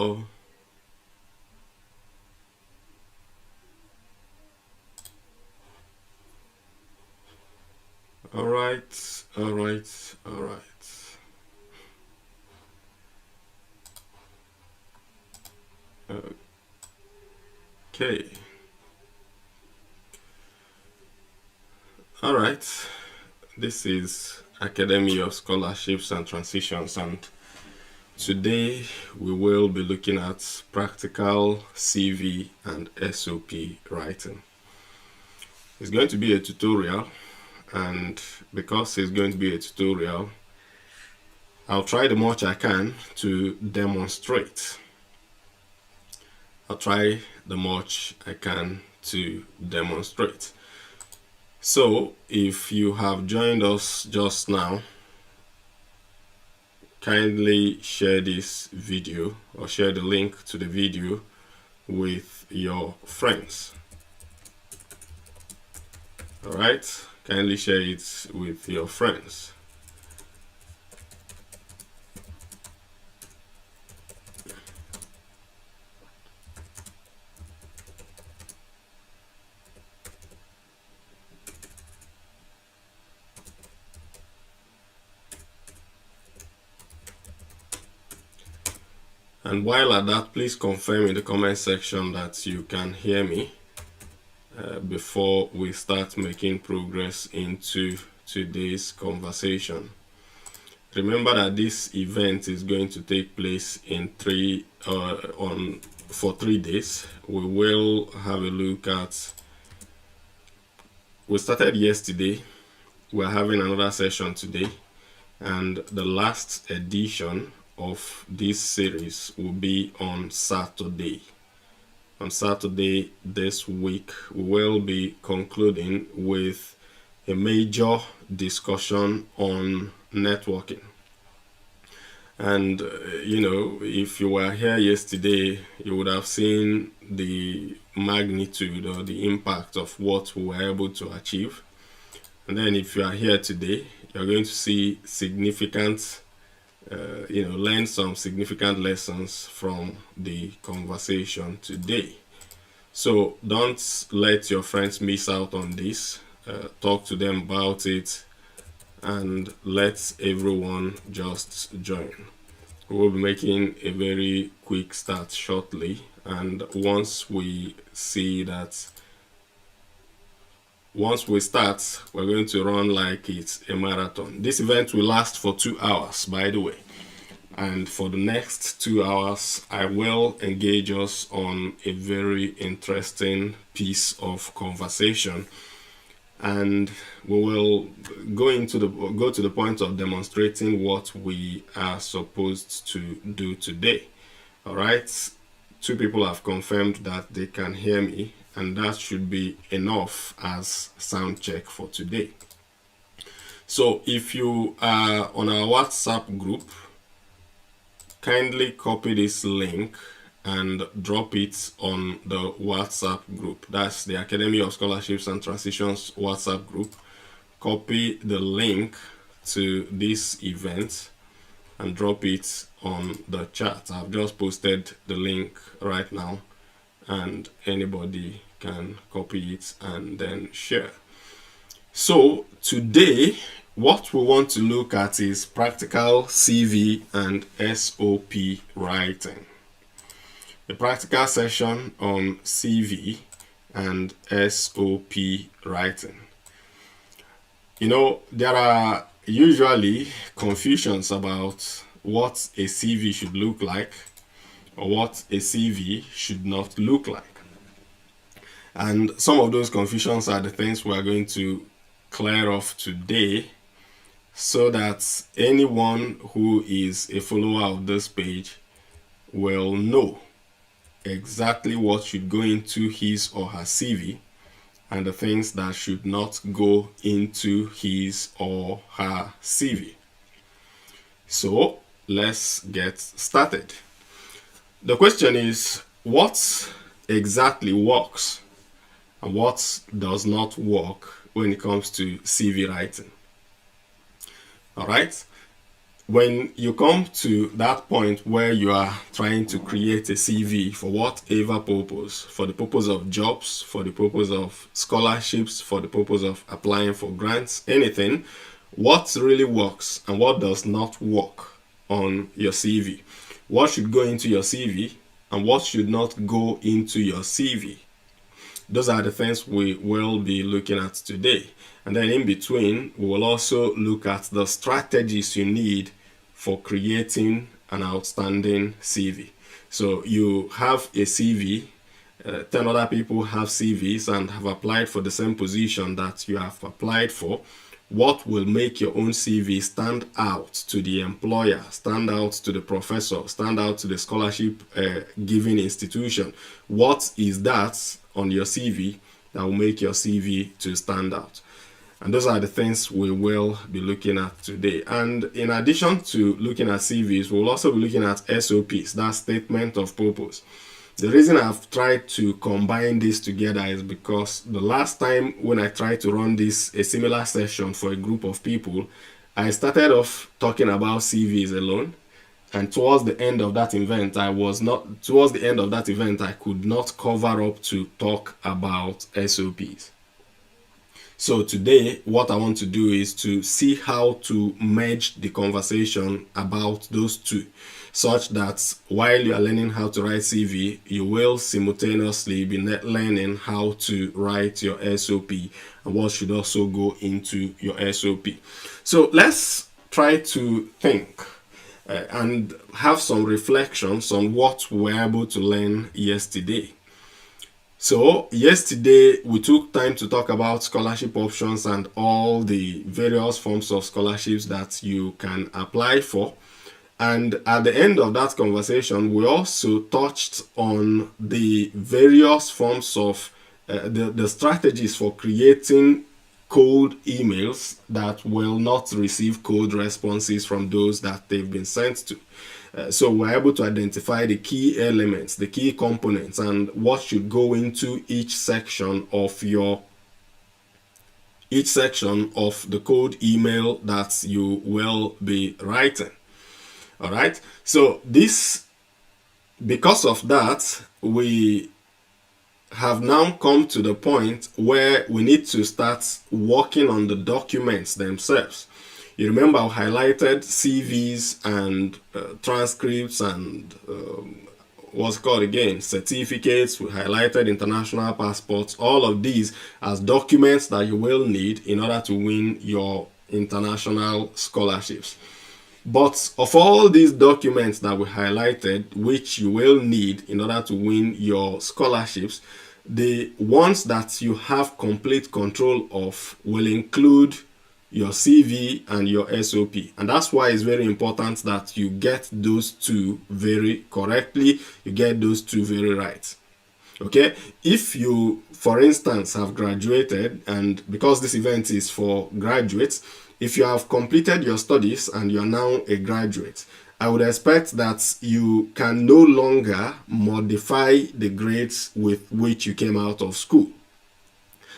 Hello. All right, all right, all right. Okay. All right. This is Academy of Scholarships and Transitions, and today we will be looking at practical CV and SOP writing. It's going to be a tutorial, and because it's going to be a tutorial, I'll try the much I can to demonstrate. I'll try the much I can to demonstrate. So, if you have joined us just now, kindly share this video or share the link to the video with your friends. All right, kindly share it with your friends. And while at that, please confirm in the comment section that you can hear me before we start making progress into today's conversation. Remember that this event is going to take place in for 3 days. We will have a look at. We started yesterday. We're having another session today, and the last edition of this series will be on Saturday. On Saturday this week, we will be concluding with a major discussion on networking. And if you were here yesterday, you would have seen the magnitude or the impact of what we were able to achieve. And then if you are here today, you're going to see significant learn some significant lessons from the conversation today. So don't let your friends miss out on this. Talk to them about it and let everyone just join. We'll be making a very quick start shortly, and once we start, we're going to run like it's a marathon. This event will last for 2 hours, by the way. And for the next 2 hours, I will engage us on a very interesting piece of conversation. And we will go to the point of demonstrating what we are supposed to do today. All right. 2 people have confirmed that they can hear me, and that should be enough as sound check for today. So if you are on our WhatsApp group, kindly copy this link and drop it on the WhatsApp group. That's the Academy of Scholarships and Transitions WhatsApp group. Copy the link to this event and drop it on the chat. I've just posted the link right now, and anybody can copy it and then share. So today, what we want to look at is practical CV and SOP writing. A practical session on CV and SOP writing. There are usually confusions about what a CV should look like or what a CV should not look like. And some of those confusions are the things we are going to clear off today, so that anyone who is a follower of this page will know exactly what should go into his or her CV and the things that should not go into his or her CV. So let's get started. The question is, what exactly works and what does not work when it comes to CV writing? All right. when you come to that point where you are trying to create a CV for whatever purpose, for the purpose of jobs, for the purpose of scholarships, for the purpose of applying for grants, anything, what really works and what does not work on your CV? What should go into your CV and what should not go into your CV? Those are the things we will be looking at today. And then in between, we will also look at the strategies you need for creating an outstanding CV. So you have a CV, 10 other people have CVs and have applied for the same position that you have applied for. What will make your own CV stand out to the employer, stand out to the professor, stand out to the scholarship giving institution? What is that on your CV that will make your CV to stand out? And those are the things we will be looking at today. And in addition to looking at CVs, we'll also be looking at SOPs, that statement of purpose. The reason I've tried to combine this together is because the last time when I tried to run a similar session for a group of people, I started off talking about CVs alone. And towards the end of that event, I could not cover up to talk about SOPs. So today, what I want to do is to see how to merge the conversation about those two, such that while you are learning how to write CV, you will simultaneously be learning how to write your SOP and what should also go into your SOP. So let's try to think and have some reflections on what we were able to learn yesterday. So yesterday we took time to talk about scholarship options and all the various forms of scholarships that you can apply for. And at the end of that conversation, we also touched on the various forms of the strategies for creating cold emails that will not receive cold responses from those that they've been sent to. So we're able to identify the key elements, the key components, and what should go into each section of the cold email that you will be writing. All right. So because of that, we have now come to the point where we need to start working on the documents themselves. You remember I highlighted CVs and transcripts and certificates. We highlighted international passports, all of these as documents that you will need in order to win your international scholarships. But of all these documents that we highlighted, which you will need in order to win your scholarships, the ones that you have complete control of will include your CV and your SOP. And that's why it's very important that you get those two very correctly, you get those two very right. Okay, if you, for instance, have graduated, and because this event is for graduates, if you have completed your studies and you're now a graduate, I would expect that you can no longer modify the grades with which you came out of school.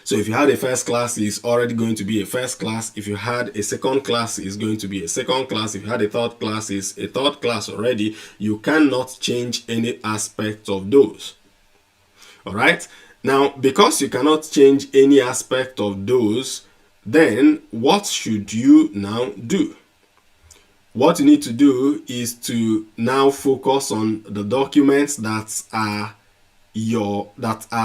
So if you had a first class, it's already going to be a first class. If you had a second class, it's going to be a second class. If you had a third class, it's a third class already. You cannot change any aspect of those. All right. Now, because you cannot change any aspect of those, then what should you now do? What you need to do is to now focus on the documents that are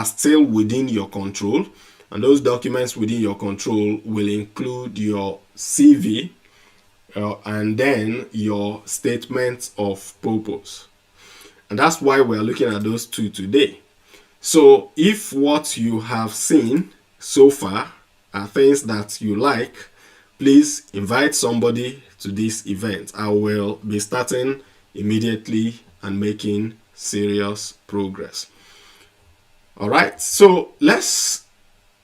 still within your control. And those documents within your control will include your CV and then your statement of purpose. And that's why we're looking at those two today. So if what you have seen so far are things that you like, please invite somebody to this event. I will be starting immediately and making serious progress. All right, so let's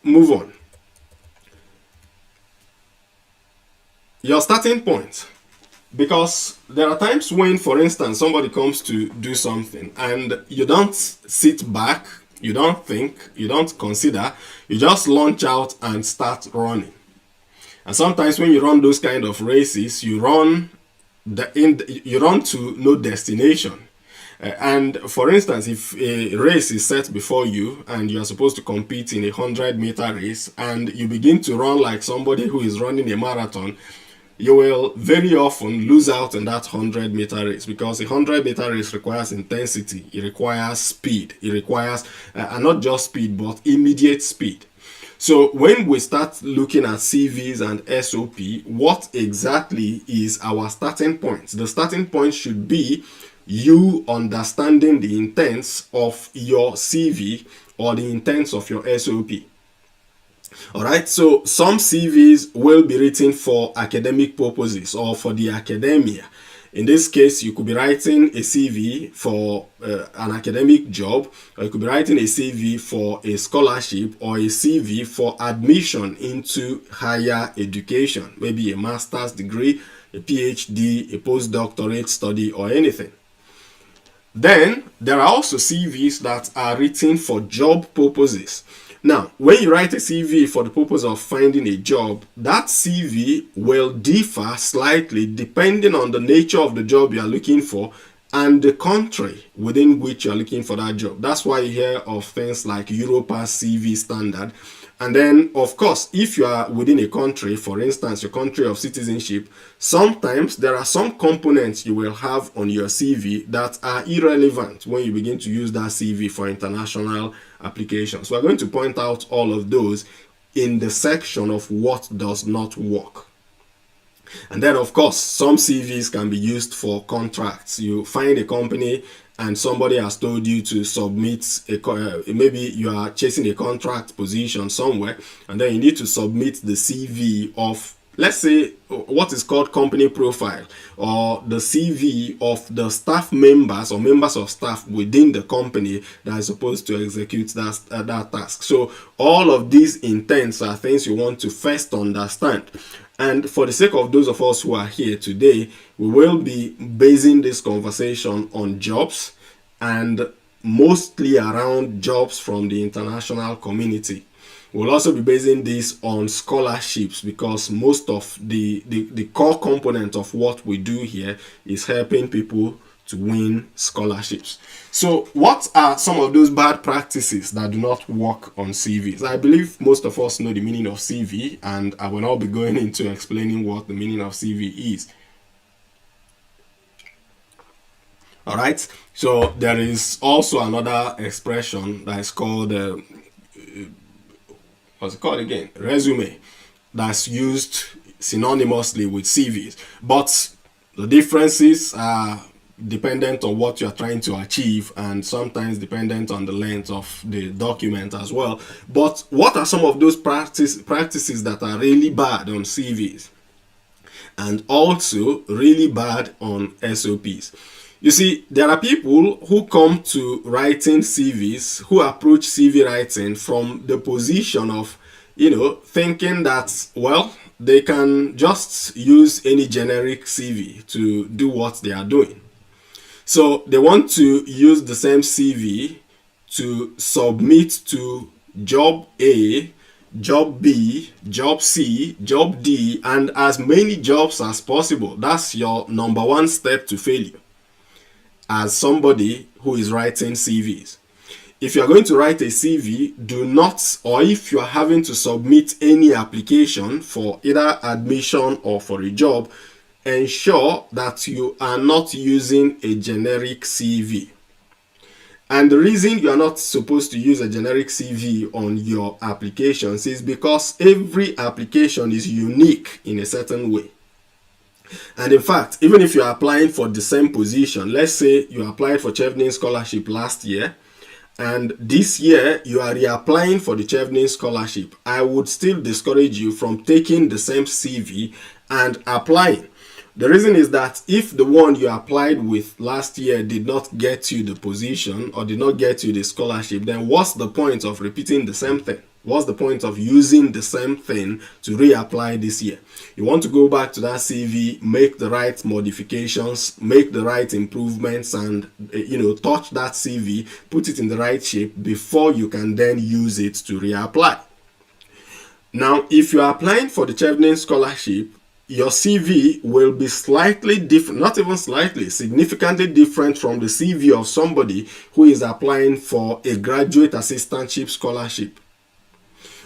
move on. Your starting point. Because there are times when, for instance, somebody comes to do something and you don't sit back, you don't think, you don't consider, you just launch out and start running. And sometimes when you run those kind of races, you run you run to no destination. And for instance, if a race is set before you and you are supposed to compete in a 100-meter race and you begin to run like somebody who is running a marathon, you will very often lose out in that 100-meter race, because a 100-meter race requires intensity, it requires speed, it requires and not just speed but immediate speed. So when we start looking at CVs and SOP, what exactly is our starting point? The starting point should be you understanding the intents of your CV or the intents of your SOP. Alright, so some CVs will be written for academic purposes or for the academia. In this case, you could be writing a CV for an academic job, or you could be writing a CV for a scholarship, or a CV for admission into higher education, maybe a master's degree, a PhD, a postdoctorate study, or anything. Then there are also CVs that are written for job purposes. Now, when you write a CV for the purpose of finding a job, that CV will differ slightly depending on the nature of the job you are looking for and the country within which you are looking for that job. That's why you hear of things like Europass CV standard. And then, of course, if you are within a country, for instance, your country of citizenship, sometimes there are some components you will have on your CV that are irrelevant when you begin to use that CV for international applications. So we're going to point out all of those in the section of what does not work. And then, of course, some CVs can be used for contracts. You find a company and somebody has told you to submit maybe you are chasing a contract position somewhere, and then you need to submit the CV of, let's say, what is called company profile, or the CV of the staff members or members of staff within the company that is supposed to execute that task. So all of these intents are things you want to first understand. And for the sake of those of us who are here today, we will be basing this conversation on jobs, and mostly around jobs from the international community. We'll also be basing this on scholarships, because most of the core component of what we do here is helping people to win scholarships. So what are some of those bad practices that do not work on CVs? I believe most of us know the meaning of CV, and I will not be going into explaining what the meaning of CV is. All right, so there is also another expression that is called what's it called again? Resume, that's used synonymously with CVs, but the differences are dependent on what you are trying to achieve, and sometimes dependent on the length of the document as well. But what are some of those practices that are really bad on CVs and also really bad on SOPs? You see, there are people who come to writing CVs, who approach CV writing from the position of, thinking that, well, they can just use any generic CV to do what they are doing. So they want to use the same CV to submit to job A, job B, job C, job D, and as many jobs as possible. That's your number one step to failure as somebody who is writing CVs. If you are going to write a CV, do not, or if you are having to submit any application for either admission or for a job, ensure that you are not using a generic CV. And the reason you are not supposed to use a generic CV on your applications is because every application is unique in a certain way. And in fact, even if you are applying for the same position, let's say you applied for Chevening Scholarship last year, and this year you are reapplying for the Chevening Scholarship, I would still discourage you from taking the same CV and applying. The reason is that if the one you applied with last year did not get you the position or did not get you the scholarship, then what's the point of repeating the same thing? What's the point of using the same thing to reapply this year? You want to go back to that CV, make the right modifications, make the right improvements, and touch that CV, put it in the right shape before you can then use it to reapply. Now, if you are applying for the Chevening Scholarship, your CV will be slightly different, not even slightly, significantly different from the CV of somebody who is applying for a graduate assistantship scholarship.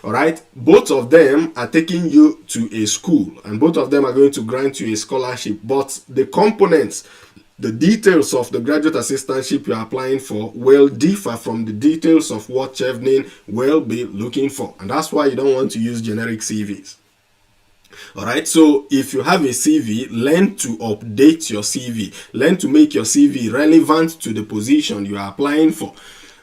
All right, both of them are taking you to a school and both of them are going to grant you a scholarship, but the components, the details of the graduate assistantship you're applying for will differ from the details of what Chevening will be looking for. And that's why you don't want to use generic CVs. All right, so if you have a CV, learn to update your CV. Learn to make your CV relevant to the position you are applying for.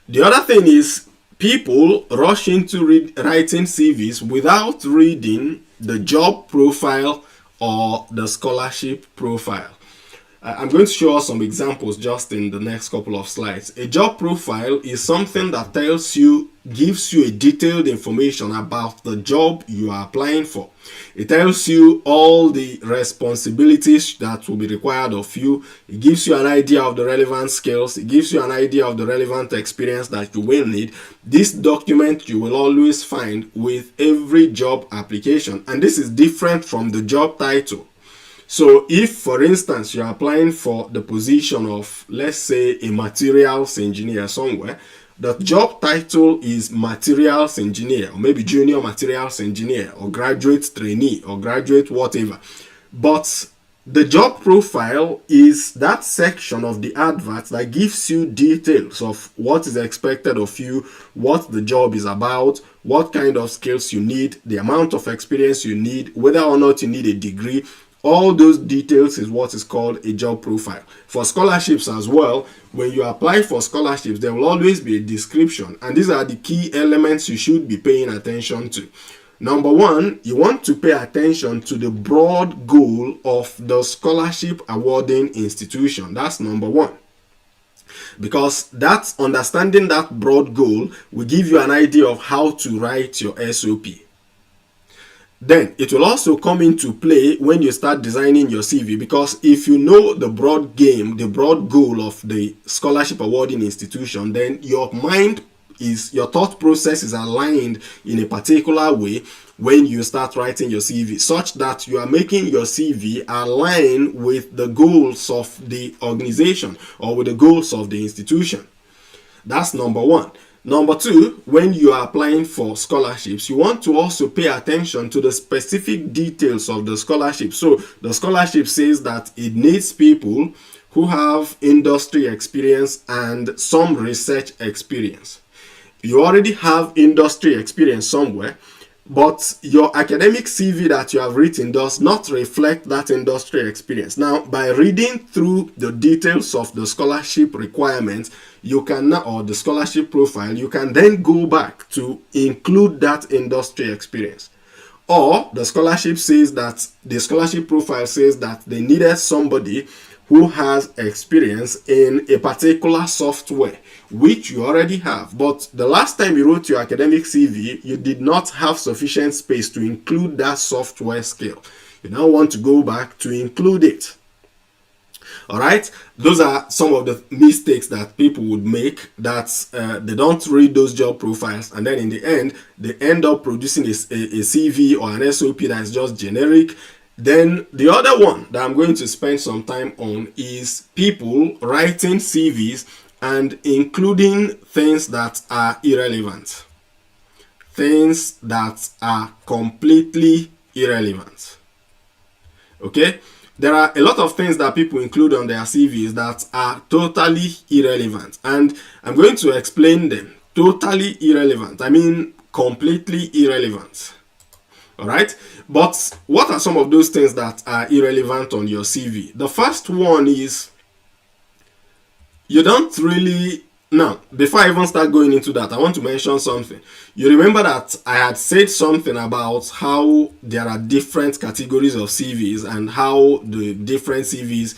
The other thing is, people rush into writing CVs without reading the job profile or the scholarship profile. I'm going to show us some examples just in the next couple of slides. A job profile is something that gives you a detailed information about the job you are applying for. It tells you all the responsibilities that will be required of you. It gives you an idea of the relevant skills. It gives you an idea of the relevant experience that you will need. This document you will always find with every job application, and this is different from the job title. So if, for instance, you're applying for the position of, let's say, a materials engineer somewhere, the job title is materials engineer, or maybe junior materials engineer, or graduate trainee, or graduate whatever. But the job profile is that section of the advert that gives you details of what is expected of you, what the job is about, what kind of skills you need, the amount of experience you need, whether or not you need a degree. All those details is what is called a job profile. For scholarships as well, when you apply for scholarships, there will always be a description, and these are the key elements you should be paying attention to. Number one, you want to pay attention to the broad goal of the scholarship awarding institution. That's number one. Because understanding that broad goal will give you an idea of how to write your SOP. Then it will also come into play when you start designing your CV, because if you know the broad goal of the scholarship awarding institution, then your thought process is aligned in a particular way when you start writing your CV, such that you are making your CV align with the goals of the organization or with the goals of the institution. That's number one. Number two, when you are applying for scholarships, you want to also pay attention to the specific details of the scholarship. So the scholarship says that it needs people who have industry experience and some research experience. You already have industry experience somewhere, but your academic CV that you have written does not reflect that industry experience. Now, by reading through the details of the scholarship requirements, or the scholarship profile, you can then go back to include that industry experience. Or the scholarship profile says that they needed somebody who has experience in a particular software, which you already have. But the last time you wrote your academic CV, you did not have sufficient space to include that software skill. You now want to go back to include it. All right, those are some of the mistakes that people would make, that they don't read those job profiles, and then in the end they end up producing a CV or an SOP that is just generic. Then the other one that I'm going to spend some time on is people writing CVs and including things that are irrelevant, things that are completely irrelevant. Okay, there are a lot of things that people include on their CVs that are totally irrelevant, and I'm going to explain them. Totally irrelevant, I mean completely irrelevant. All right, but what are some of those things that are irrelevant on your CV? The first one is, you don't really... Now, before I even start going into that, I want to mention something. You remember that I had said something about how there are different categories of CVs and how the different CVs,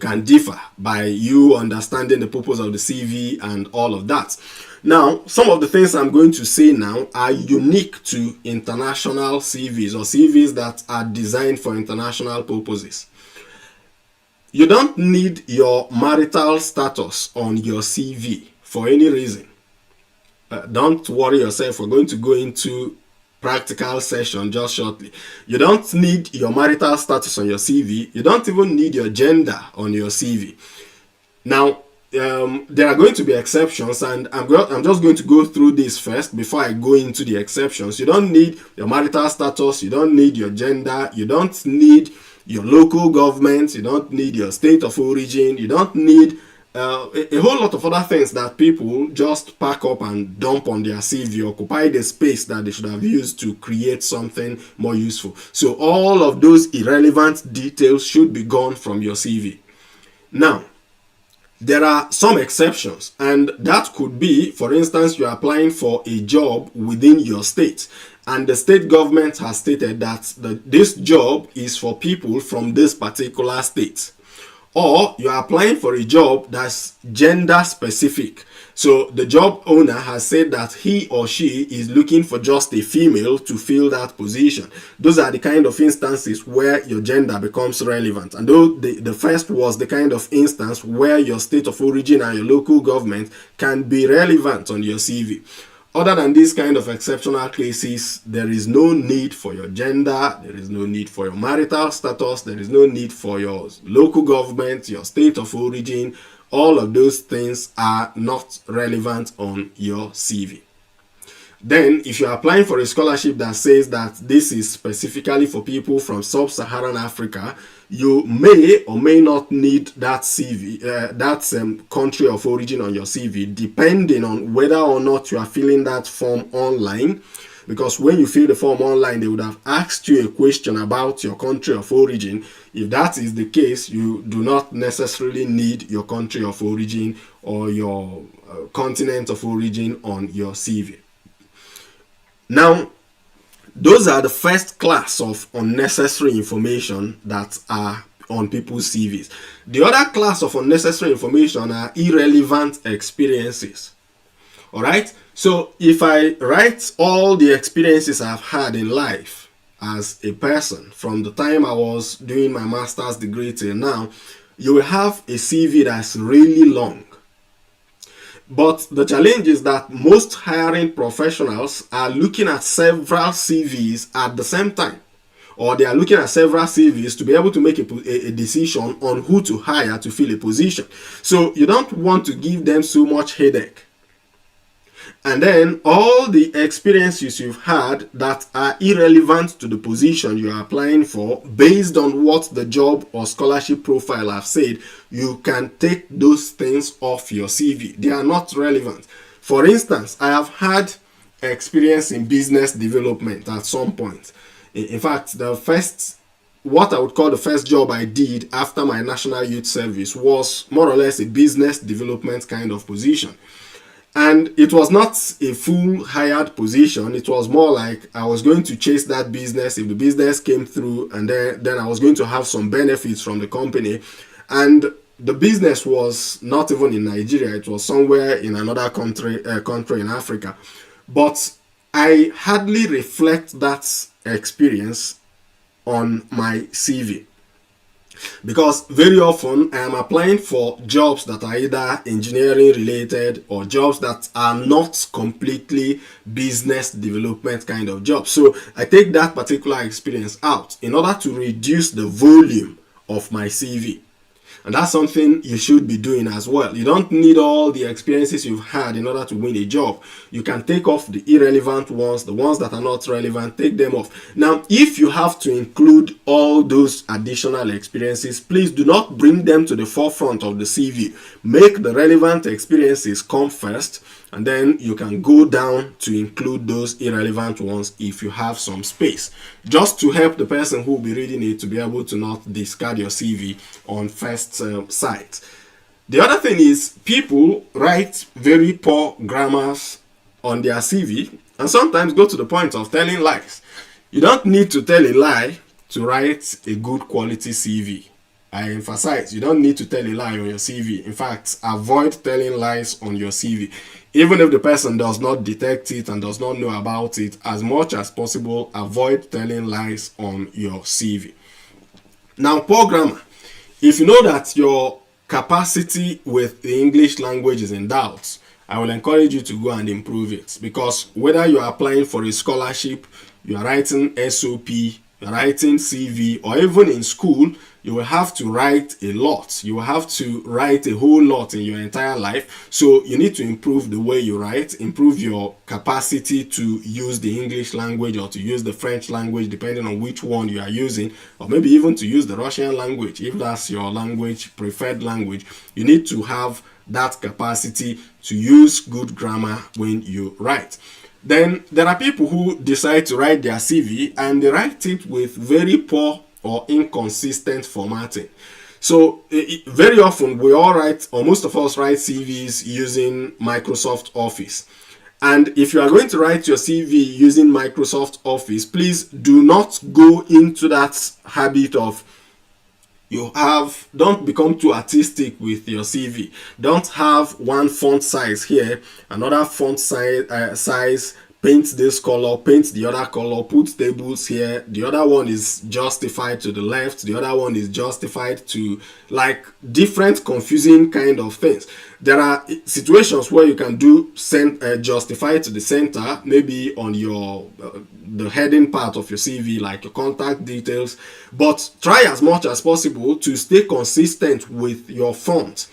can differ by you understanding the purpose of the CV and all of that. Now, some of the things I'm going to say now are unique to international CVs, or CVs that are designed for international purposes. You don't need your marital status on your CV for any reason. Don't worry yourself. We're going to go into practical session just shortly. You don't need your marital status on your CV. You don't even need your gender on your CV. Now, there are going to be exceptions, and I'm just going to go through this first before I go into the exceptions. You don't need your marital status. You don't need your gender. You don't need your local government. You don't need your state of origin. You don't need a whole lot of other things that people just pack up and dump on their CV, occupy the space that they should have used to create something more useful. So all of those irrelevant details should be gone from your CV. Now, there are some exceptions, and that could be, for instance, you're applying for a job within your state, and the state government has stated that this job is for people from this particular state. Or you're applying for a job that's gender specific. So the job owner has said that he or she is looking for just a female to fill that position. Those are the kind of instances where your gender becomes relevant. And though the first was the kind of instance where your state of origin and your local government can be relevant on your CV. Other than these kind of exceptional cases, there is no need for your gender, there is no need for your marital status, there is no need for your local government, your state of origin. All of those things are not relevant on your CV. Then, if you're applying for a scholarship that says that this is specifically for people from sub-Saharan Africa, you may or may not need that CV, country of origin on your CV, depending on whether or not you are filling that form online. Because when you fill the form online, they would have asked you a question about your country of origin. If that is the case, you do not necessarily need your country of origin or your continent of origin on your CV. Now, those are the first class of unnecessary information that are on people's CVs. The other class of unnecessary information are irrelevant experiences. All right? So if I write all the experiences I've had in life as a person from the time I was doing my master's degree till now, you will have a CV that's really long. But the challenge is that most hiring professionals are looking at several CVs at the same time, or they are looking at several CVs to be able to make a decision on who to hire to fill a position. So you don't want to give them so much headache. And then all the experiences you've had that are irrelevant to the position you are applying for, based on what the job or scholarship profile have said, you can take those things off your CV. They are not relevant. For instance, I have had experience in business development at some point. In fact, what I would call the first job I did after my National Youth Service was more or less a business development kind of position. And it was not a full hired position. It was more like I was going to chase that business if the business came through, and then I was going to have some benefits from the company. And the business was not even in Nigeria. It was somewhere in another country in Africa. But I hardly reflect that experience on my CV. Because very often I am applying for jobs that are either engineering related or jobs that are not completely business development kind of jobs. So I take that particular experience out in order to reduce the volume of my CV. And that's something you should be doing as well. You don't need all the experiences you've had in order to win a job. You can take off the irrelevant ones, the ones that are not relevant, take them off. Now, if you have to include all those additional experiences, please do not bring them to the forefront of the CV. Make the relevant experiences come first, and then you can go down to include those irrelevant ones if you have some space, just to help the person who will be reading it to be able to not discard your CV on first sight. The other thing is, people write very poor grammars on their CV and sometimes go to the point of telling lies. You don't need to tell a lie to write a good quality CV. I emphasize, you don't need to tell a lie on your CV. In fact, avoid telling lies on your CV. Even if the person does not detect it and does not know about it, as much as possible, avoid telling lies on your CV. Now, poor grammar. If you know that your capacity with the English language is in doubt, I will encourage you to go and improve it, because whether you are applying for a scholarship, you are writing SOP, you're writing CV, or even in school, you will have to write a lot. You will have to write a whole lot in your entire life. So you need to improve the way you write, improve your capacity to use the English language or to use the French language, depending on which one you are using, or maybe even to use the Russian language, if that's your language, preferred language. You need to have that capacity to use good grammar when you write. Then there are people who decide to write their CV and they write it with very poor or inconsistent formatting. So very often we all write, or most of us write CVs using Microsoft Office. And if you are going to write your CV using Microsoft Office, please do not go into that habit of don't become too artistic with your CV. Don't have one font size here, another font size, paint this color, paint the other color, put tables here, the other one is justified to the left, the other one is justified to, like, different confusing kind of things. There are situations where you can do justify to the center, maybe on your the heading part of your CV, like your contact details, but try as much as possible to stay consistent with your font.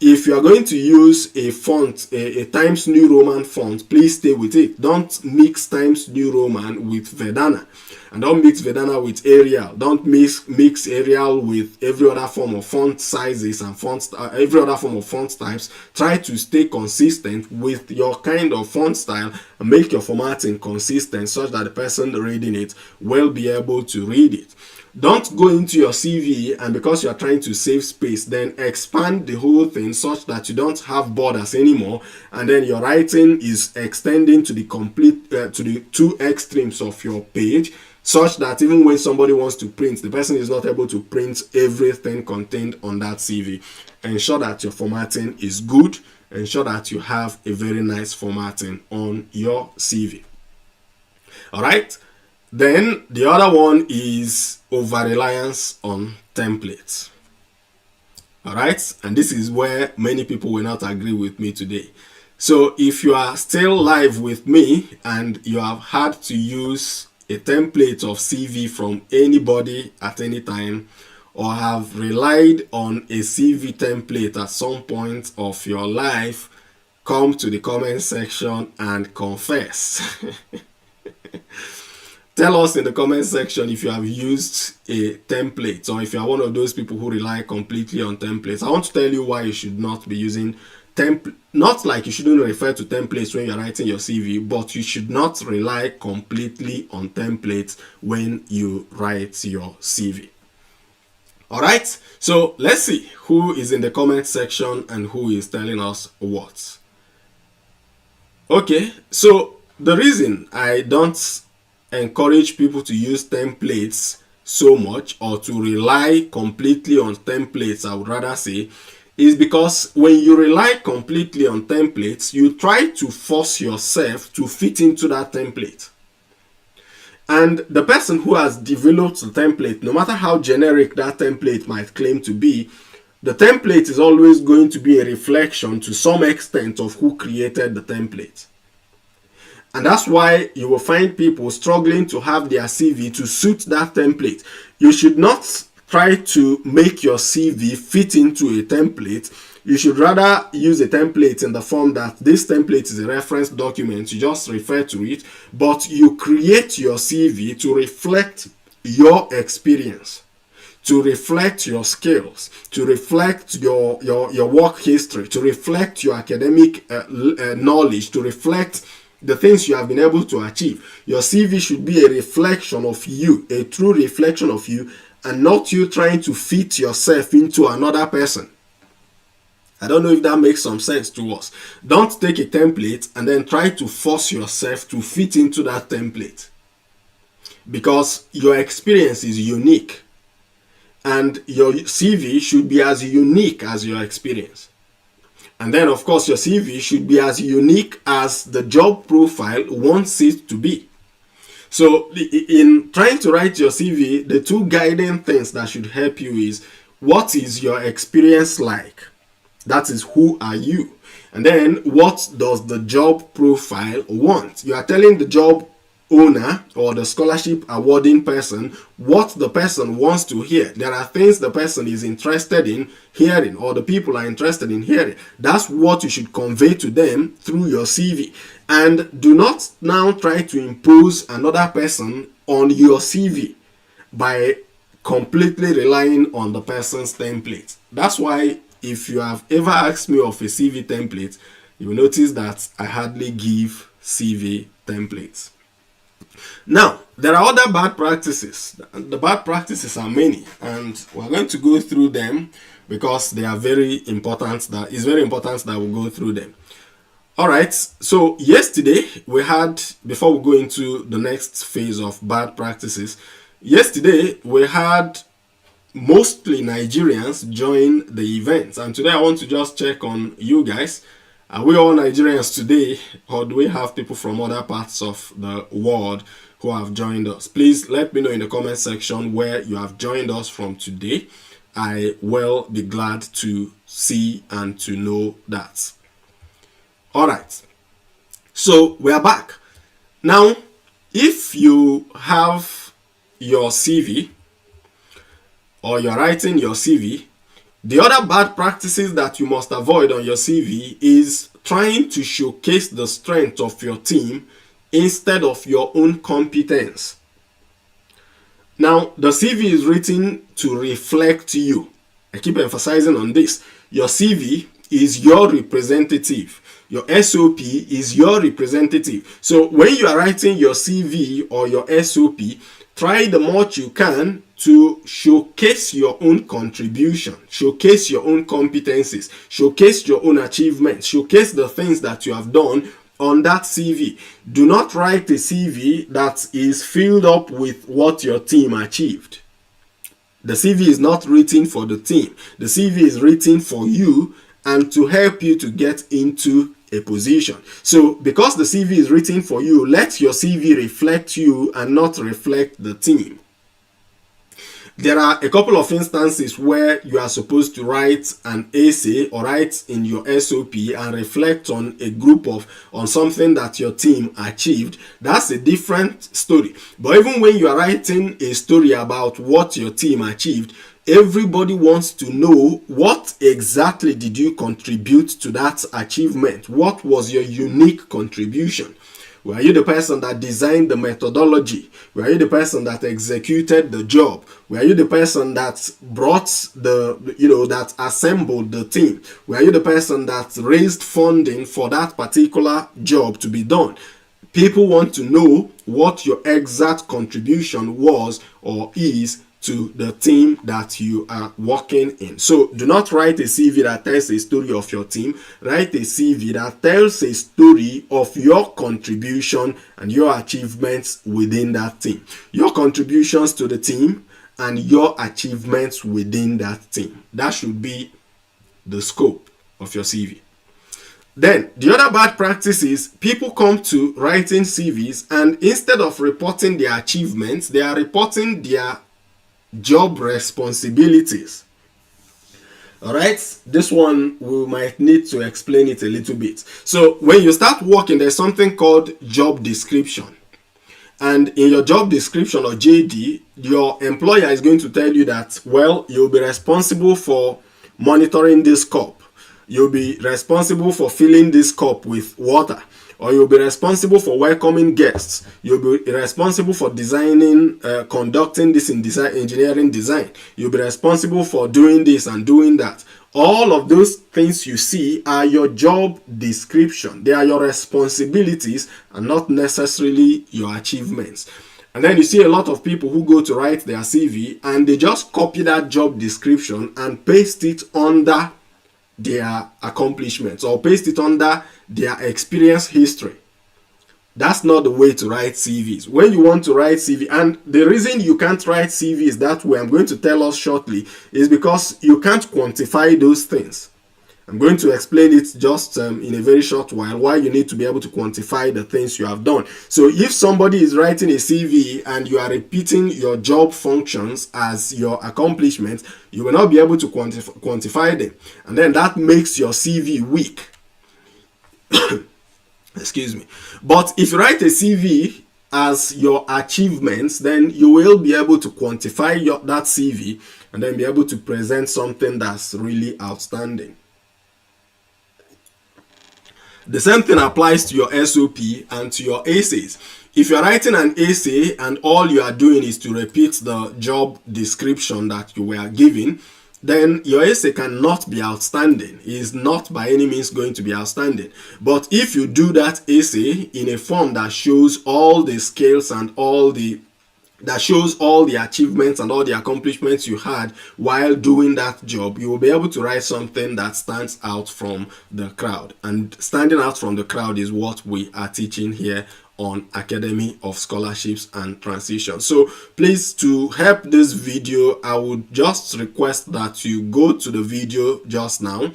If you are going to use a font, a Times New Roman font, please stay with it. Don't mix Times New Roman with Vedana. And don't mix Vedana with Arial. Don't mix Arial with every other form of font sizes and every other form of font types. Try to stay consistent with your kind of font style and make your formatting consistent such that the person reading it will be able to read it. Don't go into your CV and because you are trying to save space, then expand the whole thing such that you don't have borders anymore, and then your writing is extending to the to the two extremes of your page, such that even when somebody wants to print, the person is not able to print everything contained on that CV. Ensure that your formatting is good. Ensure that you have a very nice formatting on your CV. All right. Then the other one is over-reliance on templates. All right, and this is where many people will not agree with me today. So if you are still live with me and you have had to use a template of CV from anybody at any time, or have relied on a CV template at some point of your life, come to the comment section and confess. Tell us in the comment section if you have used a template, or if you are one of those people who rely completely on templates. I want to tell you why you should not be using templates. Not like you shouldn't refer to templates when you're writing your CV, but you should not rely completely on templates when you write your CV. All right, so let's see who is in the comment section and who is telling us what. Okay, so the reason I don't encourage people to use templates so much, or to rely completely on templates, I would rather say, is because when you rely completely on templates, you try to force yourself to fit into that template. And the person who has developed the template, no matter how generic that template might claim to be, the template is always going to be a reflection to some extent of who created the template. And that's why you will find people struggling to have their CV to suit that template. You should not try to make your CV fit into a template. You should rather use a template in the form that this template is a reference document. You just refer to it, but you create your CV to reflect your experience, to reflect your skills, to reflect your work history, to reflect your academic knowledge, to reflect the things you have been able to achieve. Your CV should be a reflection of you, a true reflection of you, and not you trying to fit yourself into another person. I don't know if that makes some sense to us. Don't take a template and then try to force yourself to fit into that template, because your experience is unique, and your CV should be as unique as your experience. And then, of course, your CV should be as unique as the job profile wants it to be. So in trying to write your CV, the two guiding things that should help you is, what is your experience like? That is, who are you? And then what does the job profile want? You are telling the job owner or the scholarship awarding person what the person wants to hear. There are things the person is interested in hearing, or the people are interested in hearing. That's what you should convey to them through your CV. And do not now try to impose another person on your CV by completely relying on the person's template. That's why if you have ever asked me of a CV template, you will notice that I hardly give CV templates. Now, there are other bad practices. The bad practices are many, and we're going to go through them because they are very important. That it's very important that we go through them. All right. So yesterday we had, before we go into the next phase of bad practices, yesterday we had mostly Nigerians join the event, and today I want to just check on you guys. Are we all Nigerians today, or do we have people from other parts of the world who have joined us? Please let me know in the comment section where you have joined us from today. I will be glad to see and to know that. All right, so we are back. Now, if you have your CV or you're writing your CV, the other bad practices that you must avoid on your CV is trying to showcase the strength of your team instead of your own competence. Now, the CV is written to reflect you. I keep emphasizing on this. Your CV is your representative. Your SOP is your representative. So when you are writing your CV or your SOP, try the much you can to showcase your own contribution, showcase your own competencies, showcase your own achievements, showcase the things that you have done on that CV. Do not write a CV that is filled up with what your team achieved. The CV is not written for the team. The CV is written for you and to help you to get into a position. So because the CV is written for you, let your CV reflect you and not reflect the team. There are a couple of instances where you are supposed to write an essay or write in your SOP and reflect on a group on something that your team achieved. That's a different story. But even when you are writing a story about what your team achieved, everybody wants to know what exactly did you contribute to that achievement? What was your unique contribution? Were you the person that designed the methodology? Were you the person that executed the job? Were you the person that brought that assembled the team? Were you the person that raised funding for that particular job to be done? People want to know what your exact contribution was or is to the team that you are working in. So do not write a CV that tells a story of your team. Write a CV that tells a story of your contribution and your achievements within that team. Your contributions to the team and your achievements within that team. That should be the scope of your CV. Then the other bad practice is people come to writing CVs and instead of reporting their achievements, they are reporting their job responsibilities. All right, this one we might need to explain it a little bit. So when you start working, there's something called job description, and in your job description or JD, your employer is going to tell you that, well, you'll be responsible for monitoring this cup, you'll be responsible for filling this cup with water, or you'll be responsible for welcoming guests. You'll be responsible for designing, conducting this in engineering design. You'll be responsible for doing this and doing that. All of those things you see are your job description. They are your responsibilities and not necessarily your achievements. And then you see a lot of people who go to write their CV and they just copy that job description and paste it under their accomplishments or paste it under their experience history. That's not the way to write CVs. When you want to write CV, and the reason you can't write CVs that way, I'm going to tell us shortly, is because you can't quantify those things. I'm going to explain it just in a very short while, why you need to be able to quantify the things you have done. So if somebody is writing a CV and you are repeating your job functions as your accomplishments, you will not be able to quantify them. And then that makes your CV weak. Excuse me. But if you write a CV as your achievements, then you will be able to quantify that CV and then be able to present something that's really outstanding. The same thing applies to your SOP and to your essays. If you're writing an essay and all you are doing is to repeat the job description that you were given, then your essay cannot be outstanding. It is not by any means going to be outstanding. But if you do that essay in a form that shows all the skills and that shows all the achievements and all the accomplishments you had while doing that job, you will be able to write something that stands out from the crowd. And standing out from the crowd is what we are teaching here on Academy of Scholarships and Transition. So please, to help this video, I would just request that you go to the video just now,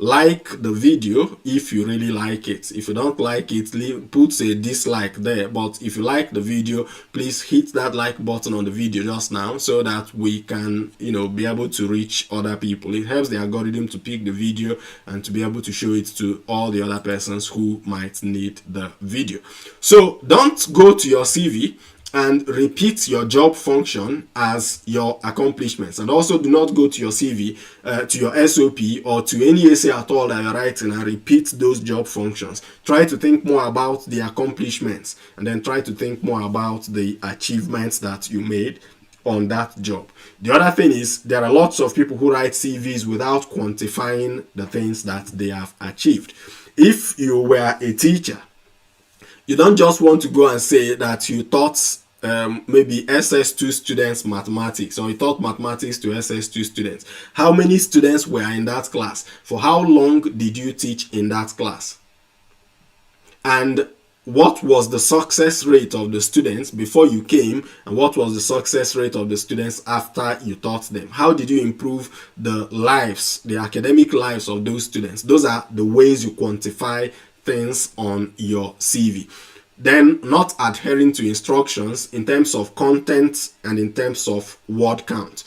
like the video if you really like it. If you don't like it, put a dislike there. But if you like the video, please hit that like button on the video just now so that we can, be able to reach other people. It helps the algorithm to pick the video and to be able to show it to all the other persons who might need the video. So don't go to your CV and repeat your job function as your accomplishments, and also do not go to your CV, to your SOP or to any essay at all that you're writing and repeat those job functions. Try to think more about the accomplishments and then try to think more about the achievements that you made on that job. The other thing is, there are lots of people who write CVs without quantifying the things that they have achieved. If you were a teacher, you don't just want to go and say that you taught maybe SS2 students mathematics, or you taught mathematics to SS2 students. How many students were in that class? For how long did you teach in that class? And what was the success rate of the students before you came, and what was the success rate of the students after you taught them? How did you improve the lives, the academic lives of those students? Those are the ways you quantify things on your CV. Then, not adhering to instructions in terms of content and in terms of word count.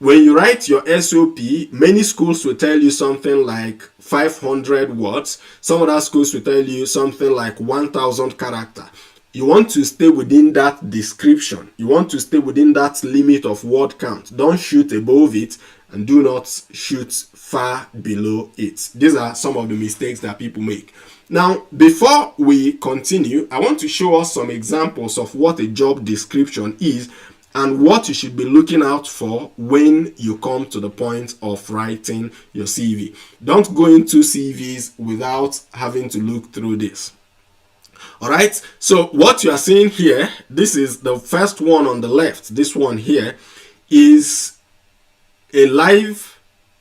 When you write your SOP, many schools will tell you something like 500 words. Some other schools will tell you something like 1,000 characters. You want to stay within that description. You want to stay within that limit of word count. Don't shoot above it and do not shoot far below it. These are some of the mistakes that people make. Now, before we continue, I want to show us some examples of what a job description is and what you should be looking out for when you come to the point of writing your CV. Don't go into CVs without having to look through this. All right, so what you are seeing here, this is the first one on the left. This one here is a live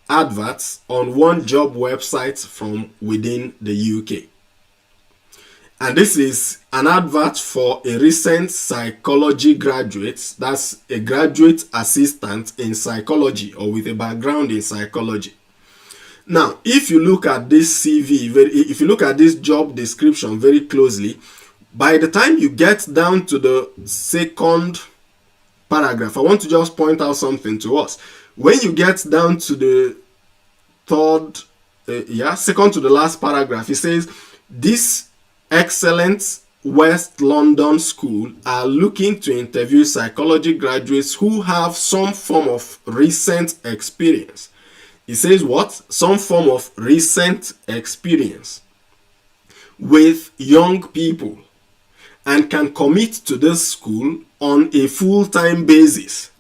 advert on one job website from within the UK. And this is an advert for a recent psychology graduate. That's a graduate assistant in psychology or with a background in psychology. Now, if you look at this CV, if you look at this job description very closely, by the time you get down to the second paragraph, I want to just point out something to us. When you get down to the second to the last paragraph, it says, this excellent West London school are looking to interview psychology graduates who have some form of recent experience. It says what? Some form of recent experience with young people and can commit to this school on a full-time basis.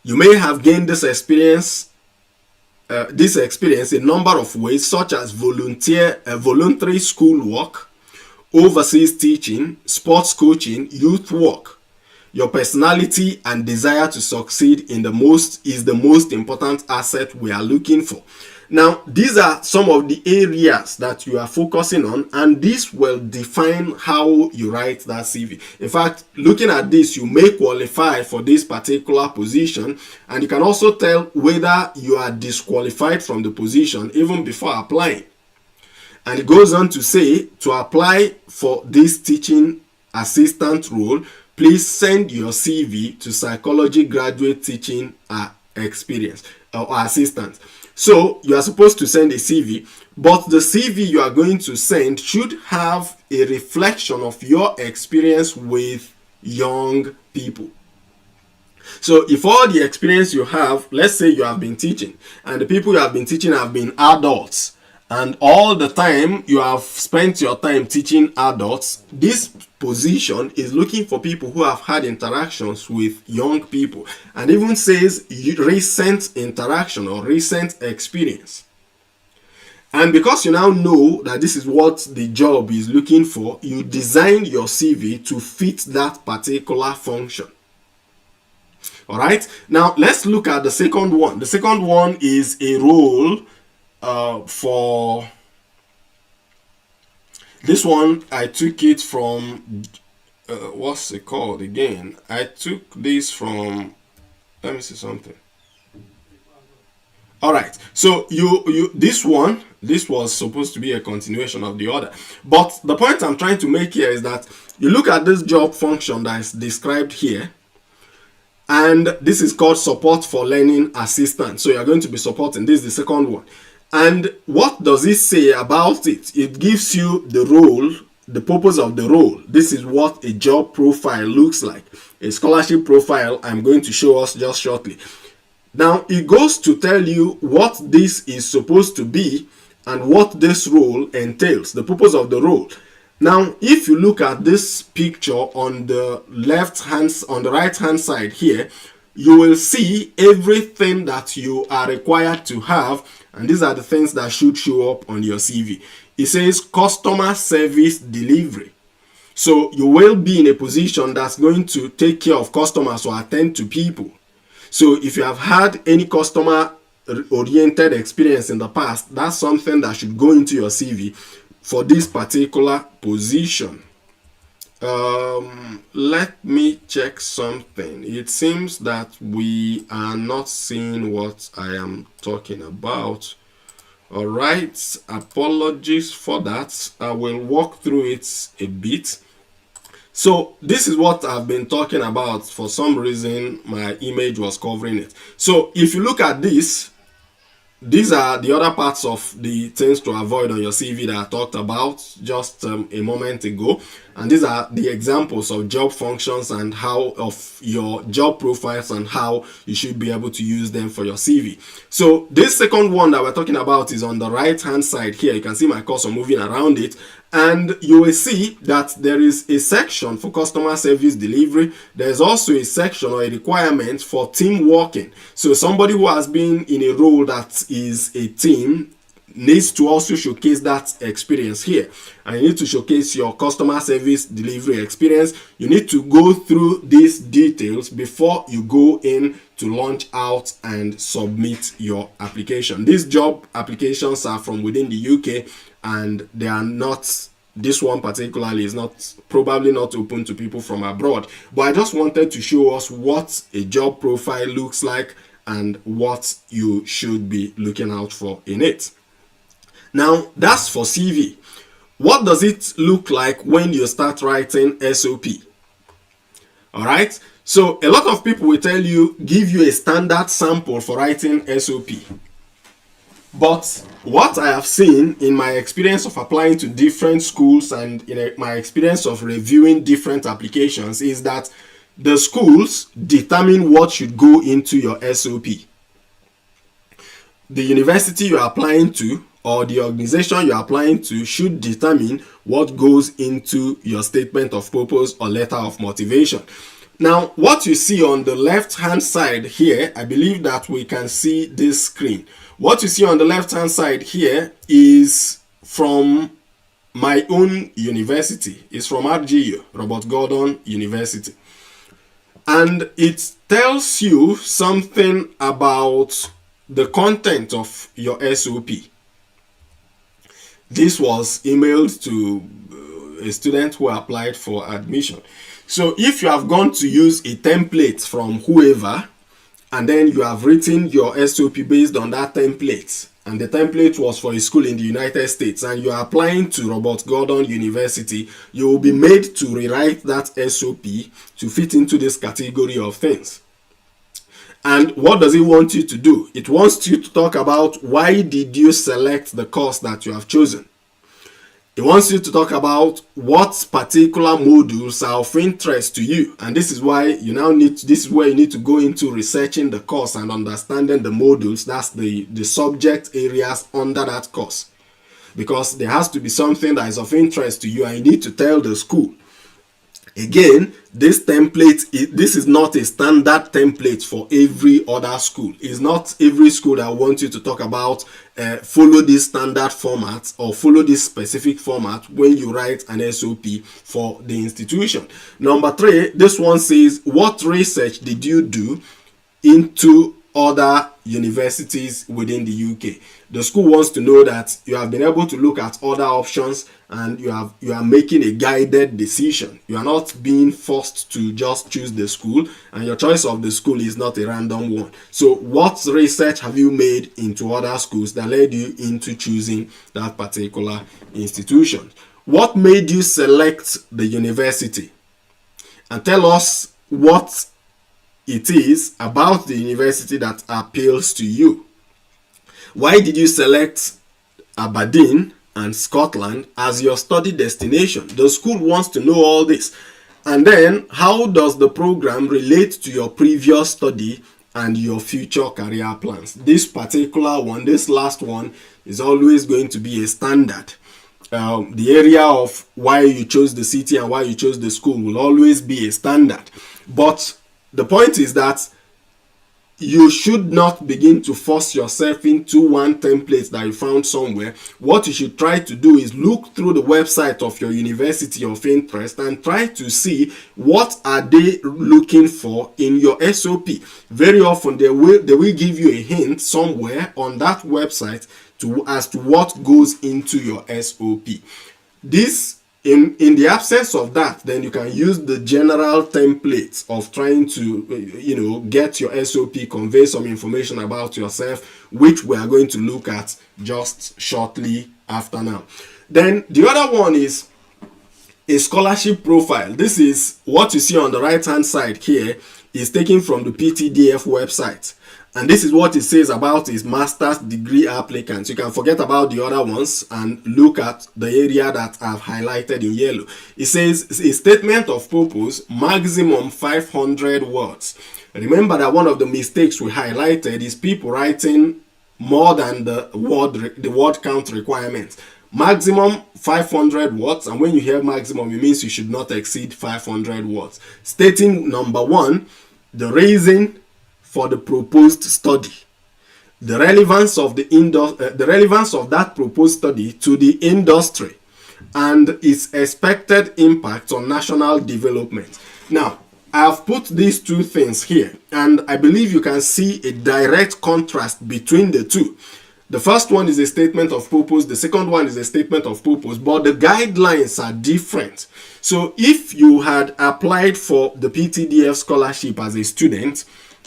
You may have gained this experience a number of ways, such as voluntary school work, overseas teaching, sports coaching, youth work. Your personality and desire to succeed is the most important asset we are looking for. Now, these are some of the areas that you are focusing on, and this will define how you write that CV. In fact, looking at this, you may qualify for this particular position, and you can also tell whether you are disqualified from the position even before applying. And it goes on to say, to apply for this teaching assistant role, please send your CV to psychology graduate teaching experience or assistant. So you are supposed to send a CV But the CV you are going to send should have a reflection of your experience with young people. So if all the experience you have, let's say you have been teaching, and the people you have been teaching have been adults, and all the time you have spent your time teaching adults, this position is looking for people who have had interactions with young people, and even says recent interaction or recent experience. And because you now know that this is what the job is looking for, you design your CV to fit that particular function. All right. Now let's look at the second one. The second one is a role for this one. I took it from what's it called again? I took this from. Let me see something. All right. So this was supposed to be a continuation of the other. But the point I'm trying to make here is that you look at this job function that is described here. And this is called support for learning assistant. So you're going to be supporting. This is the second one. And what does it say about it? It gives you the role, the purpose of the role. This is what a job profile looks like. A scholarship profile I'm going to show us just shortly. Now it goes to tell you what this is supposed to be and what this role entails, the purpose of the role. Now, if you look at this picture on the right hand side here, you will see everything that you are required to have, and these are the things that should show up on your CV. It says customer service delivery. So you will be in a position that's going to take care of customers or attend to people. So if you have had any customer oriented experience in the past, that's something that should go into your CV for this particular position. Let me check something. It seems that we are not seeing what I am talking about. All right, apologies for that. I will walk through it a bit. So this is what I've been talking about. For some reason, my image was covering it. So if you look at this, these are the other parts of the things to avoid on your CV that I talked about just a moment ago. And these are the examples of job functions and how of your job profiles and how you should be able to use them for your CV. So this second one that we're talking about is on the right hand side here. You can see my cursor moving around it. And you will see that there is a section for customer service delivery. There's also a section or a requirement for team working. So somebody who has been in a role that is a team needs to also showcase that experience here. And you need to showcase your customer service delivery experience. You need to go through these details before you go in to launch out and submit your application. These job applications are from within the UK, and they are not, this one particularly is not, probably not open to people from abroad. But I just wanted to show us what a job profile looks like and what you should be looking out for in it. Now, that's for CV. What does it look like when you start writing SOP? All right. So a lot of people will tell you, give you a standard sample for writing SOP. But what I have seen in my experience of applying to different schools and in my experience of reviewing different applications is that the schools determine what should go into your SOP. The university you are applying to or the organization you are applying to should determine what goes into your statement of purpose or letter of motivation. Now, what you see on the left hand side here, I believe that we can see this screen. What you see on the left hand side here is from my own university. It's from RGU, Robert Gordon University. And it tells you something about the content of your SOP. This was emailed to a student who applied for admission. So if you have gone to use a template from whoever, and then you have written your SOP based on that template, and the template was for a school in the United States, and you are applying to Robert Gordon University, you will be made to rewrite that SOP to fit into this category of things. And what does it want you to do? It wants you to talk about why did you select the course that you have chosen. It wants you to talk about what particular modules are of interest to you. And this is why this is where you need to go into researching the course and understanding the modules. That's the subject areas under that course. Because there has to be something that is of interest to you, and you need to tell the school. Again, this is not a standard template for every other school. It's not every school that wants you to talk about follow this standard format or follow this specific format when you write an SOP for the institution. Number 3, this one says, what research did you do into other universities within the UK? The school wants to know that you have been able to look at other options and you are making a guided decision. You are not being forced to just choose the school, and your choice of the school is not a random one. So what research have you made into other schools that led you into choosing that particular institution? What made you select the university? And tell us what it is about the university that appeals to you. Why did you select Aberdeen and Scotland as your study destination? The school wants to know all this. And then, how does the program relate to your previous study and your future career plans? This particular one, this last one, is always going to be a standard. The area of why you chose the city and why you chose the school will always be a standard. But the point is that you should not begin to force yourself into one template that you found somewhere. What you should try to do is look through the website of your university of interest and try to see what are they looking for in your SOP. Very often they will give you a hint somewhere on that website as to what goes into your SOP. This in the absence of that, then you can use the general templates of trying to get your SOP, convey some information about yourself, which we are going to look at just shortly after now. Then the other one is a scholarship profile. This is what you see on the right hand side here, is taken from the PTDF website. And this is what it says about his master's degree applicants. You can forget about the other ones and look at the area that I've highlighted in yellow. It says a statement of purpose, maximum 500 words. Remember that one of the mistakes we highlighted is people writing more than the word count requirement. Maximum 500 words, and when you hear maximum, it means you should not exceed 500 words. Stating number 1, the reason for the proposed study, the relevance of that proposed study to the industry, and its expected impact on national development. Now, I have put these two things here, and I believe you can see a direct contrast between the two. The first one is a statement of purpose, the second one is a statement of purpose, but the guidelines are different. So if you had applied for the PTDF scholarship as a student,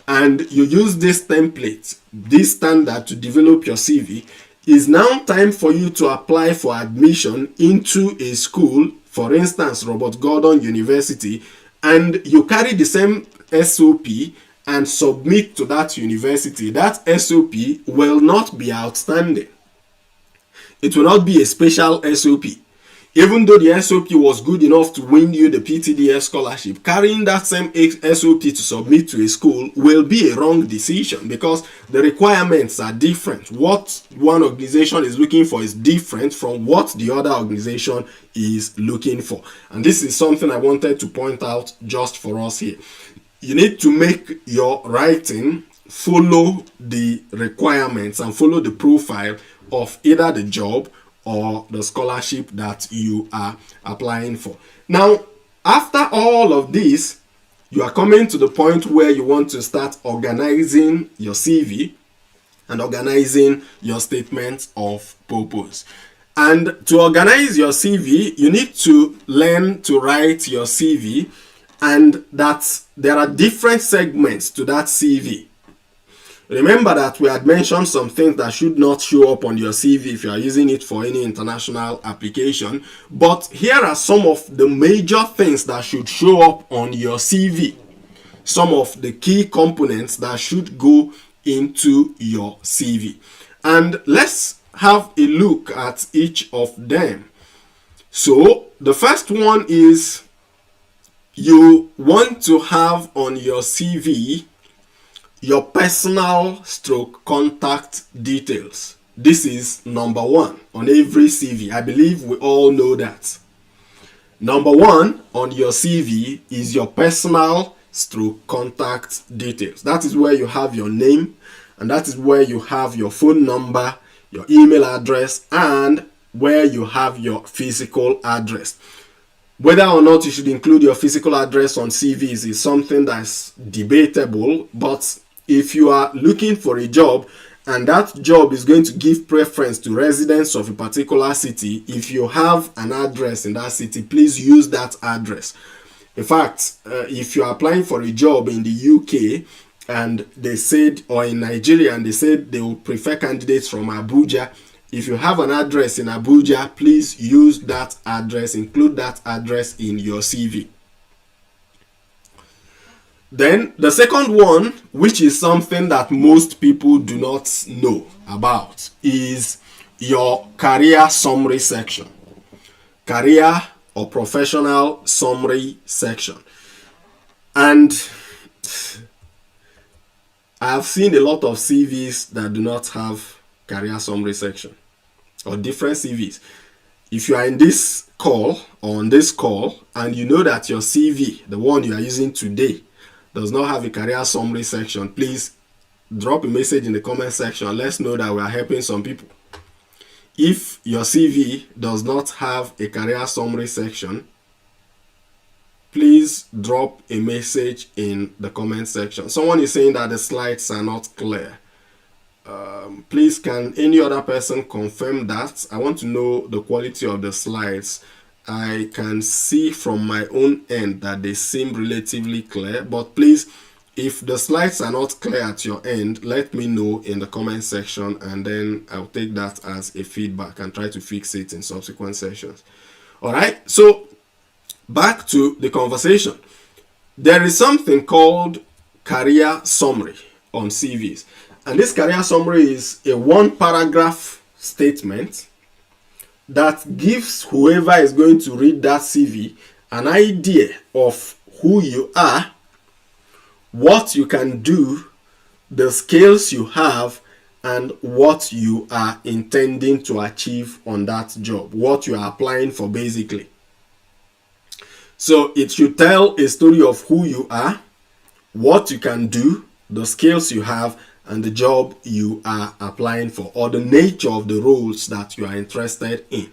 and you use this template, this standard to develop your CV, it's now time for you to apply for admission into a school, for instance, Robert Gordon University, and you carry the same SOP and submit to that university. That SOP will not be outstanding. It will not be a special SOP. Even though the SOP was good enough to win you the PTDF scholarship, carrying that same SOP to submit to a school will be a wrong decision because the requirements are different. What one organization is looking for is different from what the other organization is looking for. And this is something I wanted to point out just for us here. You need to make your writing follow the requirements and follow the profile of either the job or the scholarship that you are applying for. Now, after all of this, you are coming to the point where you want to start organizing your CV and organizing your statement of purpose. And to organize your CV, you need to learn to write your CV, and that there are different segments to that CV. Remember that we had mentioned some things that should not show up on your CV if you are using it for any international application. But here are some of the major things that should show up on your CV. some of the key components that should go into your CV. And let's have a look at each of them. So the first one is you want to have on your CV your personal / contact details. This is number one on every CV. I believe we all know that. Number one on your CV is your personal / contact details. That is where you have your name, and that is where you have your phone number, your email address, and where you have your physical address. Whether or not you should include your physical address on CVs is something that's debatable, but if you are looking for a job and that job is going to give preference to residents of a particular city, if you have an address in that city, please use that address. In fact, if you are applying for a job in the UK and they said, or in Nigeria, and they said they will prefer candidates from Abuja, if you have an address in Abuja, please use that address, include that address in your CV. Then the second one, which is something that most people do not know about, is your career summary section. Career or professional summary section. And I've seen a lot of CVs that do not have career summary section, or different CVs. If you are in this call or on this call and you know that your CV, the one you are using today, does not have a career summary section, please drop a message in the comment section. Let's know that we are helping some people. If your CV does not have a career summary section, please drop a message in the comment section. Someone is saying that the slides are not clear. Please, can any other person confirm that? I want to know the quality of the slides. I can see from my own end that they seem relatively clear, but please, if the slides are not clear at your end, let me know in the comment section, and then I'll take that as a feedback and try to fix it in subsequent sessions. All right, so back to the conversation. There is something called career summary on CVs. And this career summary is a one-paragraph statement that gives whoever is going to read that CV an idea of who you are, what you can do, the skills you have, and what you are intending to achieve on that job, what you are applying for basically. So it should tell a story of who you are, what you can do, the skills you have, and the job you are applying for, or the nature of the roles that you are interested in.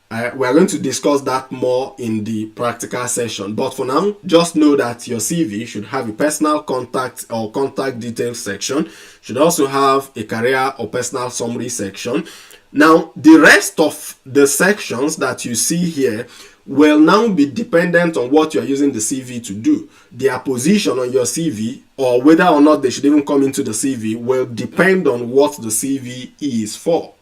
We are going to discuss that more in the practical session, but for now, just know that your CV should have a personal contact or contact details section, should also have a career or personal summary section. Now, the rest of the sections that you see here will now be dependent on what you are using the CV to do. Their position on your CV, or whether or not they should even come into the CV, will depend on what the CV is for.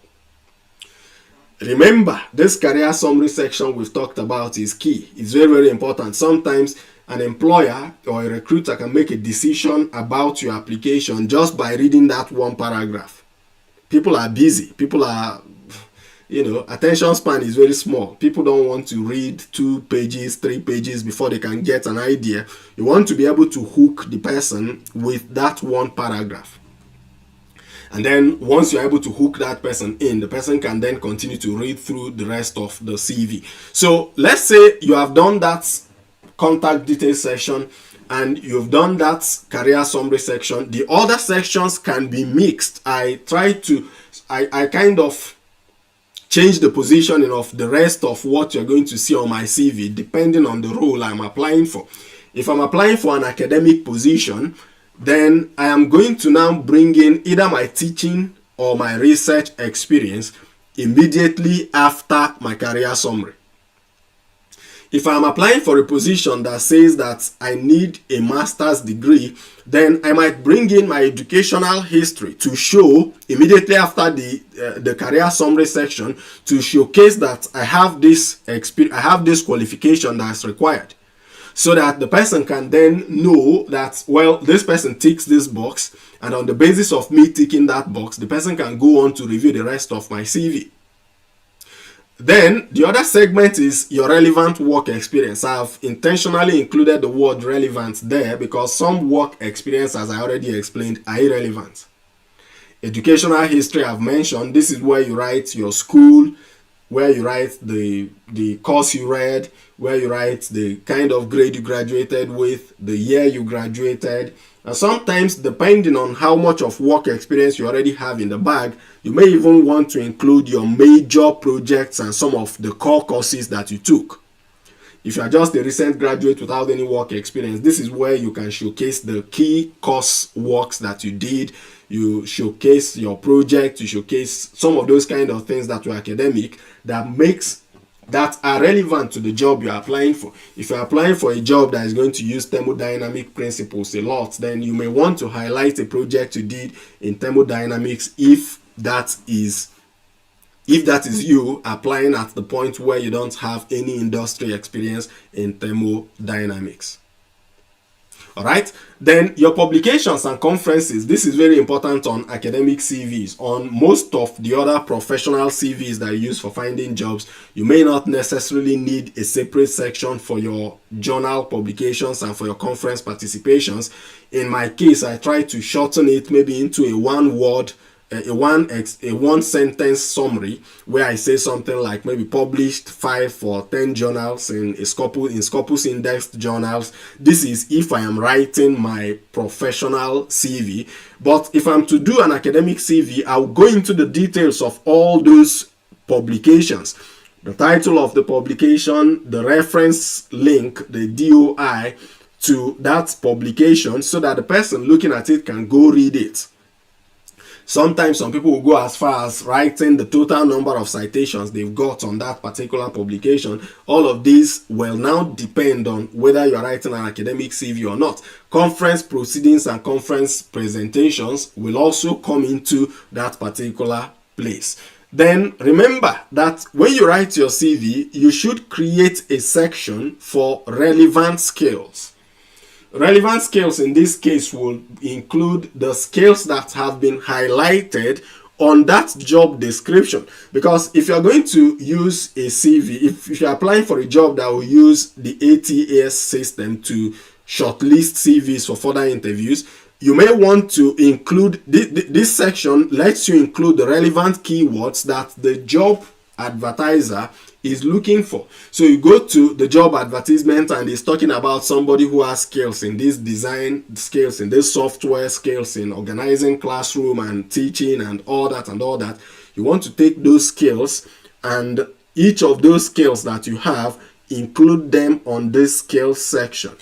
Remember, this career summary section we've talked about is key. It's very, very important. Sometimes an employer or a recruiter can make a decision about your application just by reading that one paragraph. People are busy. People are, attention span is very small. People don't want to read 2 pages, 3 pages before they can get an idea. You want to be able to hook the person with that one paragraph. And then once you're able to hook that person in, the person can then continue to read through the rest of the CV. So let's say you have done that contact details section and you've done that career summary section. The other sections can be mixed. I kind of change the positioning of the rest of what you're going to see on my CV depending on the role I'm applying for. If I'm applying for an academic position, then I am going to now bring in either my teaching or my research experience immediately after my career summary. If I'm applying for a position that says that I need a master's degree, then I might bring in my educational history to show immediately after the career summary section to showcase that I have this experience, I have this qualification that's required. so that the person can then know that, well, this person ticks this box, and on the basis of me ticking that box, the person can go on to review the rest of my CV. Then the other segment is your relevant work experience. I've intentionally included the word relevant there because some work experience, as I already explained, are irrelevant. Educational history I've mentioned. This is where you write your school, where you write the course you read, where you write the kind of grade you graduated with, the year you graduated. And sometimes, depending on how much of work experience you already have in the bag, you may even want to include your major projects and some of the core courses that you took. If you are just a recent graduate without any work experience, this is where you can showcase the key course works that you did. You showcase your project, you showcase some of those kind of things that were academic that are relevant to the job you're applying for. If you're applying for a job that is going to use thermodynamic principles a lot, then you may want to highlight a project you did in thermodynamics if that is you applying at the point where you don't have any industry experience in thermodynamics. All right, then your publications and conferences. This is very important on academic CVs. On most of the other professional CVs that you use for finding jobs, you may not necessarily need a separate section for your journal publications and for your conference participations. In my case, I try to shorten it maybe into a one sentence summary where I say something like maybe published 5 or 10 journals in Scopus indexed journals. This is if I am writing my professional CV. But if I'm to do an academic CV, I'll go into the details of all those publications. The title of the publication, the reference link, the DOI to that publication, so that the person looking at it can go read it. Sometimes some people will go as far as writing the total number of citations they've got on that particular publication. All of these will now depend on whether you're writing an academic CV or not. Conference proceedings and conference presentations will also come into that particular place. Then remember that when you write your CV, you should create a section for relevant skills. Relevant skills in this case will include the skills that have been highlighted on that job description. Because if you're going to use a CV, if you're applying for a job that will use the ATS system to shortlist CVs for further interviews, you may want to include this section lets you include the relevant keywords that the job advertiser is looking for. So you go to the job advertisement and it's talking about somebody who has skills in this design, skills in this software, skills in organizing classroom and teaching and all that. You want to take those skills and each of those skills that you have, include them on this skills section.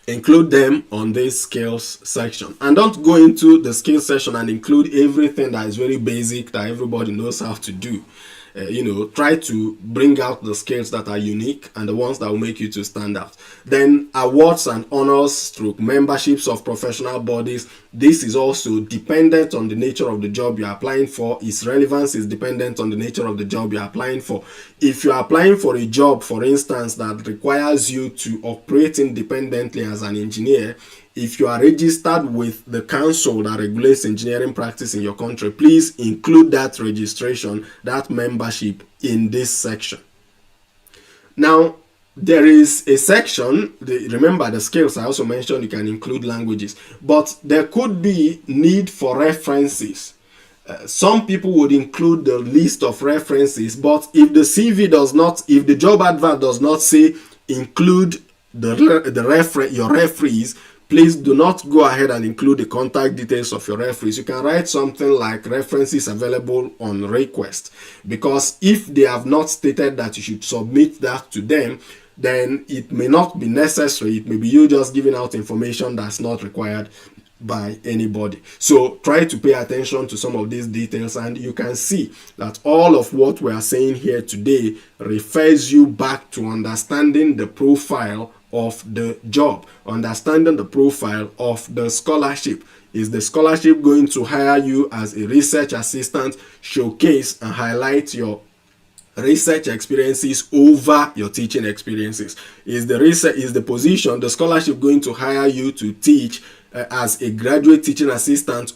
Include them on this skills section. And don't go into the skills section and include everything that is very basic that everybody knows how to do. Try to bring out the skills that are unique and the ones that will make you to stand out. Then awards and honors through memberships of professional bodies. This is also dependent on the nature of the job you're applying for. Its relevance is dependent on the nature of the job you're applying for. If you're applying for a job, for instance, that requires you to operate independently as an engineer, if you are registered with the council that regulates engineering practice in your country, please include that registration, that membership in this section. Now, there is a section, remember the skills I also mentioned, you can include languages, but there could be need for references. Some people would include the list of references, but if the job advert does not say include your referees, please do not go ahead and include the contact details of your referees. You can write something like references available on request, because if they have not stated that you should submit that to them, then it may not be necessary. It may be you just giving out information that's not required by anybody. So try to pay attention to some of these details, and you can see that all of what we are saying here today refers you back to understanding the profile of the job, understanding the profile of the scholarship. Is the scholarship going to hire you as a research assistant, showcase and highlight your research experiences over your teaching experiences. Is the position, the scholarship going to hire you to teach as a graduate teaching assistant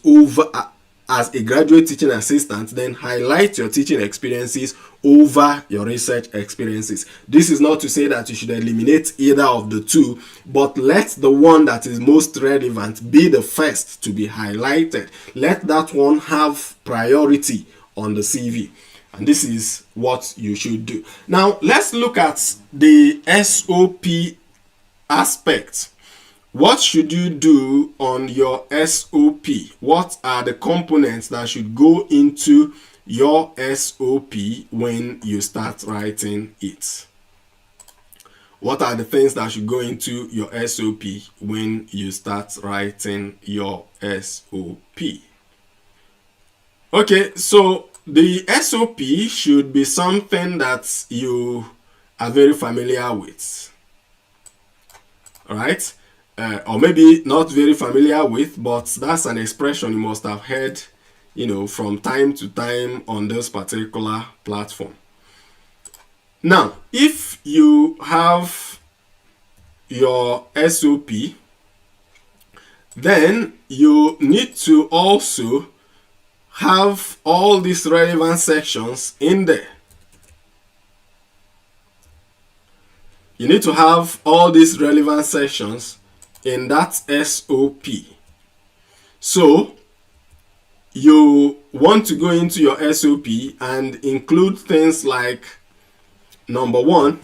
as a graduate teaching assistant, then highlight your teaching experiences over your research experiences. This is not to say that you should eliminate either of the two, but let the one that is most relevant be the first to be highlighted. Let that one have priority on the CV. And this is what you should do. Now, let's look at the SOP aspect. What should you do on your SOP? What are the components that should go into your SOP when you start writing it? What are the things that should go into your SOP when you start writing your SOP? Okay, so the SOP should be something that you are very familiar with. All right? Or maybe not very familiar with, but that's an expression you must have heard, from time to time on this particular platform. Now, if you have your SOP, then you need to also have all these relevant sections in there. You need to have all these relevant sections in that SOP. So you want to go into your SOP and include things like, number one,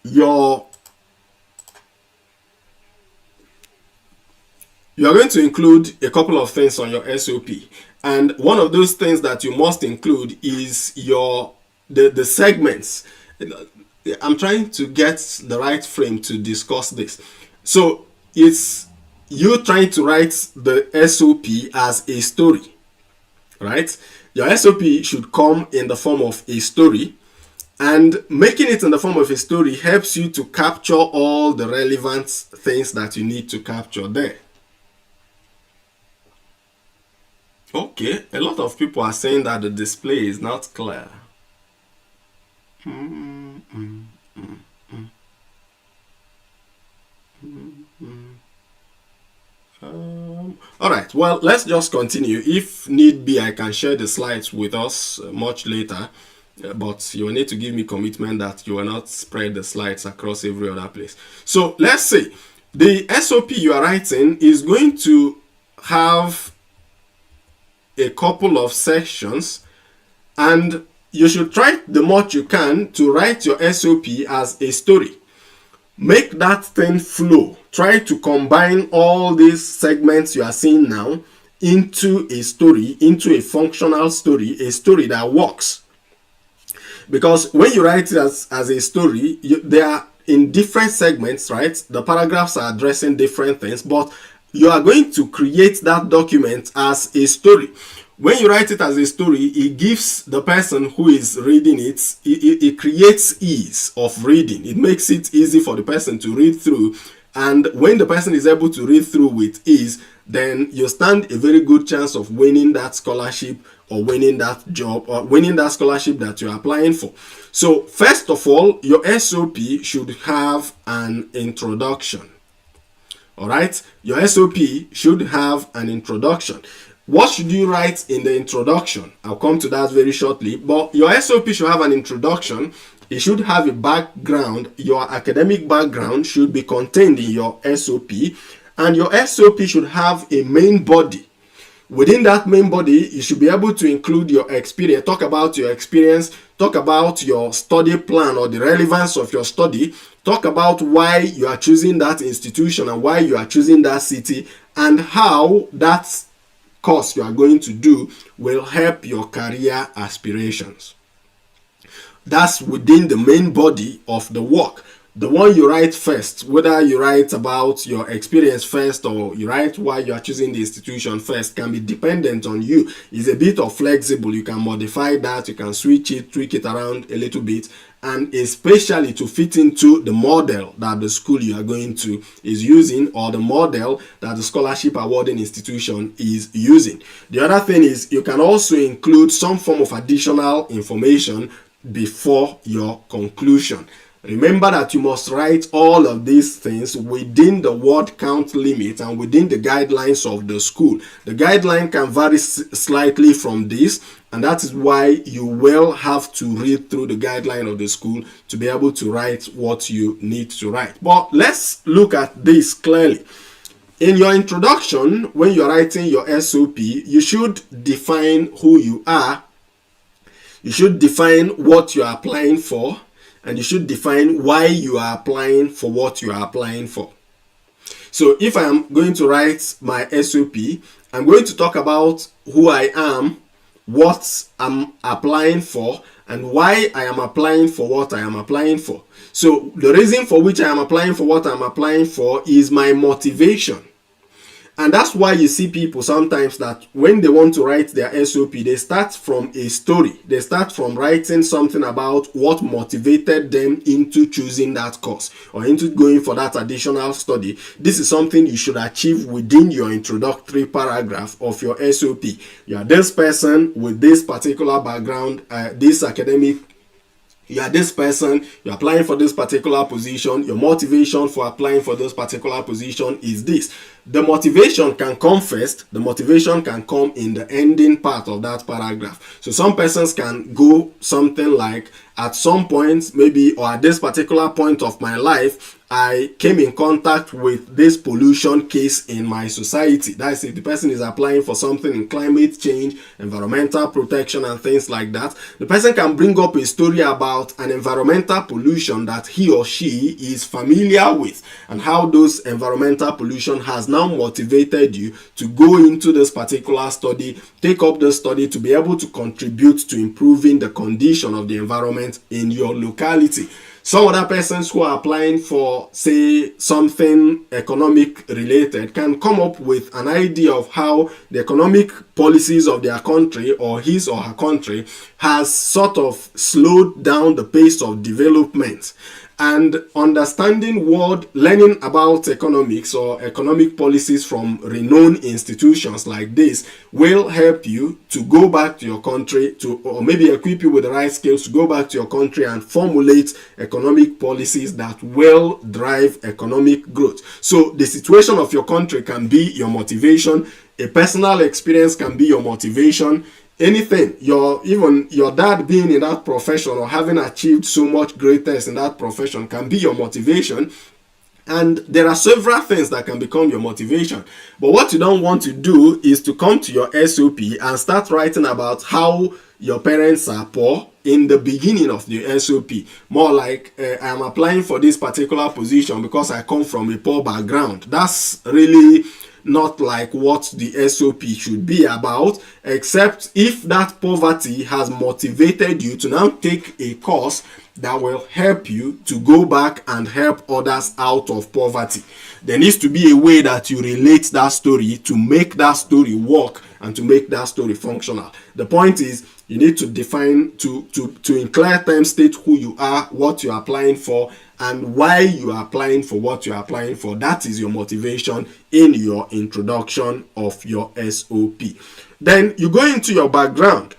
you are going to include a couple of things on your SOP, and one of those things that you must include is the segments. I'm trying to get the right frame to discuss this. So it's you trying to write the SOP as a story, right? Your SOP should come in the form of a story, and making it in the form of a story helps you to capture all the relevant things that you need to capture there. Okay, a lot of people are saying that the display is not clear. All right, well, let's just continue. If need be, I can share the slides with us much later, but you will need to give me commitment that you will not spread the slides across every other place. So let's say the SOP you are writing is going to have a couple of sections, and you should try the much you can to write your SOP as a story. Make that thing flow. Try to combine all these segments you are seeing now into a story, into a functional story, a story that works. Because when you write it as a story, they are in different segments, right? The paragraphs are addressing different things, but you are going to create that document as a story. When you write it as a story, it gives the person who is reading it, it creates ease of reading. It makes it easy for the person to read through. And when the person is able to read through with ease, then you stand a very good chance of winning that scholarship or winning that job or winning that scholarship that you're applying for. So first of all, your SOP should have an introduction. All right, your SOP should have an introduction. What should you write in the introduction? I'll come to that very shortly, but your SOP should have an introduction. It should have a background. Your academic background should be contained in your SOP, and your SOP should have a main body. Within that main body, you should be able to include your experience, talk about your experience, talk about your study plan or the relevance of your study, talk about why you are choosing that institution and why you are choosing that city, and how that course you are going to do will help your career aspirations. That's within the main body of the work. The one you write first, whether you write about your experience first or you write why you are choosing the institution first, can be dependent on you. It's a bit of flexible. You can modify that, you can switch it, tweak it around a little bit, and especially to fit into the model that the school you are going to is using, or the model that the scholarship awarding institution is using. The other thing is you can also include some form of additional information before your conclusion. Remember that you must write all of these things within the word count limit and within the guidelines of the school. The guideline can vary slightly from this, and that is why you will have to read through the guideline of the school to be able to write what you need to write. But let's look at this clearly. In your introduction, when you're writing your SOP, you should define who you are. You should define what you are applying for, and you should define why you are applying for what you are applying for. So if I am going to write my SOP, I'm going to talk about who I am, what I'm applying for, and why I am applying for what I am applying for. So the reason for which I am applying for what I'm applying for is my motivation. And that's why you see people sometimes that when they want to write their SOP, they start from a story. They start from writing something about what motivated them into choosing that course or into going for that additional study. This is something you should achieve within your introductory paragraph of your SOP. You are this person with this particular background, this academic. You are this person, you're applying for this particular position, your motivation for applying for this particular position is this. The motivation can come first, the motivation can come in the ending part of that paragraph. So some persons can go something like, at some point, maybe, or at this particular point of my life, I came in contact with this pollution case in my society. That's if the person is applying for something in climate change, environmental protection, and things like that. The person can bring up a story about an environmental pollution that he or she is familiar with, and how those environmental pollution has now motivated you to go into this particular study, take up the study to be able to contribute to improving the condition of the environment in your locality. Some other persons who are applying for, say, something economic related can come up with an idea of how the economic policies of their country or his or her country has sort of slowed down the pace of development. And understanding learning about economics or economic policies from renowned institutions like this will help you to go back to your country or maybe equip you with the right skills to go back to your country and formulate economic policies that will drive economic growth. So the situation of your country can be your motivation. A personal experience can be your motivation. Anything, even your dad being in that profession or having achieved so much greatness in that profession can be your motivation. And there are several things that can become your motivation. But what you don't want to do is to come to your SOP and start writing about how your parents are poor in the beginning of the SOP. More like, I am applying for this particular position because I come from a poor background. That's really not like what the SOP should be about, except if that poverty has motivated you to now take a course that will help you to go back and help others out of poverty. There needs to be a way that you relate that story to make that story work and to make that story functional. The point is, you need to define, to in clear terms state who you are, what you are applying for, and why you are applying for what you are applying for. That is your motivation in your introduction of your SOP. Then you go into your background.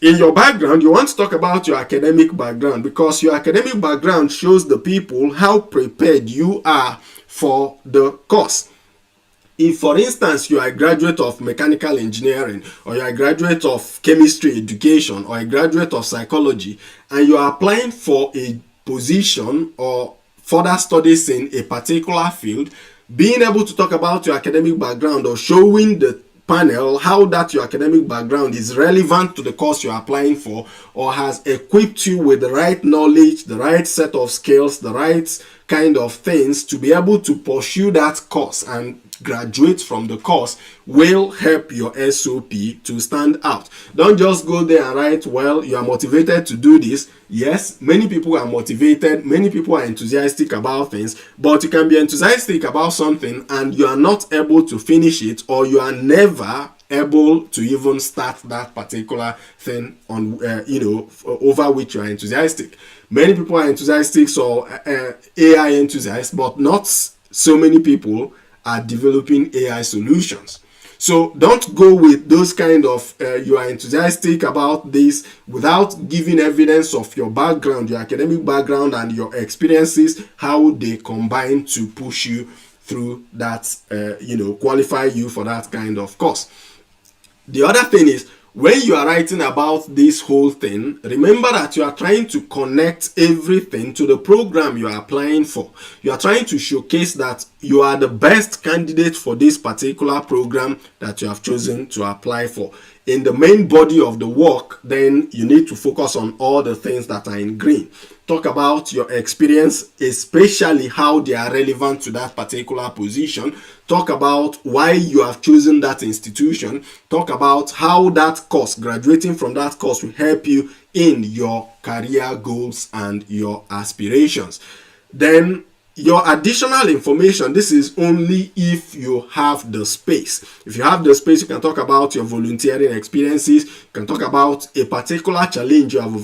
In your background, you want to talk about your academic background, because your academic background shows the people how prepared you are for the course. If, for instance, you are a graduate of mechanical engineering, or you are a graduate of chemistry education, or a graduate of psychology, and you are applying for a position or further studies in a particular field, being able to talk about your academic background or showing the panel how that your academic background is relevant to the course you're applying for, or has equipped you with the right knowledge, the right set of skills, the right kind of things to be able to pursue that course and graduate from the course, will help your SOP to stand out. Don't just go there and write, well, you are motivated to do this. Yes, many people are motivated, many people are enthusiastic about things, but you can be enthusiastic about something and you are not able to finish it, or you are never able to even start that particular thing on over which you are enthusiastic. Many people are enthusiastic or AI enthusiasts, but not so many people are developing AI solutions. So don't go with those kind of you are enthusiastic about this without giving evidence of your background, your academic background, and your experiences, how they combine to push you through that, qualify you for that kind of course. The other thing is, when you are writing about this whole thing, remember that you are trying to connect everything to the program you are applying for. You are trying to showcase that you are the best candidate for this particular program that you have chosen to apply for. In the main body of the work, then you need to focus on all the things that are in green. Talk about your experience, especially how they are relevant to that particular position. Talk about why you have chosen that institution. Talk about how that course, graduating from that course, will help you in your career goals and your aspirations. Then your additional information, this is only if you have the space. If you have the space, you can talk about your volunteering experiences. You can talk about a particular challenge you have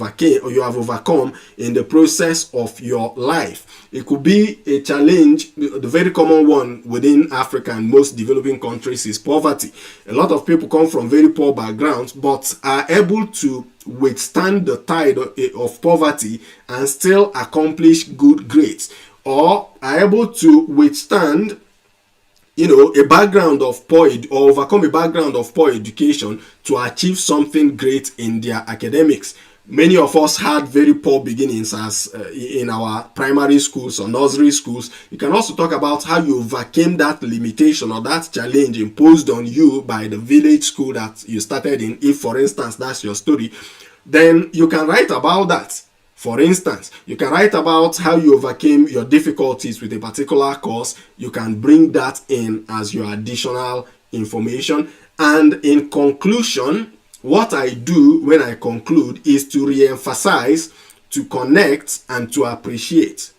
overcome in the process of your life. It could be a challenge. The very common one within Africa and most developing countries is poverty. A lot of people come from very poor backgrounds but are able to withstand the tide of poverty and still accomplish good grades, or are able to withstand a background of poor or overcome a background of poor education to achieve something great in their academics. Many of us had very poor beginnings as in our primary schools or nursery schools. You can also talk about how you overcame that limitation or that challenge imposed on you by the village school that you started in. If, for instance, that's your story, then you can write about that. For instance, you can write about how you overcame your difficulties with a particular course. You can bring that in as your additional information. And in conclusion, what I do when I conclude is to re-emphasize, to connect, and to appreciate.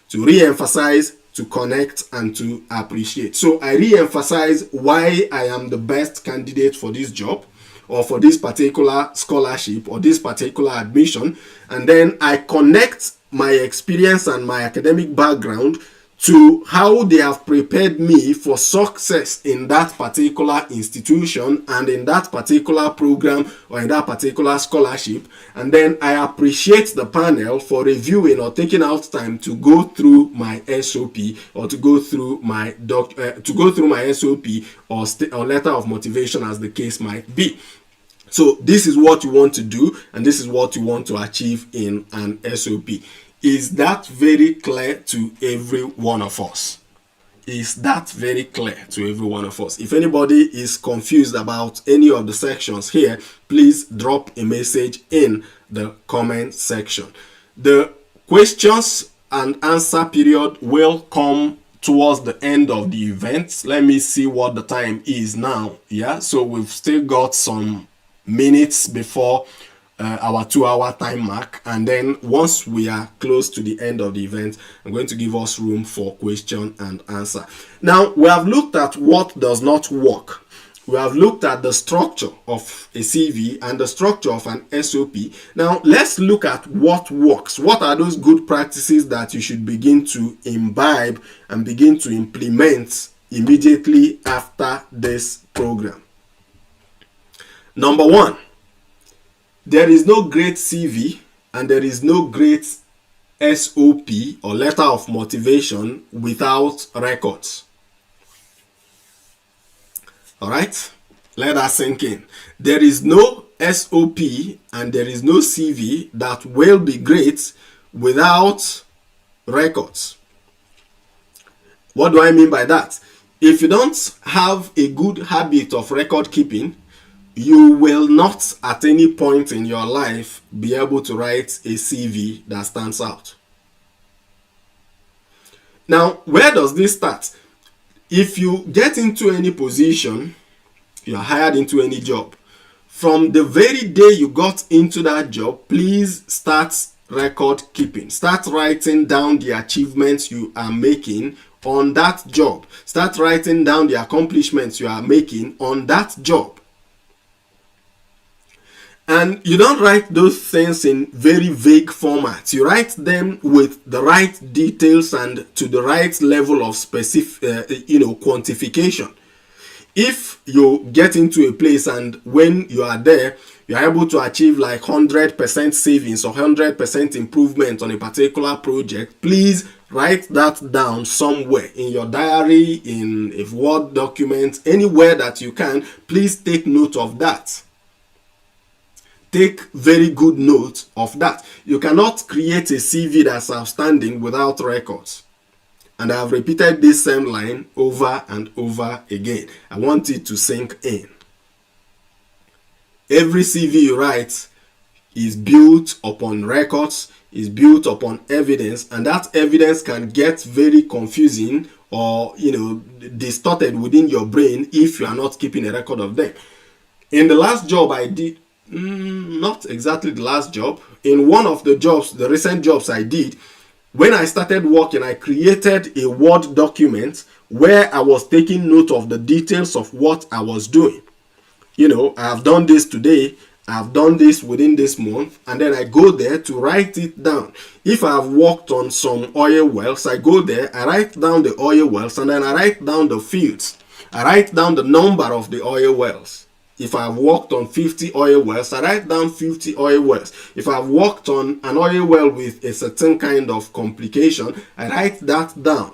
To re-emphasize, to connect, and to appreciate. So I re-emphasize why I am the best candidate for this job, or for this particular scholarship or this particular admission, and then I connect my experience and my academic background to how they have prepared me for success in that particular institution and in that particular program or in that particular scholarship. And then I appreciate the panel for reviewing or taking out time to go through my SOP or to go through my SOP or letter of motivation, as the case might be. So this is what you want to do, and this is what you want to achieve in an SOP. Is that very clear to every one of us? Is that very clear to every one of us? If anybody is confused about any of the sections here, please drop a message in the comment section. The questions and answer period will come towards the end of the event. Let me see what the time is now. Yeah, so we've still got some minutes before our 2-hour time mark, and then once we are close to the end of the event, I'm going to give us room for question and answer. Now, we have looked at what does not work. We have looked at the structure of a CV and the structure of an SOP. Now, let's look at what works. What are those good practices that you should begin to imbibe and begin to implement immediately after this program? Number one, there is no great CV and there is no great SOP or letter of motivation without records. All right, let that sink in. There is no SOP and there is no CV that will be great without records. What do I mean by that? If you don't have a good habit of record keeping, you will not at any point in your life be able to write a CV that stands out. Now, where does this start? If you get into any position, you are hired into any job, from the very day you got into that job, please start record keeping. Start writing down the achievements you are making on that job. Start writing down the accomplishments you are making on that job. And you don't write those things in very vague formats. You write them with the right details and to the right level of specific, quantification. If you get into a place and when you are there, you are able to achieve like 100% savings or 100% improvement on a particular project, please write that down somewhere in your diary, in a Word document, anywhere that you can. Please take note of that. Take very good note of that. You cannot create a CV that's outstanding without records. And I have repeated this same line over and over again. I want it to sink in. Every CV you write is built upon records, is built upon evidence, and that evidence can get very confusing or distorted within your brain if you are not keeping a record of them. In the last job I did, not exactly the last job, in one of the jobs, the recent jobs I did, when I started working, I created a Word document where I was taking note of the details of what I was doing. I have done this today, I have done this within this month, and then I go there to write it down. If I have worked on some oil wells, I go there, I write down the oil wells, and then I write down the fields. I write down the number of the oil wells. If I've worked on 50 oil wells, I write down 50 oil wells. If I've worked on an oil well with a certain kind of complication, I write that down.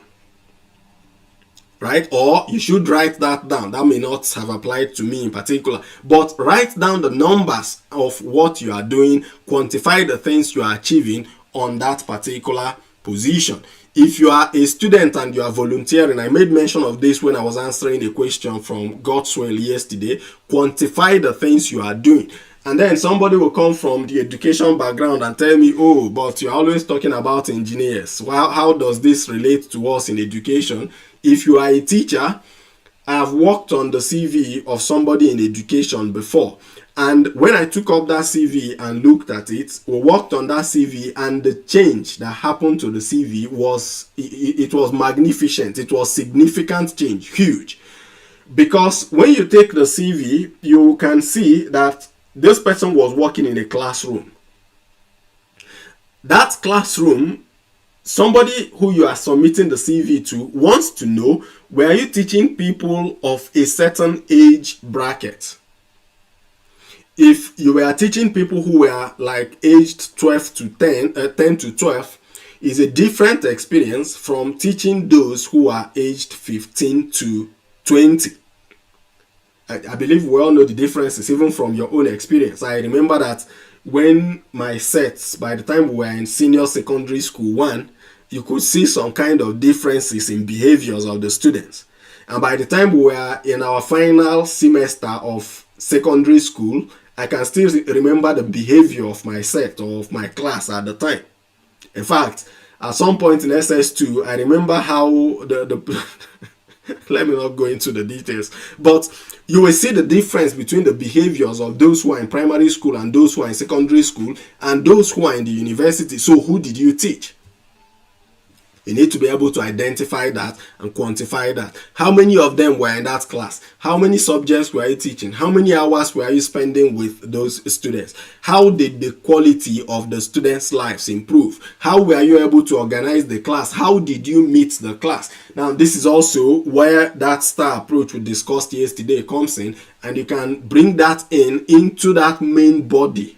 Right? Or you should write that down. That may not have applied to me in particular. But write down the numbers of what you are doing. Quantify the things you are achieving on that particular position. If you are a student and you are volunteering, I made mention of this when I was answering a question from Godswell yesterday. Quantify the things you are doing. And then somebody will come from the education background and tell me, oh, but you're always talking about engineers. Well, how does this relate to us in education? If you are a teacher, I've worked on the CV of somebody in education before. And when I took up that CV and looked at it, we worked on that CV, and the change that happened to the CV was magnificent. It was significant change, huge. Because when you take the CV, you can see that this person was working in a classroom. That classroom, somebody who you are submitting the CV to wants to know, were you teaching people of a certain age bracket? If you were teaching people who were like aged 12 to 10 to 12, is a different experience from teaching those who are aged 15 to 20. I believe we all know the differences, even from your own experience. I remember that when my sets, by the time we were in senior secondary school 1, you could see some kind of differences in behaviors of the students. And by the time we were in our final semester of secondary school, I can still remember the behavior of my set or of my class at the time. In fact, at some point in SS2, I remember how the let me not go into the details, but you will see the difference between the behaviors of those who are in primary school and those who are in secondary school and those who are in the university. So who did you teach? You need to be able to identify that and quantify that. How many of them were in that class? How many subjects were you teaching? How many hours were you spending with those students? How did the quality of the students' lives improve? How were you able to organize the class? How did you meet the class? Now, this is also where that STAR approach we discussed yesterday comes in, and you can bring that into that main body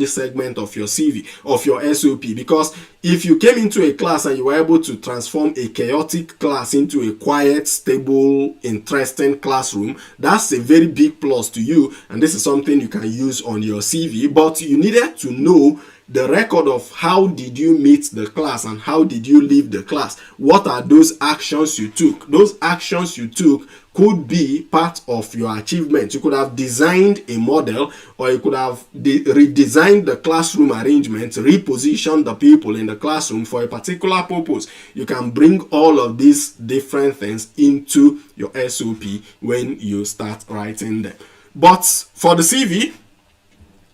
segment of your CV, of your SOP. Because if you came into a class and you were able to transform a chaotic class into a quiet, stable, interesting classroom, that's a very big plus to you, and this is something you can use on your CV. But you needed to know the record of how did you meet the class and how did you leave the class. What are those actions you took? Those actions you took could be part of your achievement. You could have designed a model, or you could have redesigned the classroom arrangement, repositioned the people in the classroom for a particular purpose. You can bring all of these different things into your SOP when you start writing them. But for the CV,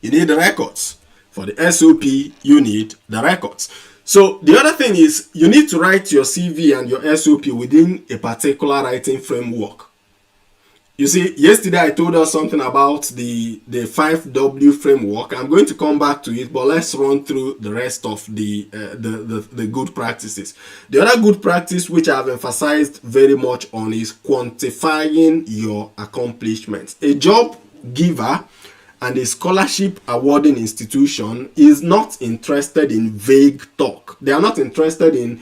you need the records. For the SOP, you need the records. So the other thing is, you need to write your CV and your SOP within a particular writing framework. You see, yesterday I told us something about the 5W framework. I'm going to come back to it, but let's run through the rest of the good practices. The other good practice which I've emphasized very much on is quantifying your accomplishments. A job giver and a scholarship awarding institution is not interested in vague talk. They are not interested in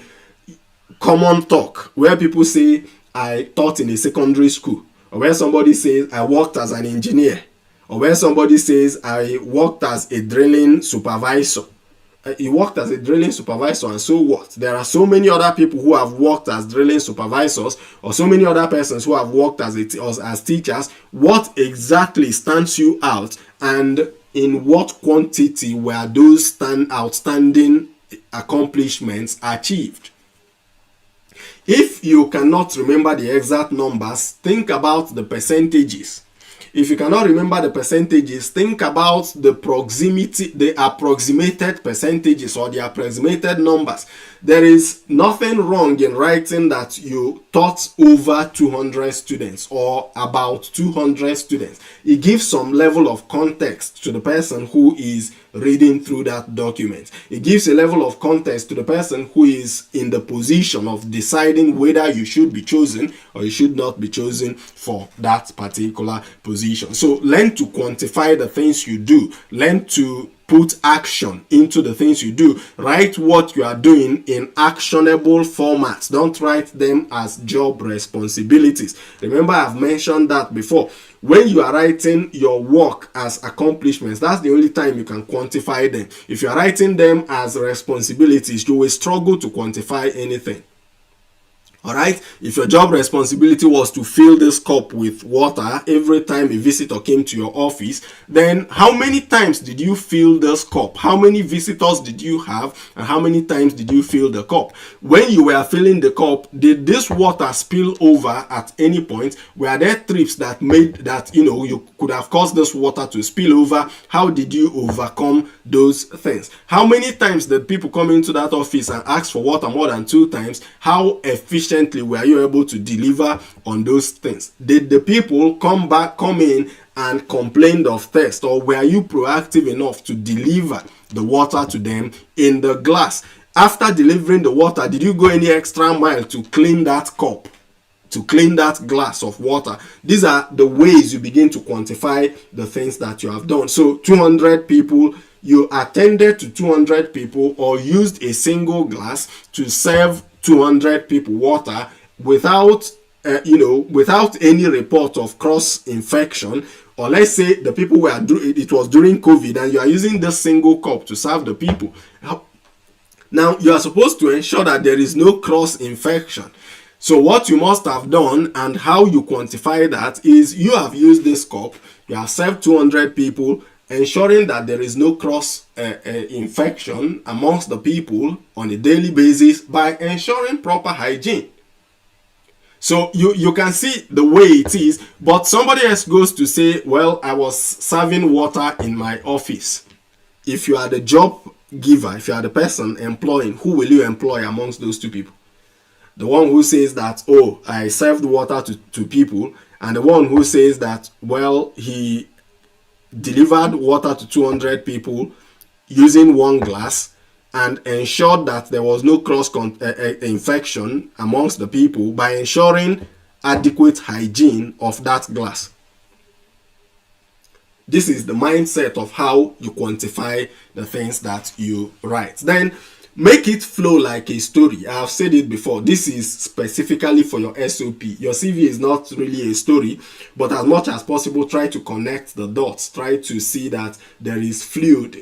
common talk where people say, I taught in a secondary school, or where somebody says, I worked as an engineer, or where somebody says, I worked as a drilling supervisor. He worked as a drilling supervisor, and so what? There are so many other people who have worked as drilling supervisors, or so many other persons who have worked as teachers. What exactly stands you out, and in what quantity were those outstanding accomplishments achieved? If you cannot remember the exact numbers, think about the percentages. If you cannot remember the percentages, think about the approximated percentages or the approximated numbers. There is nothing wrong in writing that you taught over 200 students or about 200 students. It gives some level of context to the person who is reading through that document. It gives a level of context to the person who is in the position of deciding whether you should be chosen or you should not be chosen for that particular position. So learn to quantify the things you do. Learn to put action into the things you do. Write what you are doing in actionable formats. Don't write them as job responsibilities. Remember, I've mentioned that before. When you are writing your work as accomplishments, that's the only time you can quantify them. If you are writing them as responsibilities, you will struggle to quantify anything. Alright, if your job responsibility was to fill this cup with water every time a visitor came to your office, then how many times did you fill this cup? How many visitors did you have, and how many times did you fill the cup? When you were filling the cup, did this water spill over at any point? Were there trips that made that, you could have caused this water to spill over? How did you overcome those things? How many times did people come into that office and ask for water more than 2 times? How efficient were you able to deliver on those things? Did the people come in and complained of thirst, or were you proactive enough to deliver the water to them in the glass? After delivering the water, did you go any extra mile to clean that cup, to clean that glass of water? These are the ways you begin to quantify the things that you have done. So 200 people, you attended to 200 people or used a single glass to serve 200 people water without any report of cross infection. Or let's say the people it was during COVID and you are using this single cup to serve the people. Now you are supposed to ensure that there is no cross infection. So what you must have done and how you quantify that is you have used this cup, you have served 200 people, ensuring that there is no cross infection amongst the people on a daily basis by ensuring proper hygiene. So you can see the way it is, but somebody else goes to say, well, I was serving water in my office. If you are the job giver, if you are the person employing, who will you employ amongst those two people? The one who says that, oh, I served water to people, and the one who says that, well, he delivered water to 200 people using one glass and ensured that there was no cross infection amongst the people by ensuring adequate hygiene of that glass. This is the mindset of how you quantify the things that you write. Then make it flow like a story. I have said it before. This is specifically for your SOP. Your CV is not really a story, but as much as possible, try to connect the dots. Try to see that there is fluid,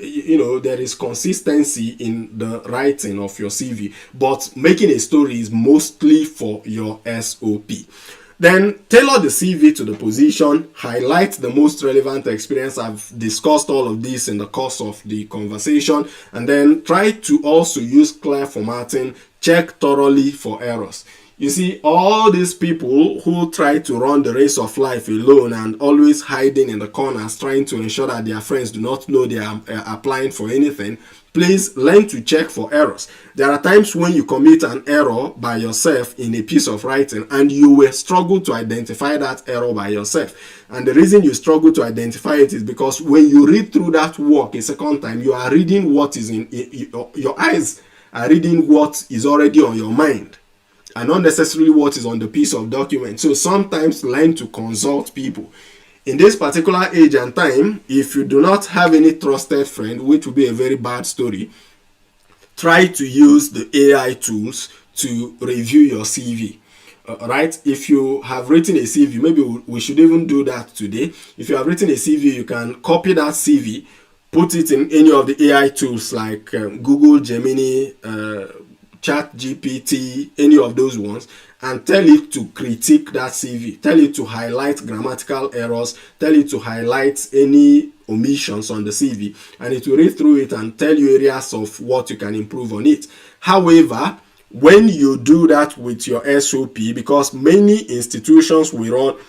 there is consistency in the writing of your CV. But making a story is mostly for your SOP. Then tailor the CV to the position, highlight the most relevant experience. I've discussed all of this in the course of the conversation, and then try to also use clear formatting, check thoroughly for errors. You see, all these people who try to run the race of life alone and always hiding in the corners, trying to ensure that their friends do not know they are applying for anything, please learn to check for errors. There are times when you commit an error by yourself in a piece of writing and you will struggle to identify that error by yourself. And the reason you struggle to identify it is because when you read through that work a second time, you are reading what is in your eyes are reading what is already on your mind and not necessarily what is on the piece of document. So sometimes learn to consult people. In this particular age and time, if you do not have any trusted friend, which will be a very bad story, try to use the AI tools to review your CV. Right? If you have written a CV, maybe we should even do that today. If you have written a CV, you can copy that CV, put it in any of the AI tools like Google, Gemini, ChatGPT, any of those ones, and tell it to critique that CV. Tell it to highlight grammatical errors. Tell it to highlight any omissions on the CV, and it will read through it and tell you areas of what you can improve on it. However, when you do that with your SOP, because many institutions will run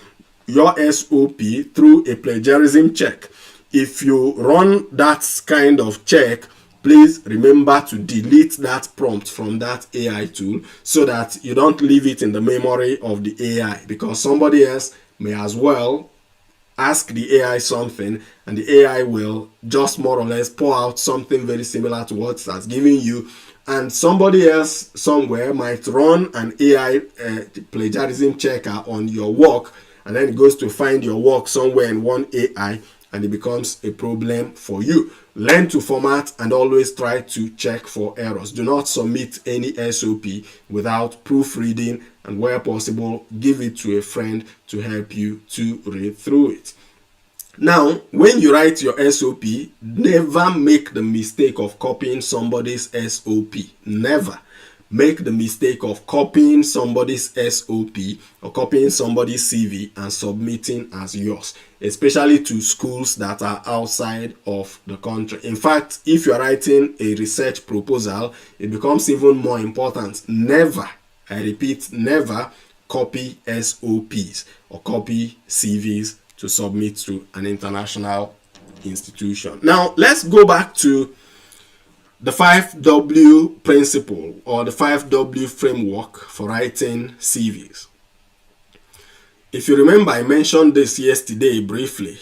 your SOP through a plagiarism check, if you run that kind of check, please remember to delete that prompt from that AI tool so that you don't leave it in the memory of the AI, because somebody else may as well ask the AI something and the AI will just more or less pour out something very similar to what it has given you, and somebody else somewhere might run an AI plagiarism checker on your work, and then it goes to find your work somewhere in one AI and it becomes a problem for you. Learn to format and always try to check for errors. Do not submit any SOP without proofreading, and where possible, give it to a friend to help you to read through it. Now, when you write your SOP, never make the mistake of copying somebody's SOP. Never make the mistake of copying somebody's SOP or copying somebody's CV and submitting as yours, especially to schools that are outside of the country. In fact, if you're writing a research proposal, it becomes even more important. Never, I repeat, never copy SOPs or copy CVs to submit to an international institution. Now, let's go back to the 5W principle or the 5W framework for writing CVs. If you remember, I mentioned this yesterday briefly.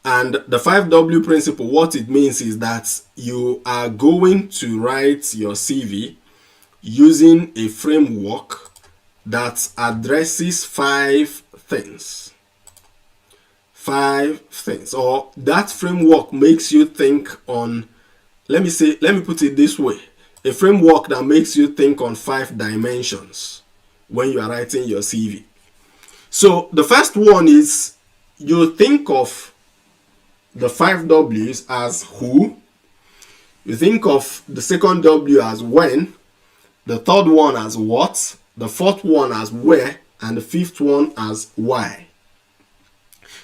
And the 5W principle, what it means is that you are going to write your CV using a framework that addresses 5 things. 5 things. Or that framework makes you think on, let me put it this way, a framework that makes you think on 5 dimensions when you are writing your CV. So the first one is you think of the 5 W's as who, you think of the second W as when, the third one as what, the fourth one as where, and the fifth one as why.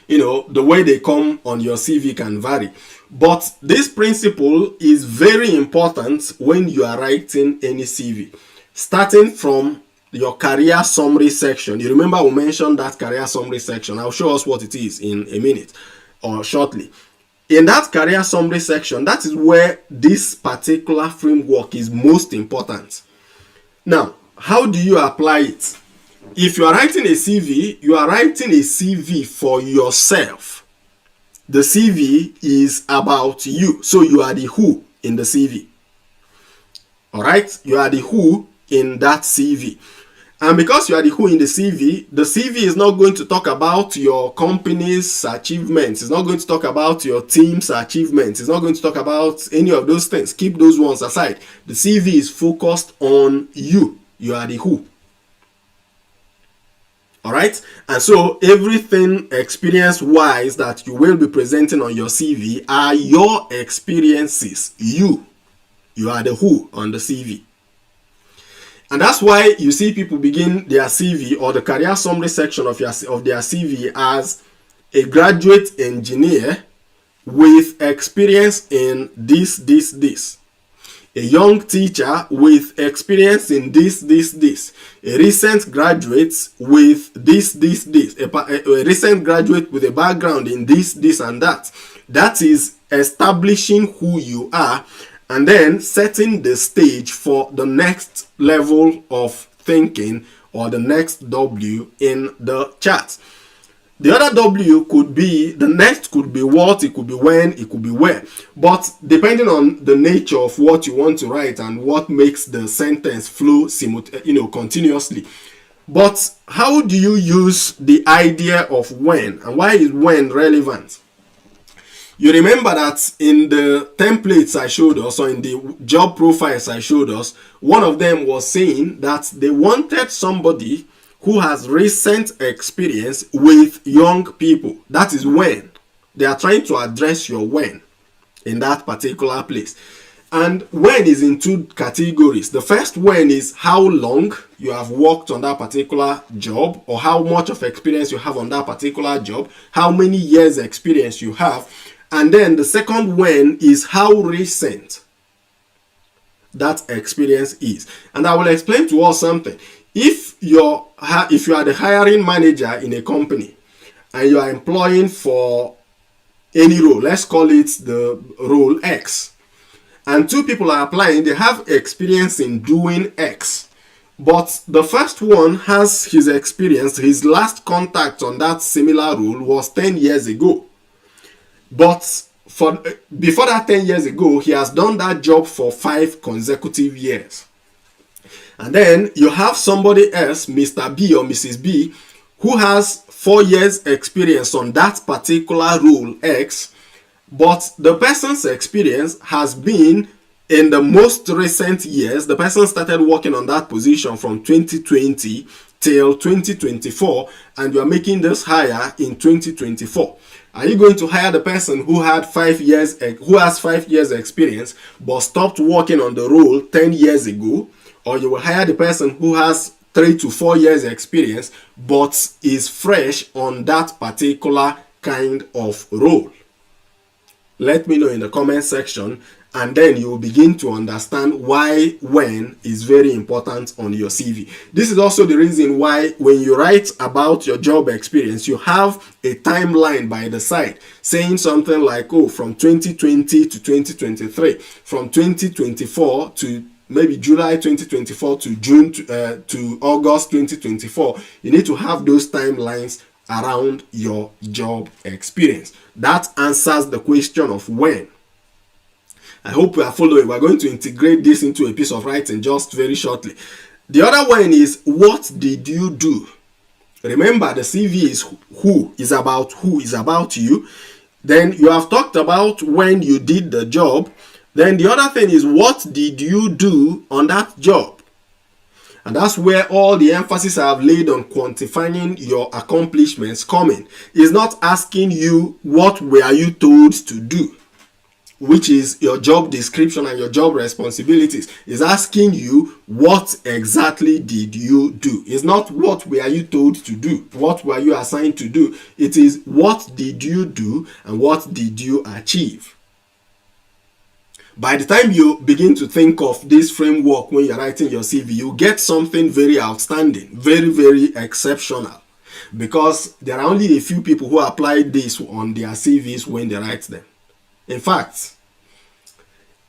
You know, the way they come on your CV can vary. But this principle is very important when you are writing any CV. Starting from your career summary section. You remember we mentioned that career summary section. I'll show us what it is in a minute or shortly. In that career summary section, that is where this particular framework is most important. Now, how do you apply it? If you are writing a CV, you are writing a CV for yourself. The CV is about you. So you are the who in the CV. All right? You are the who in that CV. And because you are the who in the CV is not going to talk about your company's achievements. It's not going to talk about your team's achievements. It's not going to talk about any of those things. Keep those ones aside. The CV is focused on you. You are the who. All right? And so everything experience-wise that you will be presenting on your CV are your experiences. You are the who on the CV. And that's why you see people begin their CV or the career summary section of their CV as a graduate engineer with experience in this. A young teacher with experience in this. A recent graduate with this. A recent graduate with a background in this and that. That is establishing who you are. and then setting the stage for the next level of thinking or the next W in the chart. The other W could be, the next could be what, it could be when, it could be where. But depending on the nature of what you want to write and what makes the sentence flow continuously. But how do you use the idea of when, and why is when relevant? You remember that in the templates I showed us, or in the job profiles I showed us, one of them was saying that they wanted somebody who has recent experience with young people. That is when. They are trying to address your when in that particular place. And when is in two categories. The first when is how long you have worked on that particular job, or how much of experience you have on that particular job, how many years experience you have. And then the second when is how recent that experience is. And I will explain to us something. If you are the hiring manager in a company and you are employing for any role, let's call it the role X, and two people are applying, they have experience in doing X, but the first one has his experience, his last contact on that similar role was 10 years ago. But before that 10 years ago, he has done that job for 5 consecutive years. And then you have somebody else, Mr. B or Mrs. B, who has 4 years experience on that particular role X, but the person's experience has been in the most recent years. The person started working on that position from 2020 till 2024, and you are making this hire in 2024. Are you going to hire the person who had 5 years, who has 5 years experience, but stopped working on the role 10 years ago? Or you will hire the person who has 3 to 4 years experience, but is fresh on that particular kind of role? Let me know in the comment section, and then you will begin to understand why when is very important on your CV. This is also the reason why when you write about your job experience, you have a timeline by the side saying something like, from 2020 to 2023, from 2024 to maybe July 2024 to June to August 2024. You need to have those timelines around your job experience. That answers the question of when. I hope you are following. We're going to integrate this into a piece of writing just very shortly. The other one is, what did you do? Remember, the CV is who is about you. Then you have talked about when you did the job. Then the other thing is, what did you do on that job? And that's where all the emphasis I have laid on quantifying your accomplishments coming. Is not asking you what were you told to do, which is your job description and your job responsibilities. Is asking you, what exactly did you do? It's not what were you told to do, what were you assigned to do. It is, what did you do and what did you achieve? By the time you begin to think of this framework when you're writing your CV, you get something very outstanding, very, very exceptional, because there are only a few people who apply this on their CVs when they write them. In fact,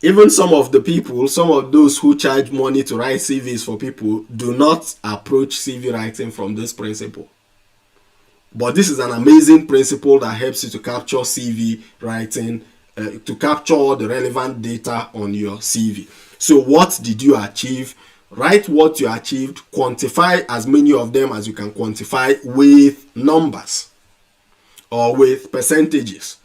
even some of those who charge money to write CVs for people do not approach CV writing from this principle. But this is an amazing principle that helps you to capture CV writing, to capture all the relevant data on your CV. So what did you achieve? Write what you achieved. Quantify as many of them as you can quantify with numbers or with percentages.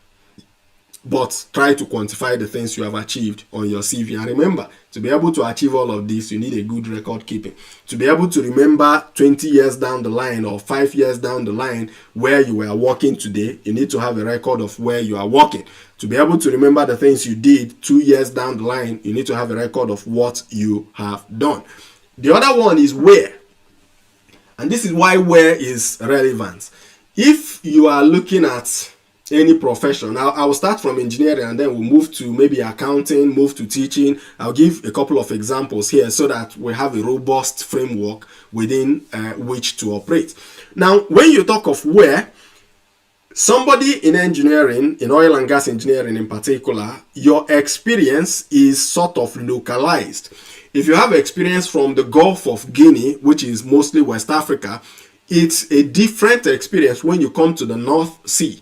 But try to quantify the things you have achieved on your CV. And remember, to be able to achieve all of this, you need a good record keeping. To be able to remember 20 years down the line or 5 years down the line where you were working today, you need to have a record of where you are working. To be able to remember the things you did 2 years down the line, you need to have a record of what you have done. The other one is where. And this is why where is relevant. If you are looking at any profession, I will start from engineering and then we'll move to maybe accounting, move to teaching. I'll give a couple of examples here so that we have a robust framework within which to operate. Now, when you talk of where, Somebody in engineering, in oil and gas engineering in particular, your experience is sort of localized. If you have experience from the Gulf of Guinea, which is mostly West Africa, it's a different experience when you come to the North Sea.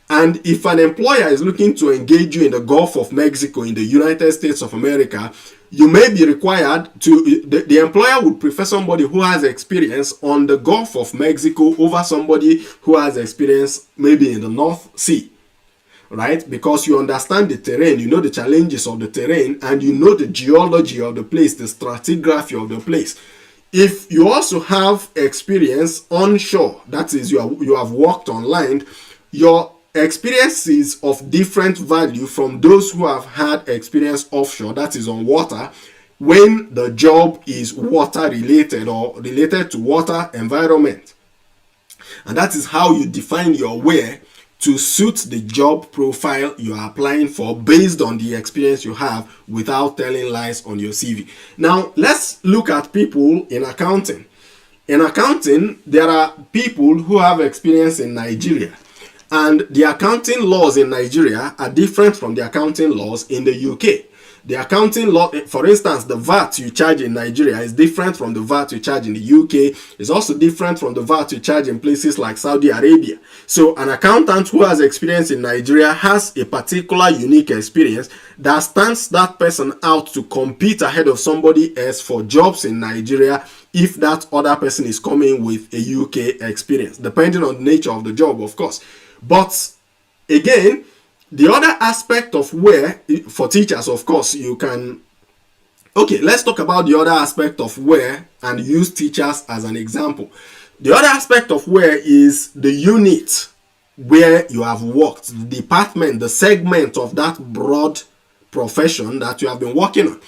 And if an employer is looking to engage you in the Gulf of Mexico, in the United States of America, you may be required to, the employer would prefer somebody who has experience on the Gulf of Mexico over somebody who has experience maybe in the North Sea, right? Because you understand the terrain, you know the challenges of the terrain, and you know the geology of the place, the stratigraphy of the place. If you also have experience onshore, that is, you have worked on land, your experience is of different value from those who have had experience offshore, that is on water, when the job is water related or related to water environment. And that is how you define your where to suit the job profile you are applying for based on the experience you have without telling lies on your CV. Now, let's look at people in accounting. In accounting, there are people who have experience in Nigeria. And the accounting laws in Nigeria are different from the accounting laws in the UK. The accounting law, for instance, the VAT you charge in Nigeria is different from the VAT you charge in the UK. It's also different from the VAT you charge in places like Saudi Arabia. So an accountant who has experience in Nigeria has a particular unique experience that stands that person out to compete ahead of somebody else for jobs in Nigeria if that other person is coming with a UK experience, depending on the nature of the job, of course. But again, the other aspect of where, for teachers, of course, you can... Okay, let's talk about the other aspect of where and use teachers as an example. The other aspect of where is the unit where you have worked, the department, the segment of that broad profession that you have been working on.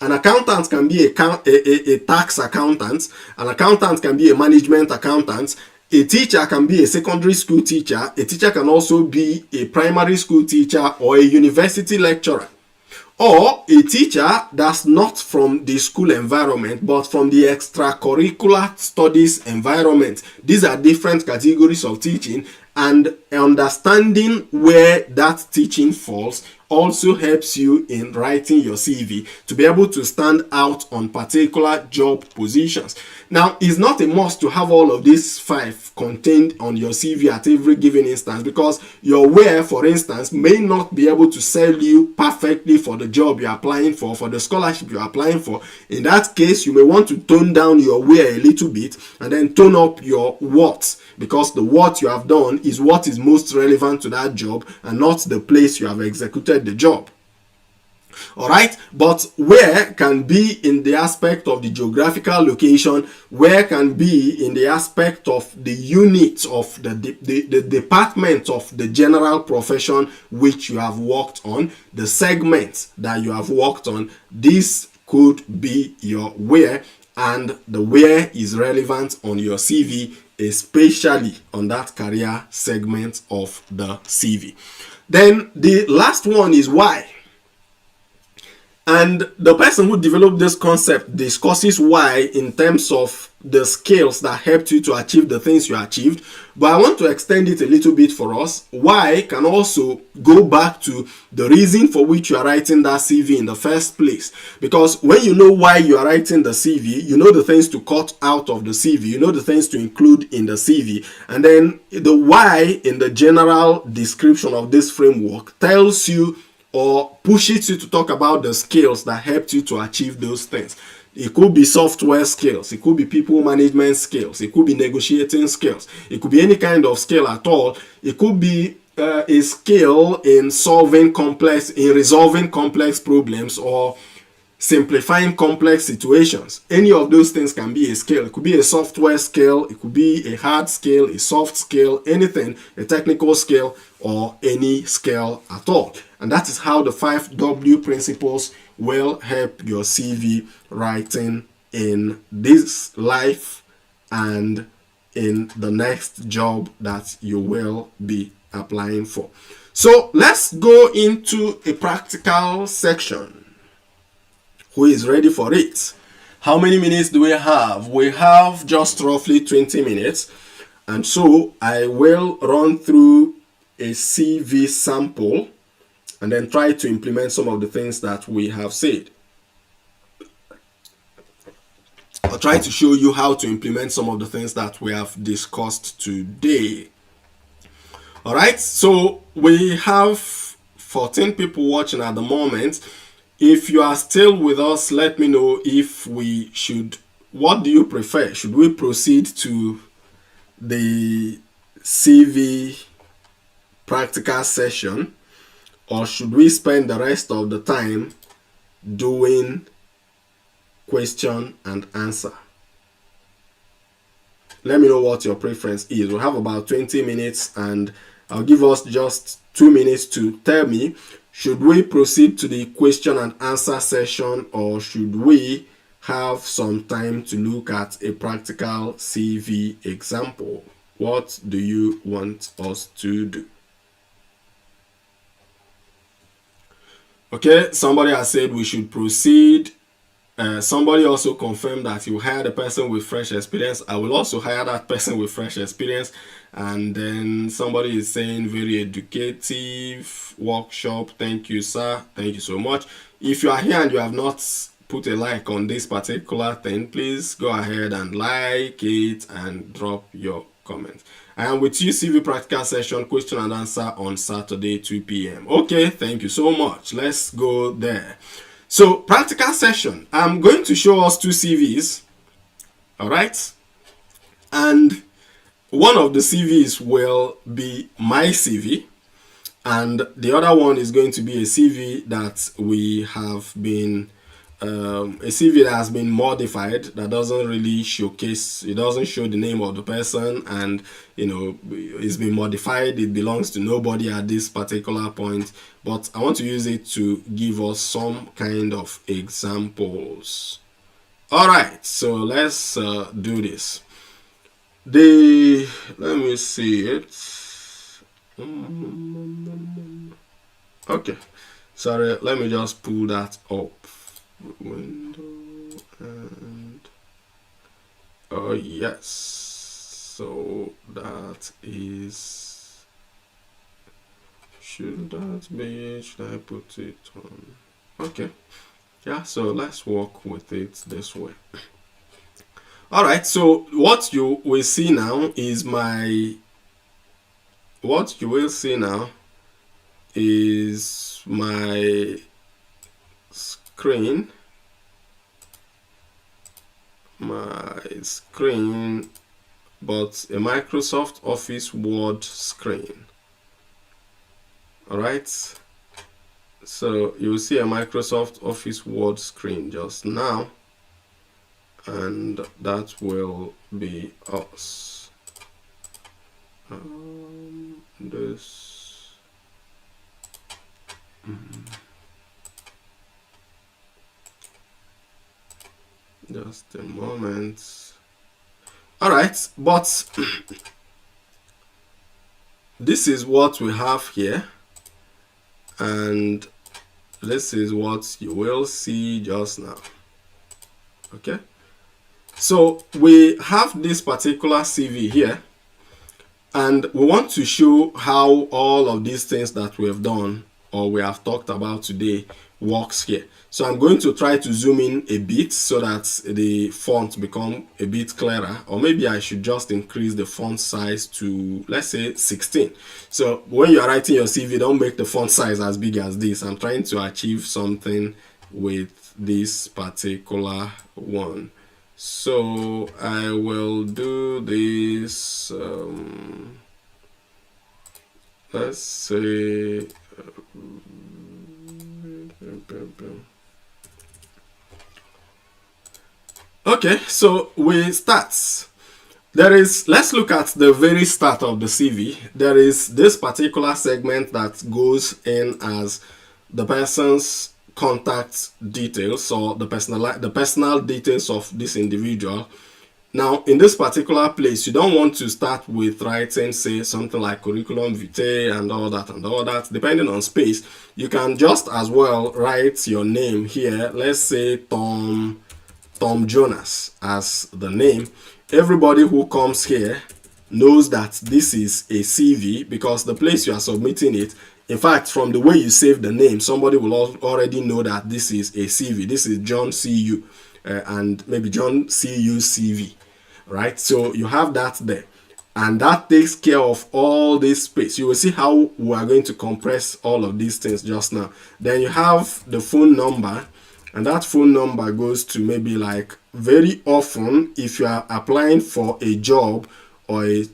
An accountant can be a tax accountant. An accountant can be a management accountant. A teacher can be a secondary school teacher. A teacher can also be a primary school teacher or a university lecturer. Or a teacher that's not from the school environment but from the extracurricular studies environment. These are different categories of teaching, and understanding where that teaching falls also helps you in writing your CV to be able to stand out on particular job positions. Now, it's not a must to have all of these 5 contained on your CV at every given instance, because your where, for instance, may not be able to sell you perfectly for the job you're applying for the scholarship you're applying for. In that case, you may want to tone down your where a little bit and then tone up your what, because the what you have done is what is most relevant to that job and not the place you have executed the job. All right, but where can be in the aspect of the geographical location, where can be in the aspect of the unit of the department of the general profession which you have worked on, the segment that you have worked on. This could be your where, and the where is relevant on your CV, especially on that career segment of the CV. Then the last one is why. And the person who developed this concept discusses why in terms of the skills that helped you to achieve the things you achieved. But I want to extend it a little bit for us. Why can also go back to the reason for which you are writing that CV in the first place. Because when you know why you are writing the CV, you know the things to cut out of the CV, you know the things to include in the CV. And then the why in the general description of this framework tells you or pushes you to talk about the skills that helped you to achieve those things. It could be software skills, it could be people management skills, it could be negotiating skills, it could be any kind of skill at all. It could be a skill in resolving complex problems or simplifying complex situations. Any of those things can be a skill. It could be a software skill, it could be a hard skill, a soft skill, anything, a technical skill, or any skill at all. And that is how the 5W principles will help your CV writing in this life and in the next job that you will be applying for. So let's go into a practical section. Who is ready for it? How many minutes do we have? We have just roughly 20 minutes. And so I will run through a CV sample and then try to implement some of the things that we have said. I'll try to show you how to implement some of the things that we have discussed today. All right, so we have 14 people watching at the moment. If you are still with us, let me know if we should, what do you prefer? Should we proceed to the CV practical session, or should we spend the rest of the time doing question and answer? Let me know what your preference is. We'll have about 20 minutes and I'll give us just 2 minutes to tell me, should we proceed to the question and answer session, or should we have some time to look at a practical CV example? What do you want us to do? Okay, somebody has said we should proceed. Somebody also confirmed that you hire the person with fresh experience. I will also hire that person with fresh experience. And then somebody is saying very educative workshop. Thank you, sir. Thank you so much. If you are here and you have not put a like on this particular thing, please go ahead and like it and drop your comment. I am with you, CV practical session, question and answer on Saturday, 2 p.m. Okay, thank you so much. Let's go there. So, practical session. I'm going to show us 2 CVs. All right. And one of the CVs will be my CV. And the other one is going to be a CV that we have been, a CV that has been modified, that doesn't really showcase, it doesn't show the name of the person, and it's been modified. It belongs to nobody at this particular point, but I want to use it to give us some kind of examples. All right, so let's do this. Let me see it. Okay, sorry, let me just pull that up. Window and oh yes, so that is, should I put it on? Okay, yeah, so let's work with it this way. All right, so what you will see now is my screen, but a Microsoft Office Word screen. All right, so you'll see a Microsoft Office Word screen just now, and that will be us. Just a moment. All right, but this is what we have here, and this is what you will see just now. Okay, so we have this particular CV here, and we want to show how all of these things that we have done or we have talked about today works here. So I'm going to try to zoom in a bit so that the font become a bit clearer, or maybe I should just increase the font size to, let's say, 16. So when you're writing your CV, don't make the font size as big as this. I'm trying to achieve something with this particular one. So I will do this, let's say, okay, so we start. Let's look at the very start of the CV. There is this particular segment that goes in as the person's contact details, or the personal details of this individual. Now, in this particular place, you don't want to start with writing, say, something like curriculum vitae and all that. Depending on space, you can just as well write your name here. Let's say Tom Jonas as the name. Everybody who comes here knows that this is a CV, because the place you are submitting it, in fact, from the way you save the name, somebody will already know that this is a CV. This is John CU, and maybe John CU CV, right? So you have that there. And that takes care of all this space. You will see how we are going to compress all of these things just now. Then you have the phone number, and that phone number goes to maybe like, very often if you are applying for a job or a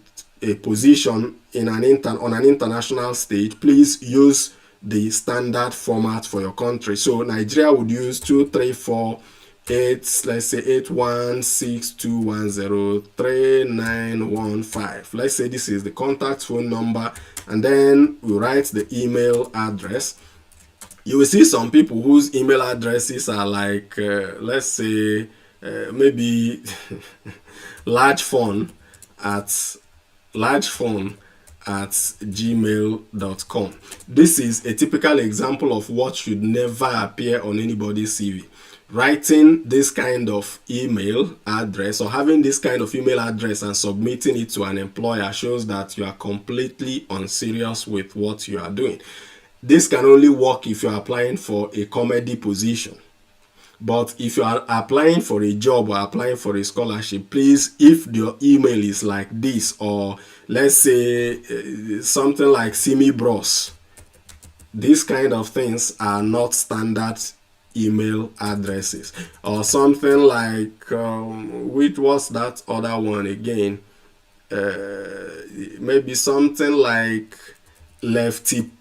position in on an international stage, please use the standard format for your country. So Nigeria would use 2348, let's say 81621039115. Let's say this is the contact phone number, and then we write the email address. You will see some people whose email addresses are like, let's say, maybe large phone at gmail.com. This is a typical example of what should never appear on anybody's CV. Writing this kind of email address, or having this kind of email address and submitting it to an employer, shows that you are completely unserious with what you are doing. This can only work if you are applying for a comedy position. But if you are applying for a job or applying for a scholarship, please, if your email is like this, or let's say something like Simi Bros, these kind of things are not standard email addresses. Or something like, which was that other one again? Maybe something like Lefty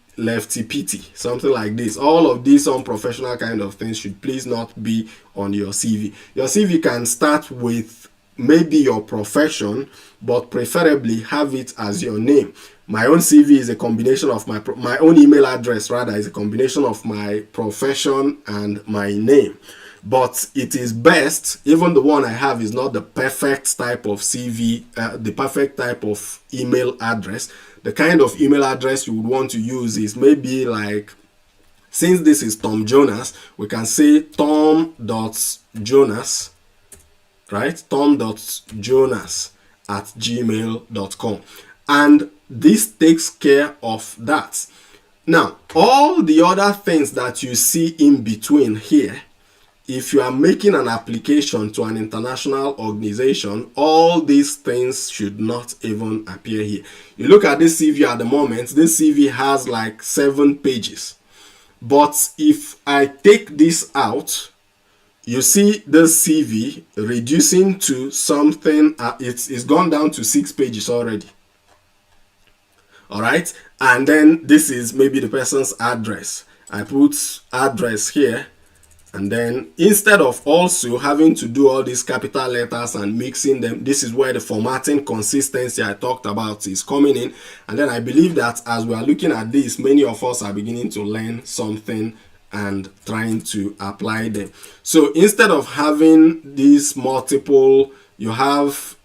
Pity, something like this. All of these unprofessional kind of things should please not be on your CV. Your CV can start with maybe your profession, but preferably have it as your name. My own CV is a combination of my own email address, rather, is a combination of my profession and my name. But it is best, even the one I have is not the perfect type of CV, the perfect type of email address. The kind of email address you would want to use is maybe like, since this is Tom Jonas, we can say tom.jonas, right? tom.jonas@gmail.com. And this takes care of that. Now, all the other things that you see in between here, if you are making an application to an international organization, all these things should not even appear here. You look at this CV at the moment, this CV has like 7 pages. But if I take this out, you see the CV reducing to something, it's gone down to 6 pages already. All right. And then this is maybe the person's address. I put address here. And then instead of also having to do all these capital letters and mixing them, this is where the formatting consistency I talked about is coming in. And then I believe that as we are looking at this, many of us are beginning to learn something and trying to apply them. So instead of having these multiple, you have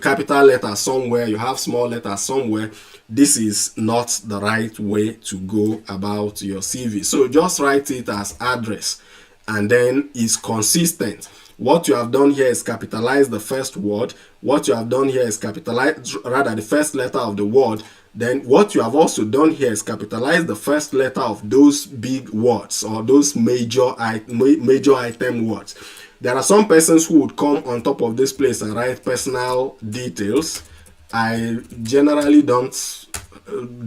capital letters somewhere, you have small letters somewhere. This is not the right way to go about your CV. So just write it as address, and then it's consistent. What you have done here is capitalize the first word. What you have done here is capitalize, rather, the first letter of the word. Then what you have also done here is capitalize the first letter of those big words, or those major item words. There are some persons who would come on top of this place and write personal details. I generally don't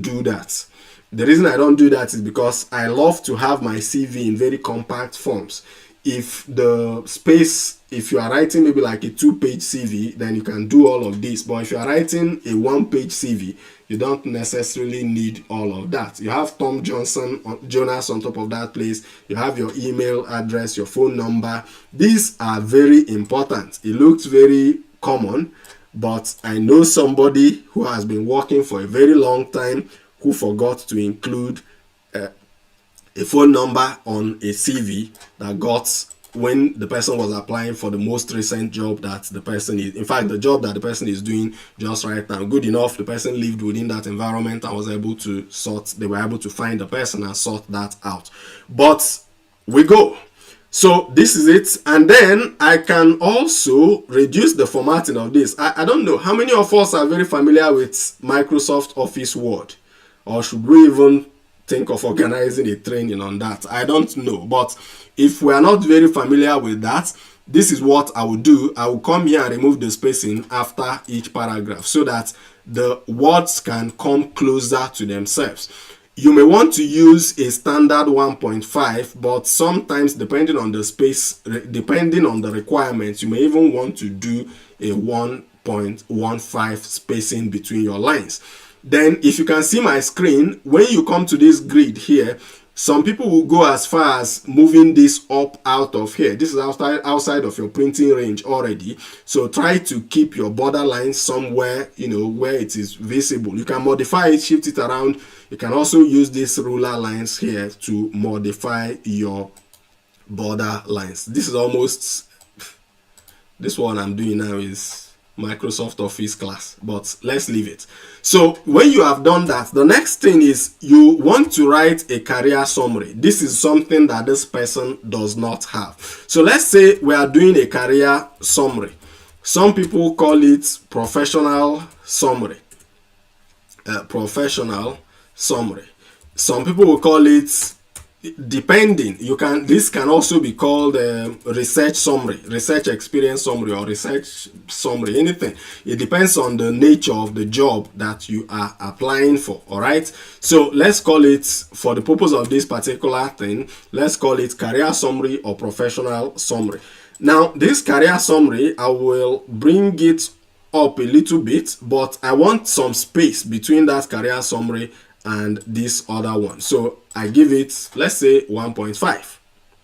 do that. The reason I don't do that is because I love to have my CV in very compact forms. If the space, if you are writing maybe like a 2-page CV, then you can do all of this. But if you are writing a 1-page CV, you don't necessarily need all of that. You have Tom Jonas on top of that place. You have your email address, your phone number. These are very important. It looks very common, but I know somebody who has been working for a very long time who forgot to include a phone number on a CV that got when the person was applying for the most recent job that the person is, in fact, the job that the person is doing just right now. Good enough, the person lived within that environment and was able to they were able to find the person and sort that out. But we go. So this is it. And then I can also reduce the formatting of this. I don't know how many of us are very familiar with Microsoft Office Word, or should we even think of organizing a training on that? I don't know. But if we are not very familiar with that, this is what I will do. I will come here and remove the spacing after each paragraph so that the words can come closer to themselves. You may want to use a standard 1.5, but sometimes depending on the space, depending on the requirements, you may even want to do a 1.15 spacing between your lines. Then if you can see my screen, when you come to this grid here, some people will go as far as moving this up out of here. This is outside of your printing range already. So try to keep your border line somewhere, where it is visible. You can modify it, shift it around. You can also use these ruler lines here to modify your border lines. This one I'm doing now is Microsoft Office class, but let's leave it. So when you have done that, the next thing is you want to write a career summary. This is something that this person does not have. So let's say we are doing a career summary. Some people call it professional summary. Professional summary. Some people will call it, depending, this can also be called research summary, research experience summary, or research summary, anything. It depends on the nature of the job that you are applying for. All right, so let's call it, for the purpose of this particular thing, let's call it career summary or professional summary. Now this career summary, I will bring it up a little bit, but I want some space between that career summary and this other one. So I give it, let's say 1.5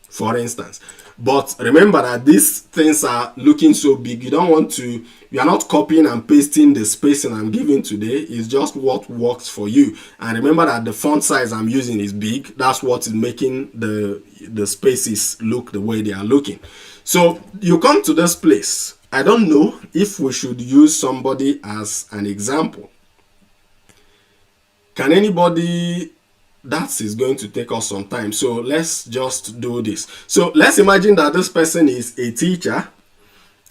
for instance. But remember that these things are looking so big, you are not copying and pasting the spacing I'm giving today. It's just what works for you. And remember that the font size I'm using is big. That's what is making the spaces look the way they are looking. So you come to this place. I don't know if we should use somebody as an example. Can anybody? That is going to take us some time. So let's just do this. So let's imagine that this person is a teacher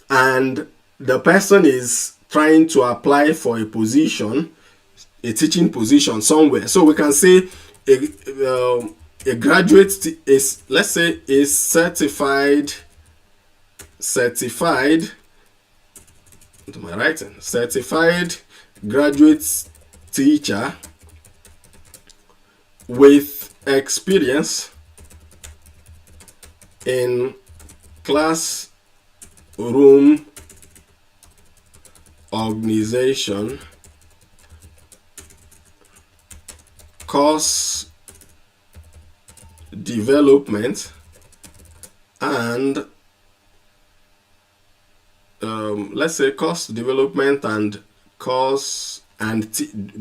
and the person is trying to apply for a position, a teaching position somewhere. So we can say a graduate is, let's say, a certified, what am I writing? Certified graduate teacher with experience in classroom organization, course development, and let's say course development and course, and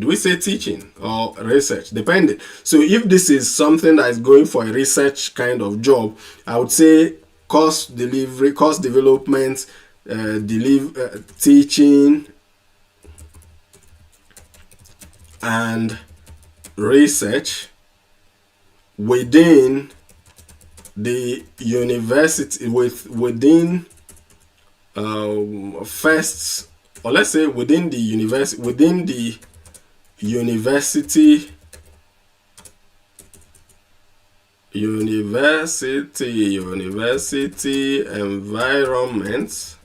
do we say teaching or research, depending. So if this is something that is going for a research kind of job, I would say course delivery, course development, teaching and research within the university, within first, or let's say within the university environment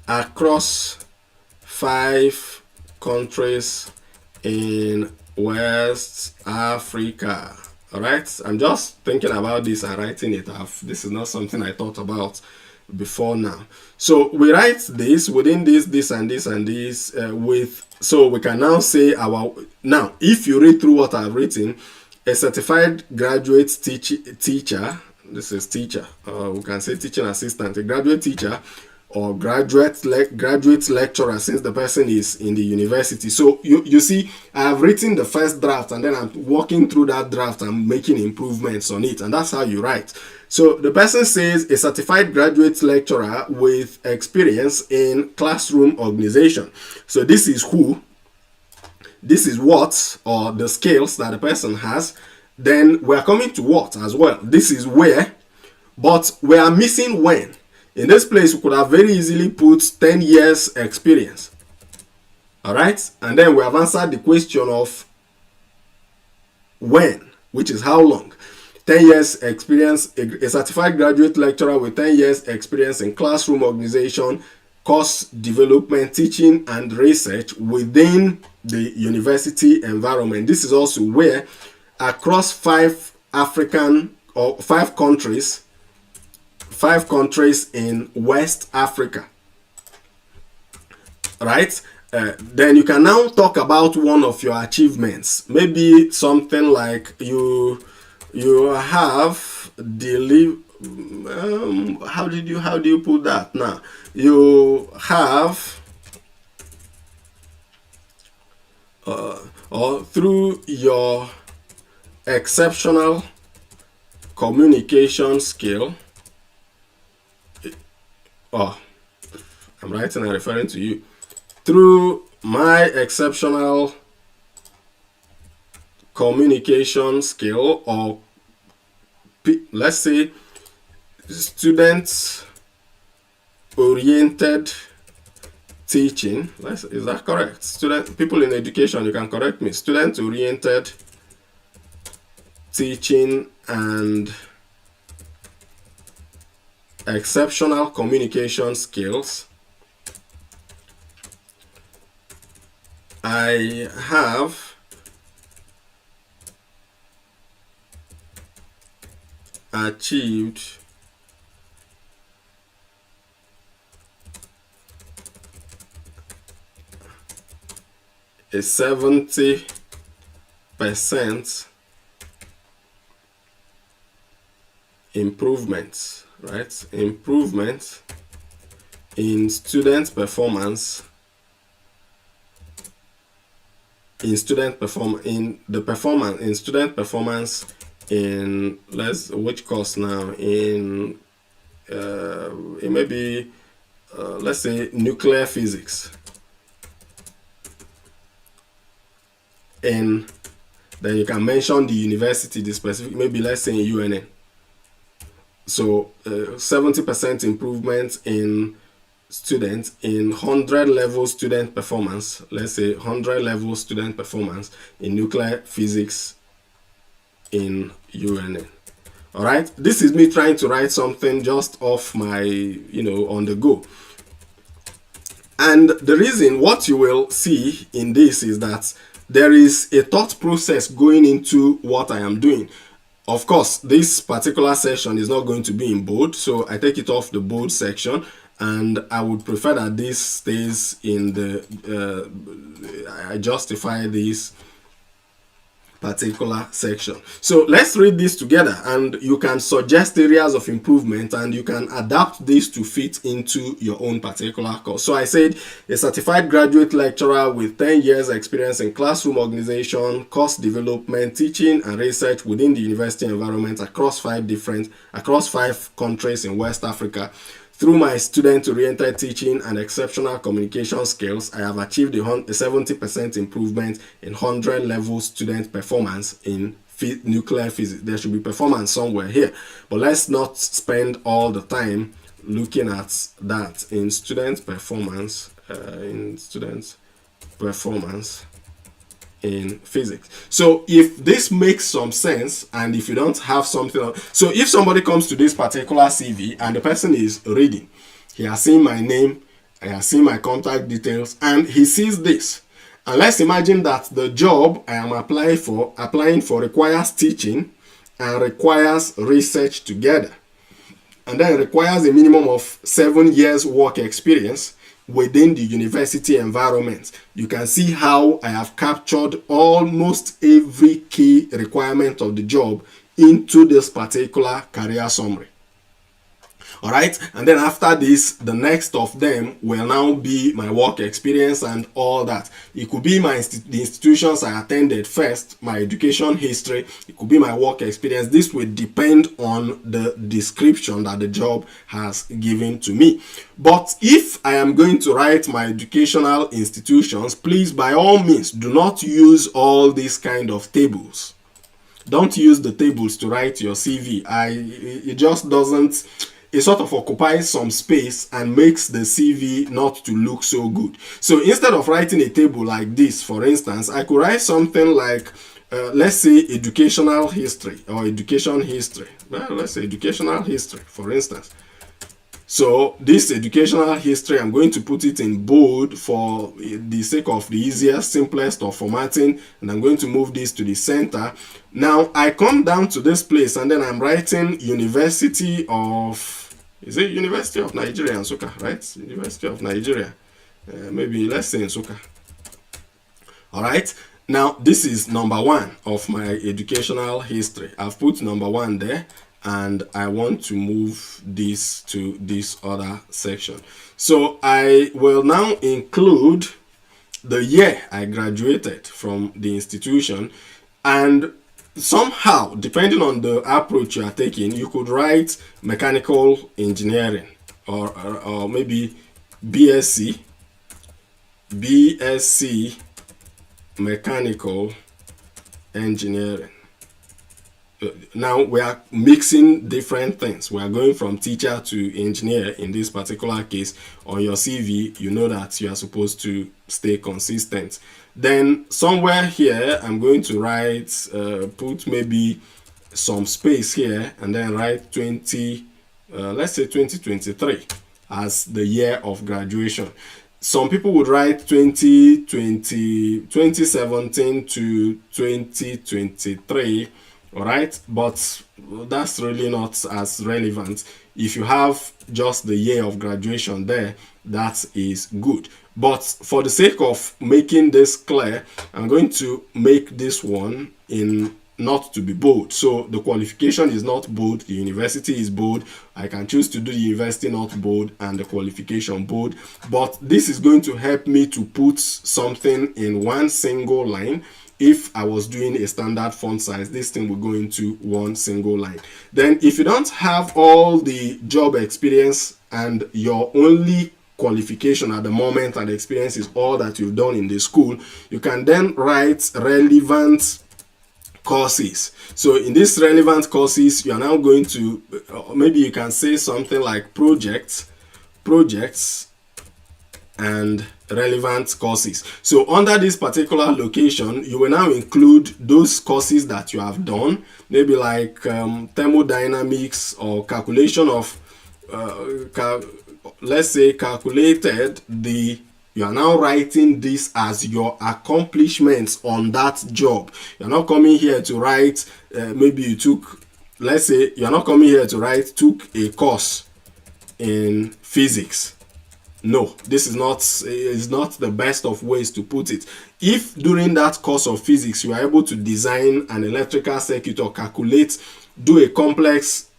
across 5 countries in West Africa. All right, I'm just thinking about this and writing it off. This is not something I thought about before now. So we write this within this and this and this so we can now say now if you read through what I've written, a certified graduate teacher, this is teacher, we can say teaching assistant, a graduate teacher or graduate lecturer, since the person is in the university. So you see, I have written the first draft and then I'm walking through that draft and making improvements on it, and that's how you write. So the person says a certified graduate lecturer with experience in classroom organization. So this is who, this is what, or the skills that the person has. then we are coming to what as well. This is where, but we are missing when. In this place, we could have very easily put 10 years experience. All right, and then we have answered the question of when, which is how long. 10 years experience, a certified graduate lecturer with 10 years experience in classroom organization, course development, teaching, and research within the university environment. This is also where across 5 countries in West Africa. Right? Then you can now talk about one of your achievements. Maybe something like you have how do you put that now? You have or through your exceptional communication skill. I'm writing and referring to you. Through my exceptional communication skill, or let's say student-oriented teaching. Is that correct? People in education, you can correct me. Student-oriented teaching and exceptional communication skills. I have achieved a 70% improvement, right? Improvement in student performance. In student performance in which course now? In it may be let's say nuclear physics. And then you can mention the university, the specific, maybe let's say in UNN. So 70% improvement in students in 100 level student performance. Let's say 100 level student performance in nuclear physics in UNN. All right, this is me trying to write something just off my, on the go. And the reason, what you will see in this is that there is a thought process going into what I am doing. Of course, this particular section is not going to be in bold, so I take it off the bold section, and I would prefer that this stays in the, I justify this particular section. So let's read this together, and you can suggest areas of improvement, and you can adapt this to fit into your own particular course. So I said a certified graduate lecturer with 10 years experience in classroom organization, course development, teaching, and research within the university environment across 5 countries in West Africa. Through my student-oriented teaching and exceptional communication skills, I have achieved a 70% improvement in 100 level student performance in nuclear physics. There should be performance somewhere here, but let's not spend all the time looking at that. In student performance, in physics. So if this makes some sense, and if you don't have something else, so if somebody comes to this particular CV and the person is reading, he has seen my name, he has seen my contact details, and he sees this, and let's imagine that the job I am applying for requires teaching and requires research together, and then requires a minimum of 7 years work experience within the university environment. You can see how I have captured almost every key requirement of the job into this particular career summary. All right, and then after this, the next of them will now be my work experience and all that. It could be the institutions I attended first, my education history. It could be my work experience. This will depend on the description that the job has given to me. But if I am going to write my educational institutions, please, by all means, do not use all these kind of tables. Don't use the tables to write your CV. It just doesn't, it sort of occupies some space and makes the CV not to look so good. So instead of writing a table like this, for instance, I could write something like, let's say educational history or education history. Well, let's say educational history, for instance. So this educational history, I'm going to put it in bold for the sake of the easiest, simplest of formatting, and I'm going to move this to the center. Now I come down to this place and then I'm writing University of, is it University of Nigeria in Nsukka, right? University of Nigeria, maybe let's say in Nsukka. All right. Now this is number 1 of my educational history. I've put number 1 there. And I want to move this to this other section. So I will now include the year I graduated from the institution, and somehow, depending on the approach you are taking, you could write mechanical engineering or maybe BSc mechanical engineering. Now we are mixing different things. We are going from teacher to engineer in this particular case. On your CV, you know that you are supposed to stay consistent. Then somewhere here, I'm going to write, put maybe some space here and then write 20, let's say 2023 as the year of graduation. Some people would write 2017 to 2023. All right, but that's really not as relevant. If you have just the year of graduation there, that is good. But for the sake of making this clear, I'm going to make this one in not to be bold. So the qualification is not bold, the university is bold. I can choose to do the university not bold and the qualification bold. But this is going to help me to put something in one single line. If I was doing a standard font size, this thing will go into one single line. Then if you don't have all the job experience and your only qualification at the moment and experience is all that you've done in the school, you can then write relevant courses. So in this relevant courses, you are now going to, maybe you can say something like projects, and relevant courses. So under this particular location, you will now include those courses that you have done, maybe like thermodynamics or calculation of, let's say calculated the, you are now writing this as your accomplishments on that job. You're not coming here to write, maybe you took, let's say you're not coming here to write took a course in physics. No, this is not the best of ways to put it. If during that course of physics you are able to design an electrical circuit or calculate, do a complex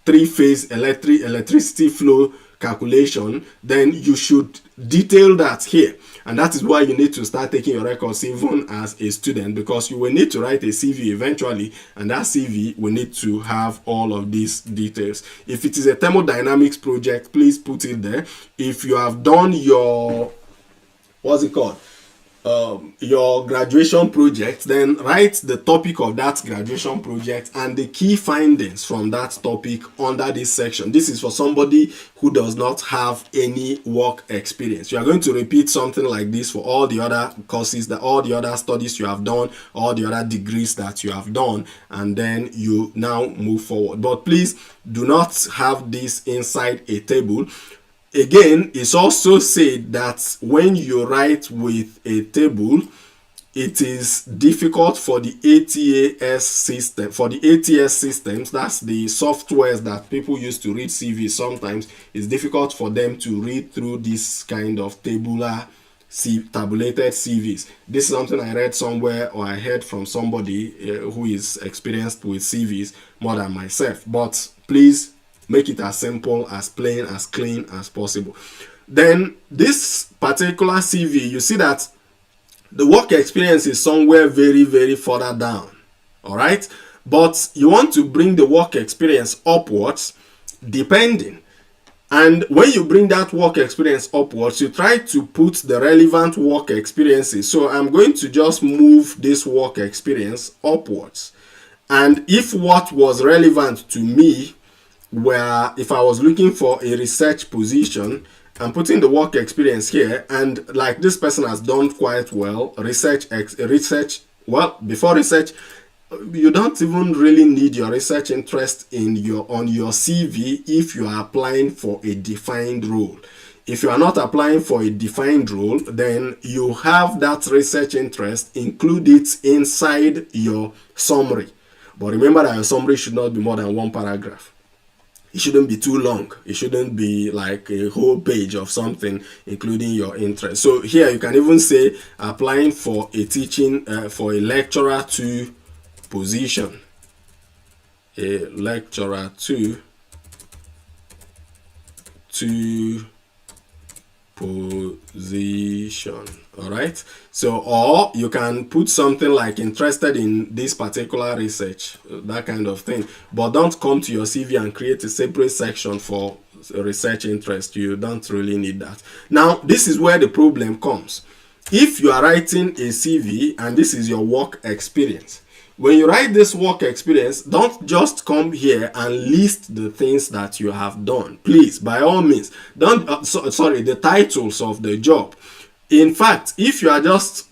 3-phase electricity flow calculation, then you should detail that here. And that is why you need to start taking your records even as a student, because you will need to write a CV eventually, and that CV will need to have all of these details. If it is a thermodynamics project, please put it there. If you have done your, what's it called? Your graduation project, then write the topic of that graduation project and the key findings from that topic under this section. This is for somebody who does not have any work experience. You are going to repeat something like this for all the other courses, all the other studies you have done, all the other degrees that you have done, and then you now move forward. But please do not have this inside a table. Again, it's also said that when you write with a table, it is difficult for the ATS system, for the ATS systems, that's the softwares that people use to read CVs. Sometimes it's difficult for them to read through this kind of tabulated CVs. This is something I read somewhere, or I heard from somebody who is experienced with CVs more than myself. But please make it as simple, as plain, as clean as possible. Then this particular CV, you see that the work experience is somewhere very, very further down. All right. But you want to bring the work experience upwards, depending. And when you bring that work experience upwards, you try to put the relevant work experiences. So I'm going to just move this work experience upwards. And if what was relevant to me where if I was looking for a research position, I'm putting the work experience here, and like this person has done quite well, research, well, before research, you don't even really need your research interest in on your CV if you are applying for a defined role. If you are not applying for a defined role, then you have that research interest, include it inside your summary. But remember that your summary should not be more than one paragraph. It shouldn't be too long. It shouldn't be like a whole page of something, including your interest. So here you can even say applying for a teaching, for a lecturer 2 position. A lecturer 2 position. All right. So, or you can put something like interested in this particular research, that kind of thing. But don't come to your CV and create a separate section for research interest. You don't really need that. Now, this is where the problem comes. If you are writing a CV and this is your work experience, when you write this work experience, don't just come here and list the things that you have done. Please, by all means, don't, the titles of the job. In fact, if you are just,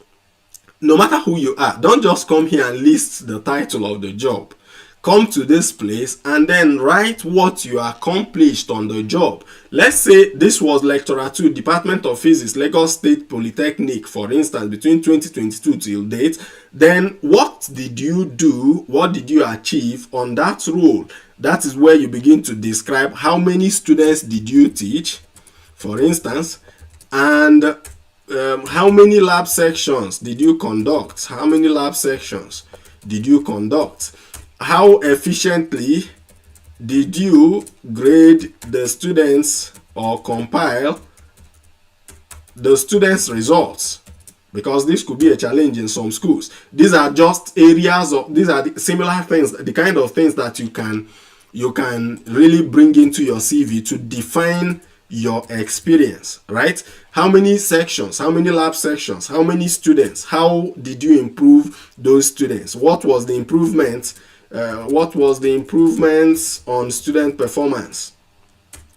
no matter who you are, don't just come here and list the title of the job. Come to this place and then write what you accomplished on the job. Let's say this was lecturer 2, Department of Physics, Lagos State Polytechnic, for instance, between 2022 till date. Then what did you do? What did you achieve on that role? That is where you begin to describe how many students did you teach, for instance, and how many lab sections did you conduct? How many lab sections did you conduct? How efficiently did you grade the students or compile the students' results? Because this could be a challenge in some schools. These are just areas of, these are the similar things, the kind of things that you can really bring into your CV to define your experience, right? How many sections, how many lab sections, how many students, how did you improve those students? What was the improvement? What was the improvements on student performance?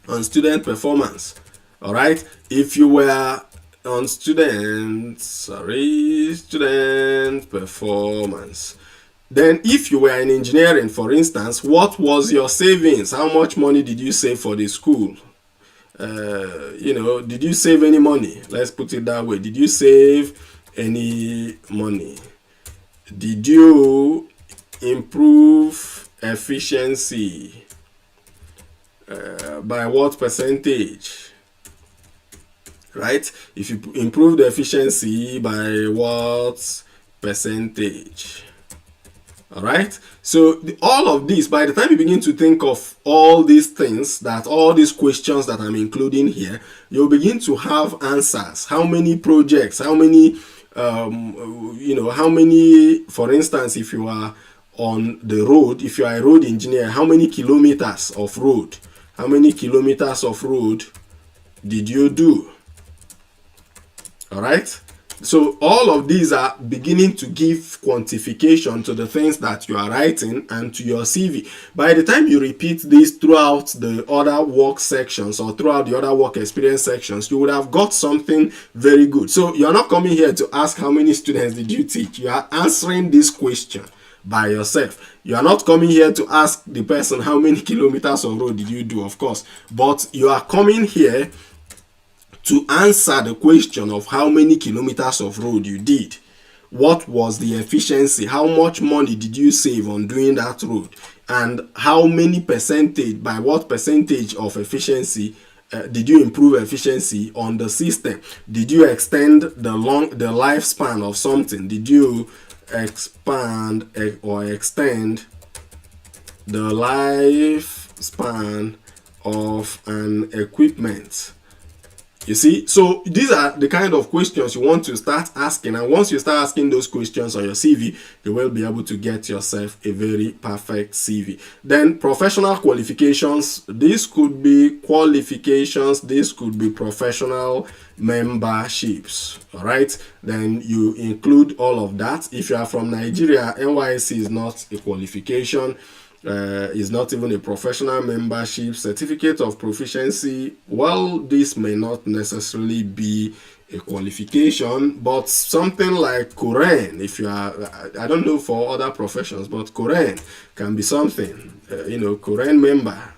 On student performance, all right? If you were on student performance, then if you were in engineering, for instance, what was your savings? How much money did you save for the school? Did you save any money? Let's put it that way. Did you save any money? Did you improve efficiency by what percentage? Right? If you improve the efficiency by what percentage? All right. So all of this, by the time you begin to think of all these things, all these questions that I'm including here, you'll begin to have answers. How many projects? How many? How many? For instance, if you are on the road, if you are a road engineer, how many kilometers of road? How many kilometers of road did you do? All right. So all of these are beginning to give quantification to the things that you are writing and to your CV. By the time you repeat this throughout the other work sections or throughout the other work experience sections, you would have got something very good. So you're not coming here to ask how many students did you teach. You are answering this question by yourself. You are not coming here to ask the person how many kilometers of road did you do, of course, but you are coming here to answer the question of how many kilometers of road you did. What was the efficiency? How much money did you save on doing that road? And how many percentage, by what percentage of efficiency did you improve efficiency on the system? Did you extend the lifespan of something? Did you expand or extend the lifespan of an equipment? You see, so these are the kind of questions you want to start asking, and once you start asking those questions on your CV, you will be able to get yourself a very perfect CV. Then professional qualifications, this could be qualifications, this could be professional memberships. All right, then you include all of that. If you are from Nigeria, NYSC is not a qualification. Is not even a professional membership. Certificate of proficiency, well, this may not necessarily be a qualification, but something like Quran, if you are, I don't know for other professions, but Quran can be something. Quran member.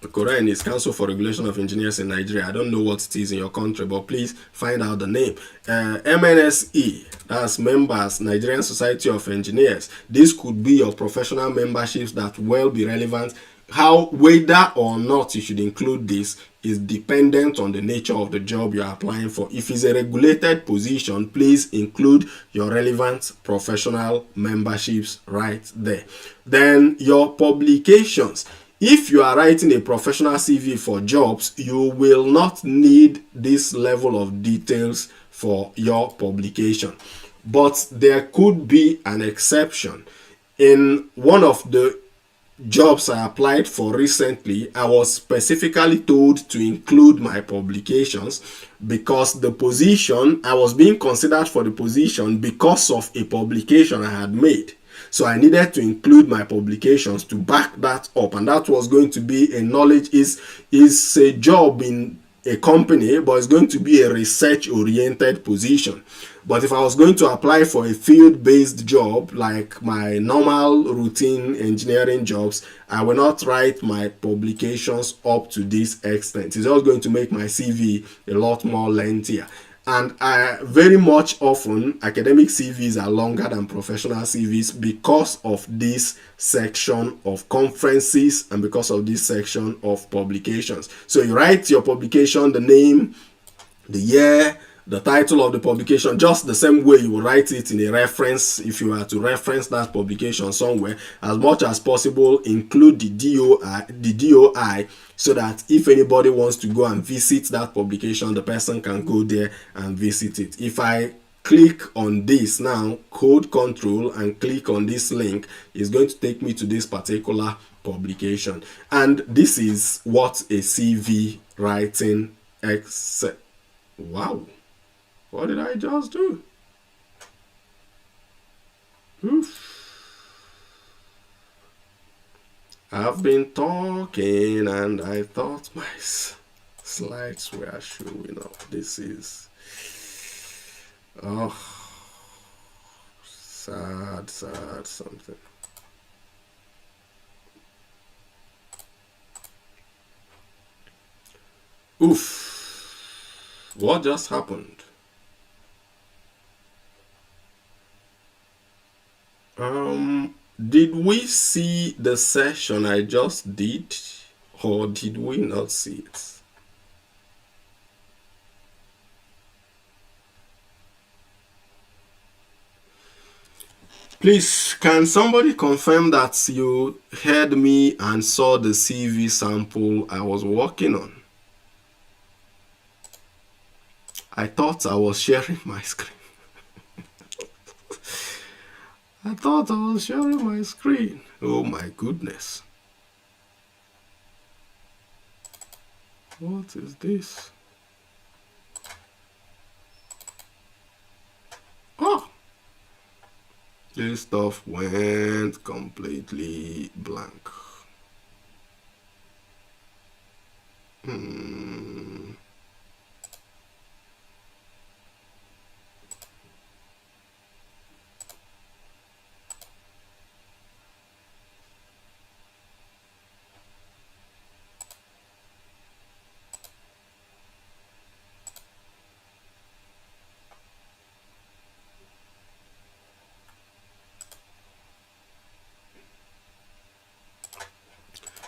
Quran is Council for Regulation of Engineers in Nigeria. I don't know what it is in your country, but please find out the name. MNSE, that's Members, Nigerian Society of Engineers. This could be your professional memberships that will be relevant. How, whether or not you should include this is dependent on the nature of the job you are applying for. If it's a regulated position, please include your relevant professional memberships right there. Then your publications. If you are writing a professional CV for jobs, you will not need this level of details for your publication. But there could be an exception. In one of the jobs I applied for recently, I was specifically told to include my publications because the position, I was being considered for the position because of a publication I had made. So I needed to include my publications to back that up, and that was going to be a knowledge, is a job in a company, but it's going to be a research oriented position. But if I was going to apply for a field-based job like my normal routine engineering jobs, I will not write my publications up to this extent. It's just going to make my CV a lot more lengthier. And very much often, academic CVs are longer than professional CVs because of this section of conferences and because of this section of publications. So you write your publication, the name, the year, the title of the publication, just the same way you will write it in a reference. If you are to reference that publication somewhere, as much as possible, include the DOI, so that if anybody wants to go and visit that publication, the person can go there and visit it. If I click on this now, code control, and click on this link, it's going to take me to this particular publication. And this is what a CV writing except. Wow. What did I just do? Oof. I've been talking and I thought my slides were showing up. This is... oh, sad something. Oof. What just happened? Did we see the session I just did, or did we not see it? Please, can somebody confirm that you heard me and saw the CV sample I was working on? I thought I was sharing my screen. I thought I was sharing my screen. Oh my goodness. What is this? Oh! This stuff went completely blank.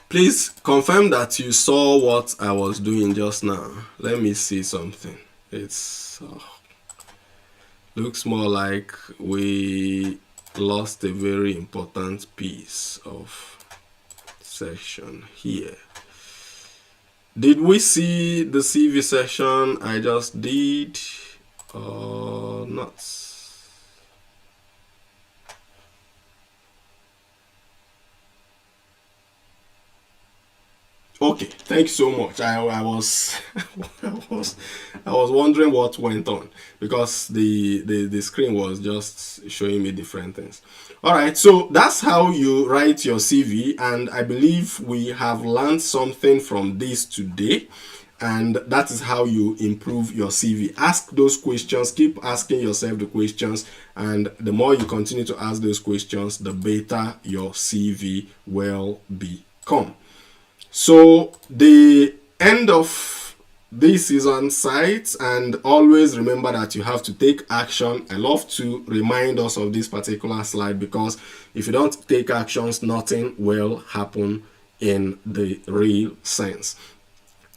Please confirm that you saw what I was doing just now. Let me see something. It's looks more like we lost a very important piece of section here. Did we see the CV session I just did or not? Okay, thanks so much. I was I was wondering what went on because the screen was just showing me different things. All right, so that's how you write your CV, and I believe we have learned something from this today. And that is how you improve your CV. Ask those questions, keep asking yourself the questions, and the more you continue to ask those questions, the better your CV will become. So the end of this is on site, and always remember that you have to take action. I love to remind us of this particular slide because if you don't take actions, nothing will happen in the real sense.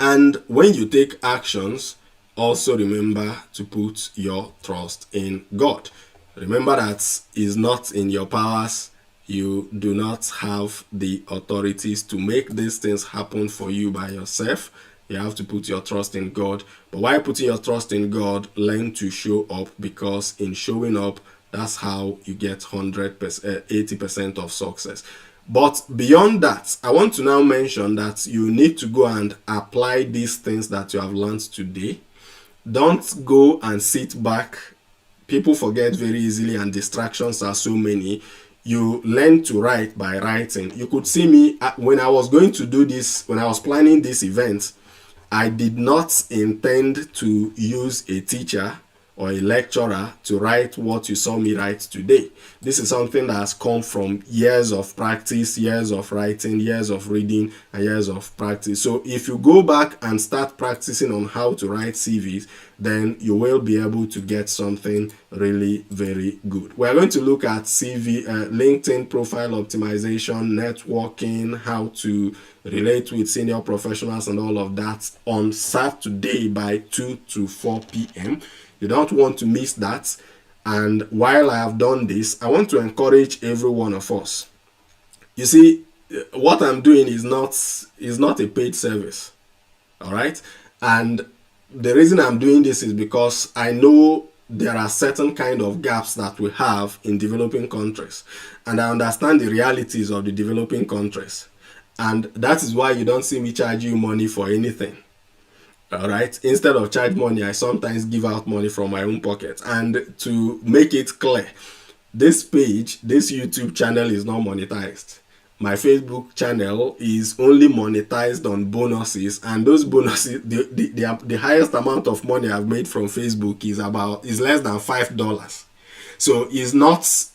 And when you take actions, also remember to put your trust in God. Remember that it's not in your powers. You do not have the authorities to make these things happen for you by yourself. You have to put your trust in God. But while putting your trust in God, learn to show up, because in showing up, that's how you get 100%, 80% of success. But beyond that, I want to now mention that you need to go and apply these things that you have learned today. Don't go and sit back. People forget very easily and distractions are so many. You learn to write by writing. You could see me when I was going to do this, when I was planning this event, I did not intend to use a teacher or a lecturer to write what you saw me write today. This is something that has come from years of practice, years of writing, years of reading, and years of practice. So if you go back and start practicing on how to write CVs, then you will be able to get something really very good. We're going to look at CV, LinkedIn profile optimization, networking, how to relate with senior professionals, and all of that on Saturday by 2 to 4 p.m. You don't want to miss that. And while I have done this, I want to encourage every one of us. You see, what I'm doing is not a paid service. All right? And the reason I'm doing this is because I know there are certain kind of gaps that we have in developing countries, and I understand the realities of the developing countries, and that is why you don't see me charge you money for anything. All right, instead of charge money, I sometimes give out money from my own pocket. And to make it clear, this page, this YouTube channel is not monetized. My Facebook channel is only monetized on bonuses, and those bonuses, the highest amount of money I've made from Facebook is less than $5. So it's not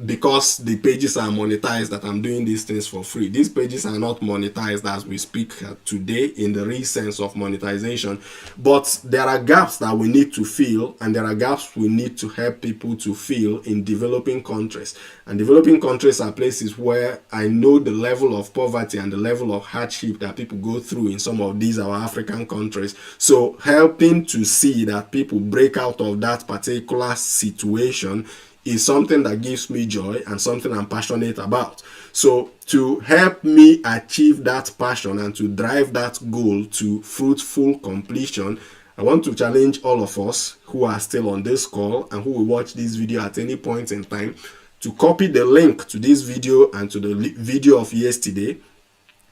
because the pages are monetized that I'm doing these things for free. These pages are not monetized as we speak today in the real sense of monetization, but there are gaps that we need to fill, and there are gaps we need to help people to fill in developing countries. And developing countries are places where I know the level of poverty and the level of hardship that people go through in some of these our African countries. So helping to see that people break out of that particular situation is something that gives me joy and something I'm passionate about. So to help me achieve that passion and to drive that goal to fruitful completion, I want to challenge all of us who are still on this call and who will watch this video at any point in time to copy the link to this video and to the video of yesterday,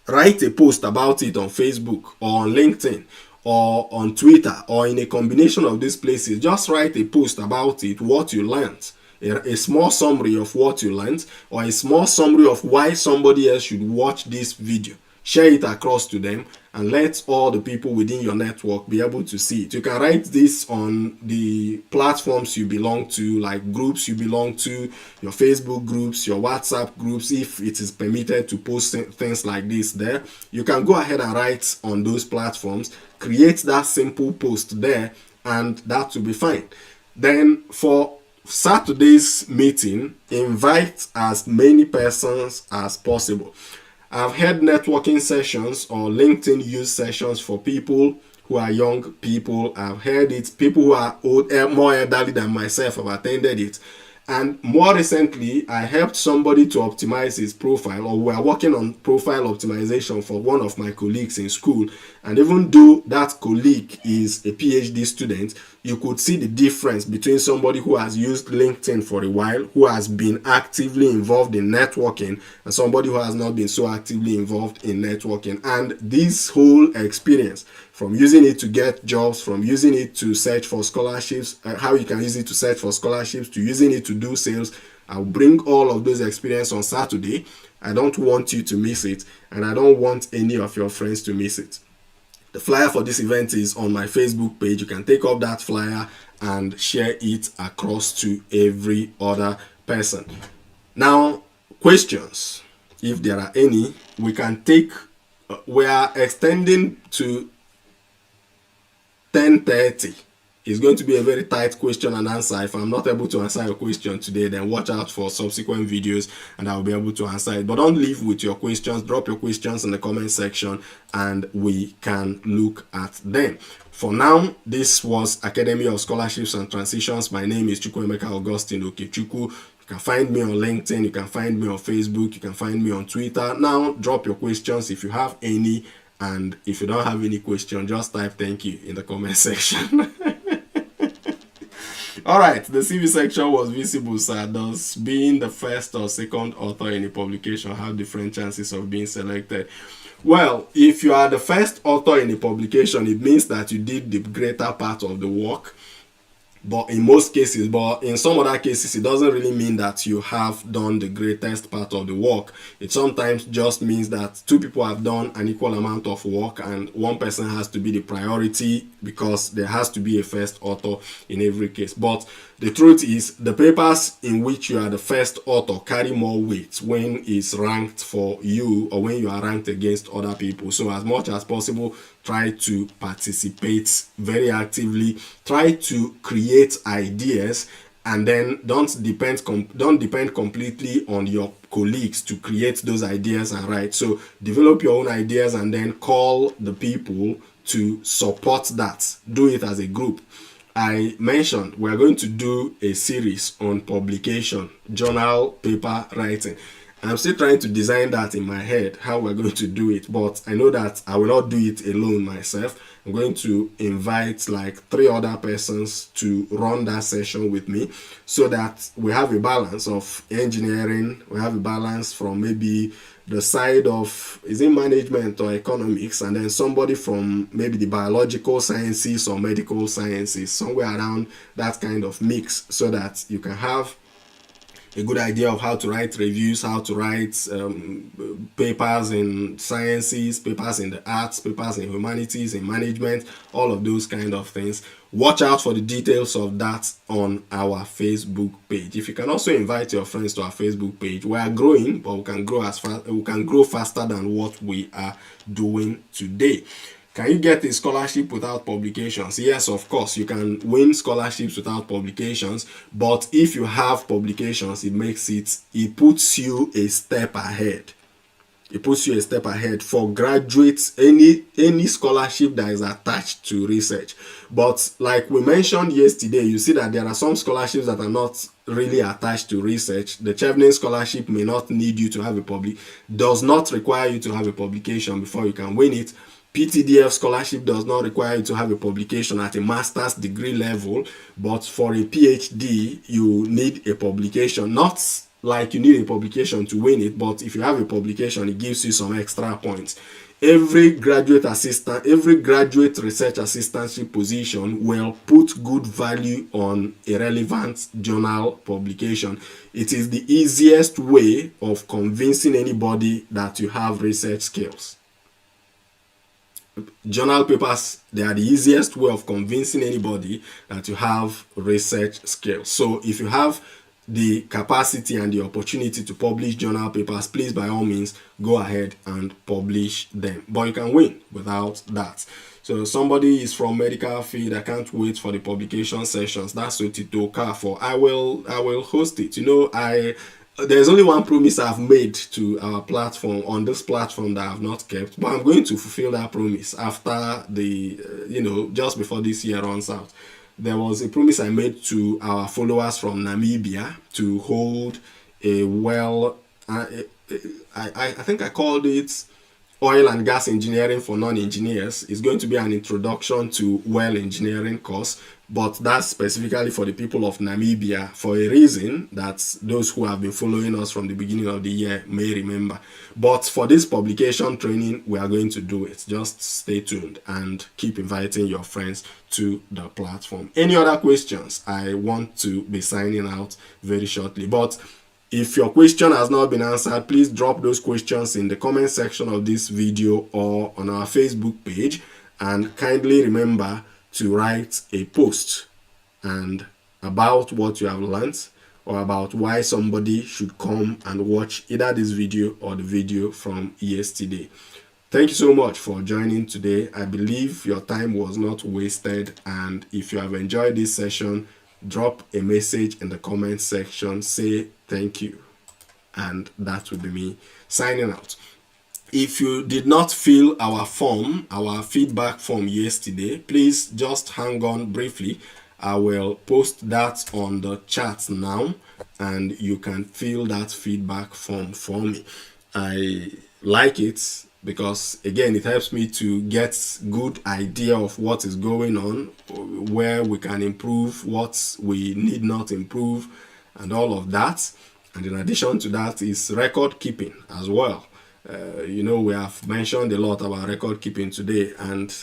write a post about it on Facebook or on LinkedIn or on Twitter or in a combination of these places. Just write a post about it, what you learned, a small summary of what you learned, or a small summary of why somebody else should watch this video. Share it across to them and let all the people within your network be able to see it. You can write this on the platforms you belong to, like groups you belong to, your Facebook groups, your WhatsApp groups, if it is permitted to post things like this there. You can go ahead and write on those platforms, create that simple post there, and that will be fine. Then for Saturday's meeting, invite as many persons as possible. I've had networking sessions or LinkedIn use sessions for people who are young people. I've heard it. People who are more elderly than myself have attended it. And more recently, I helped somebody to optimize his profile, or we are working on profile optimization for one of my colleagues in school. And even though that colleague is a PhD student, you could see the difference between somebody who has used LinkedIn for a while, who has been actively involved in networking, and somebody who has not been so actively involved in networking. And this whole experience, from using it to get jobs, from using it to search for scholarships, how you can use it to search for scholarships, to using it to do sales, I'll bring all of those experience on Saturday. I don't want you to miss it, and I don't want any of your friends to miss it. The flyer for this event is on my Facebook page. You can take up that flyer and share it across to every other person. Now, questions, if there are any, we can take. We are extending to 10:30. It's going to be a very tight question and answer. If I'm not able to answer your question today, then watch out for subsequent videos and I'll be able to answer it. But don't leave with your questions. Drop your questions in the comment section and we can look at them. For now, this was Academy of Scholarships and Transitions. My name is Chukwuemeka Augustine Okechukwu. You can find me on LinkedIn. You can find me on Facebook. You can find me on Twitter. Now, drop your questions if you have any. And if you don't have any question, just type thank you in the comment section. Alright, the CV section was visible, sir. Does being the first or second author in a publication have different chances of being selected? Well, if you are the first author in a publication, it means that you did the greater part of the work. But in most cases, but in some other cases, it doesn't really mean that you have done the greatest part of the work. It sometimes just means that two people have done an equal amount of work and one person has to be the priority because there has to be a first author in every case. But the truth is, the papers in which you are the first author carry more weight when it's ranked for you or when you are ranked against other people. So as much as possible, try to participate very actively, try to create ideas, and then don't depend completely on your colleagues to create those ideas and write. So develop your own ideas and then call the people to support that. Do it as a group. I mentioned we're going to do a series on publication, journal, paper writing. I'm still trying to design that in my head, how we're going to do it, but I know that I will not do it alone myself. I'm going to invite like 3 other persons to run that session with me so that we have a balance of engineering, we have a balance from maybe the side of, is it management or economics, and then somebody from maybe the biological sciences or medical sciences, somewhere around that kind of mix, so that you can have a good idea of how to write reviews, how to write papers in sciences, papers in the arts, papers in humanities, in management, all of those kind of things. Watch out for the details of that on our Facebook page. If you can also invite your friends to our Facebook page, we are growing, but we can grow faster than what we are doing today. Can you get a scholarship without publications? Yes, of course, you can win scholarships without publications, but if you have publications, it puts you a step ahead. It puts you a step ahead for graduates, any scholarship that is attached to research. But like we mentioned yesterday, you see that there are some scholarships that are not really attached to research. The Chevening scholarship may not need you to have does not require you to have a publication before you can win it. PTDF scholarship does not require you to have a publication at a master's degree level, but for a PhD, you need a publication. Not like you need a publication to win it, but if you have a publication, it gives you some extra points. Every graduate assistant, every graduate research assistantship position will put good value on a relevant journal publication. It is the easiest way of convincing anybody that you have research skills. Journal papers, they are the easiest way of convincing anybody that you have research skills. So if you have the capacity and the opportunity to publish journal papers, please by all means go ahead and publish them. But you can win without that. So somebody is from medical field, I can't wait for the publication sessions. That's what Tito for. I will host it. There's only one promise I've made to our platform, on this platform, that I've not kept, but I'm going to fulfill that promise after just before this year runs out. There was a promise I made to our followers from Namibia to hold I think I called it oil and gas engineering for non-engineers. It's going to be an introduction to well engineering course, but that's specifically for the people of Namibia for a reason that those who have been following us from the beginning of the year may remember. But for this publication training, we are going to do it. Just stay tuned and keep inviting your friends to the platform. Any other questions? I want to be signing out very shortly, but if your question has not been answered, please drop those questions in the comment section of this video or on our Facebook page, and kindly remember to write a post and about what you have learned or about why somebody should come and watch either this video or the video from yesterday. Thank you so much for joining today. I believe your time was not wasted, and if you have enjoyed this session, drop a message in the comment section, say thank you, and that will be me signing out. If you did not fill our form, our feedback form yesterday, please just hang on briefly. I will post that on the chat now, and you can fill that feedback form for me. I like it because, again, it helps me to get good idea of what is going on, where we can improve, what we need not improve, and all of that. And in addition to that is record keeping as well. We have mentioned a lot about record keeping today, and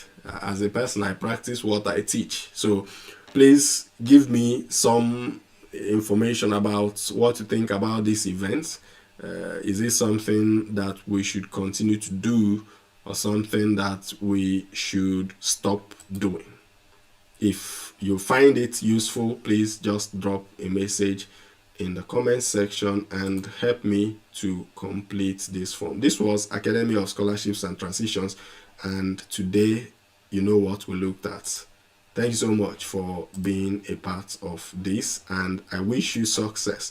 as a person, I practice what I teach. So please give me some information about what you think about this event. Is it something that we should continue to do, or something that we should stop doing? If you find it useful, please just drop a message in the comment section and help me to complete this form. This was Academy of Scholarships and Transitions, and today, you know what we looked at. Thank you so much for being a part of this, and I wish you success.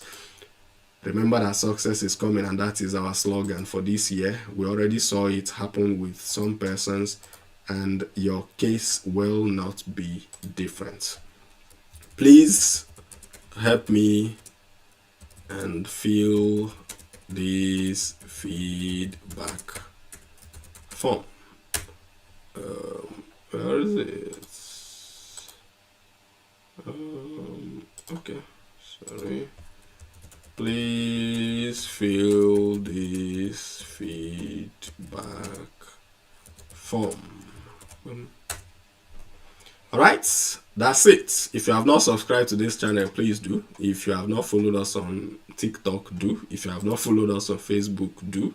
Remember that success is coming, and that is our slogan for this year. We already saw it happen with some persons, and your case will not be different. Please help me and fill this feedback form. Where is it? Okay, sorry. Please fill this feedback form. All right, that's it. If you have not subscribed to this channel, please do. If you have not followed us on TikTok, do. If you have not followed us on Facebook, do.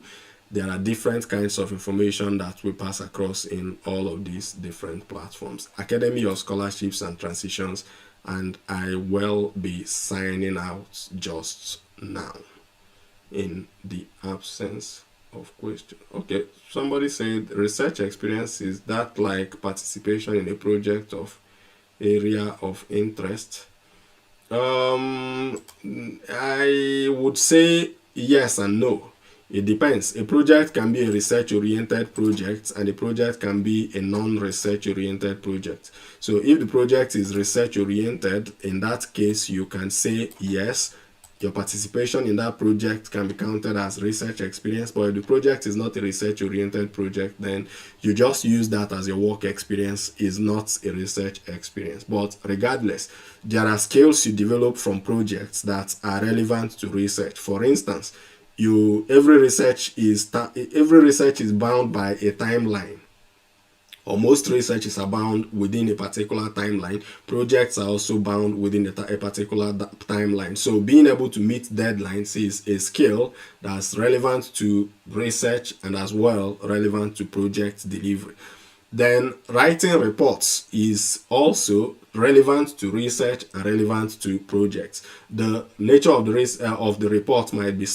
There are different kinds of information that we pass across in all of these different platforms. Academy of Scholarships and Transitions, and I will be signing out just now in the absence of question. Okay, somebody said research experience, is that like participation in a project of area of interest? I would say yes and no. It depends. A project can be a research-oriented project, and a project can be a non-research-oriented project. So if the project is research-oriented, in that case, you can say yes, your participation in that project can be counted as research experience. But if the project is not a research-oriented project, then you just use that as your work experience, is not a research experience. But regardless, there are skills you develop from projects that are relevant to research. For instance, every research is bound by a timeline, or most researches are bound within a particular timeline. Projects are also bound within a particular timeline. So being able to meet deadlines is a skill that's relevant to research and as well relevant to project delivery. Then writing reports is also relevant to research and relevant to projects. The nature of the report might be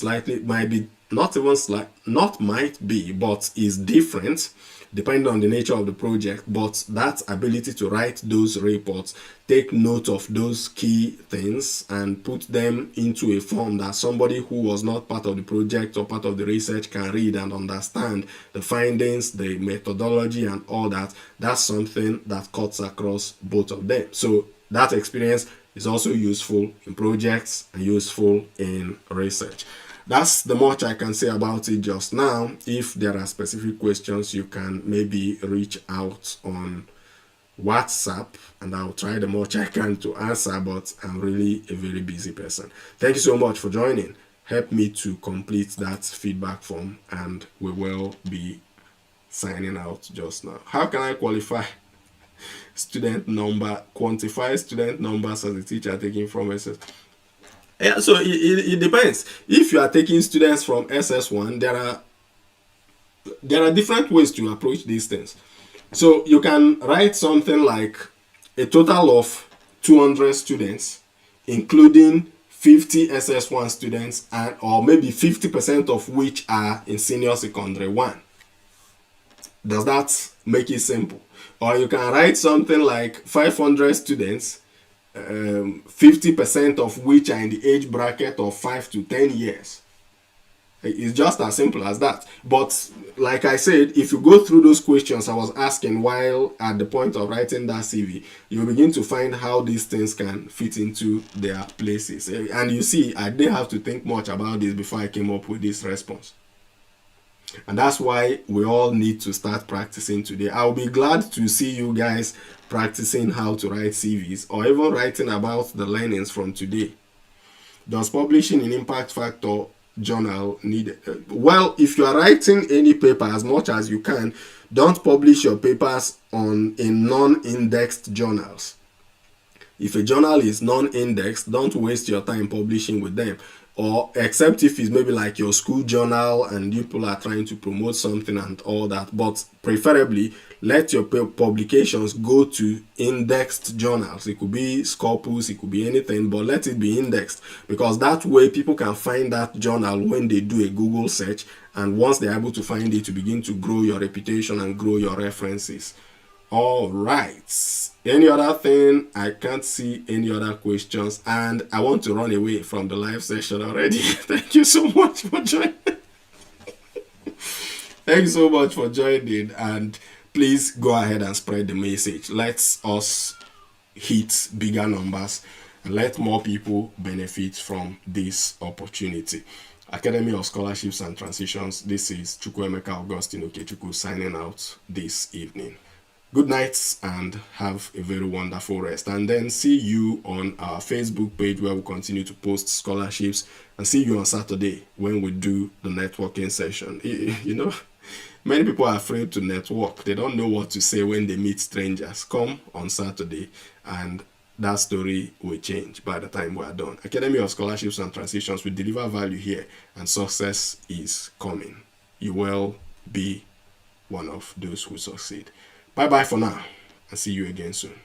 but is different depending on the nature of the project. But that ability to write those reports, take note of those key things and put them into a form that somebody who was not part of the project or part of the research can read and understand the findings, the methodology and all that, that's something that cuts across both of them. So that experience is also useful in projects and useful in research. That's the much I can say about it just now. If there are specific questions, you can maybe reach out on WhatsApp and I'll try the much I can to answer, but I'm really a very busy person. Thank you so much for joining. Help me to complete that feedback form and we will be signing out just now. How can I qualify student number, quantify student numbers as a teacher taking from SS? Yeah, so it depends. If you are taking students from SS1, there are different ways to approach these things. So you can write something like a total of 200 students, including 50 SS1 students, and or maybe 50% of which are in senior secondary 1. Does that make it simple? Or you can write something like 500 students, 50% of which are in the age bracket of 5 to 10 years. It's just as simple as that. But like I said, if you go through those questions I was asking while at the point of writing that CV, you'll begin to find how these things can fit into their places. And you see, I didn't have to think much about this before I came up with this response. And that's why we all need to start practicing today. I'll be glad to see you guys practicing how to write CVs or even writing about the learnings from today. Does publishing in Impact Factor journal need? Well, if you are writing any paper, as much as you can, don't publish your papers in non-indexed journals. If a journal is non-indexed, don't waste your time publishing with them. Or except if it's maybe like your school journal and people are trying to promote something and all that. But preferably, let your publications go to indexed journals. It could be Scopus, it could be anything, but let it be indexed. Because that way people can find that journal when they do a Google search. And once they're able to find it, you begin to grow your reputation and grow your references. All right. Any other thing? I can't see any other questions, and I want to run away from the live session already. Thank you so much for joining. Thank you so much for joining, and please go ahead and spread the message. Let us hit bigger numbers and let more people benefit from this opportunity. Academy of Scholarships and Transitions. This is Chukwuemeka Augustine Okechukwu signing out this evening. Good night and have a very wonderful rest. And then see you on our Facebook page where we continue to post scholarships. And see you on Saturday when we do the networking session. You know, many people are afraid to network. They don't know what to say when they meet strangers. Come on Saturday and that story will change by the time we are done. Academy of Scholarships and Transitions will deliver value here and success is coming. You will be one of those who succeed. Bye-bye for now, and see you again soon.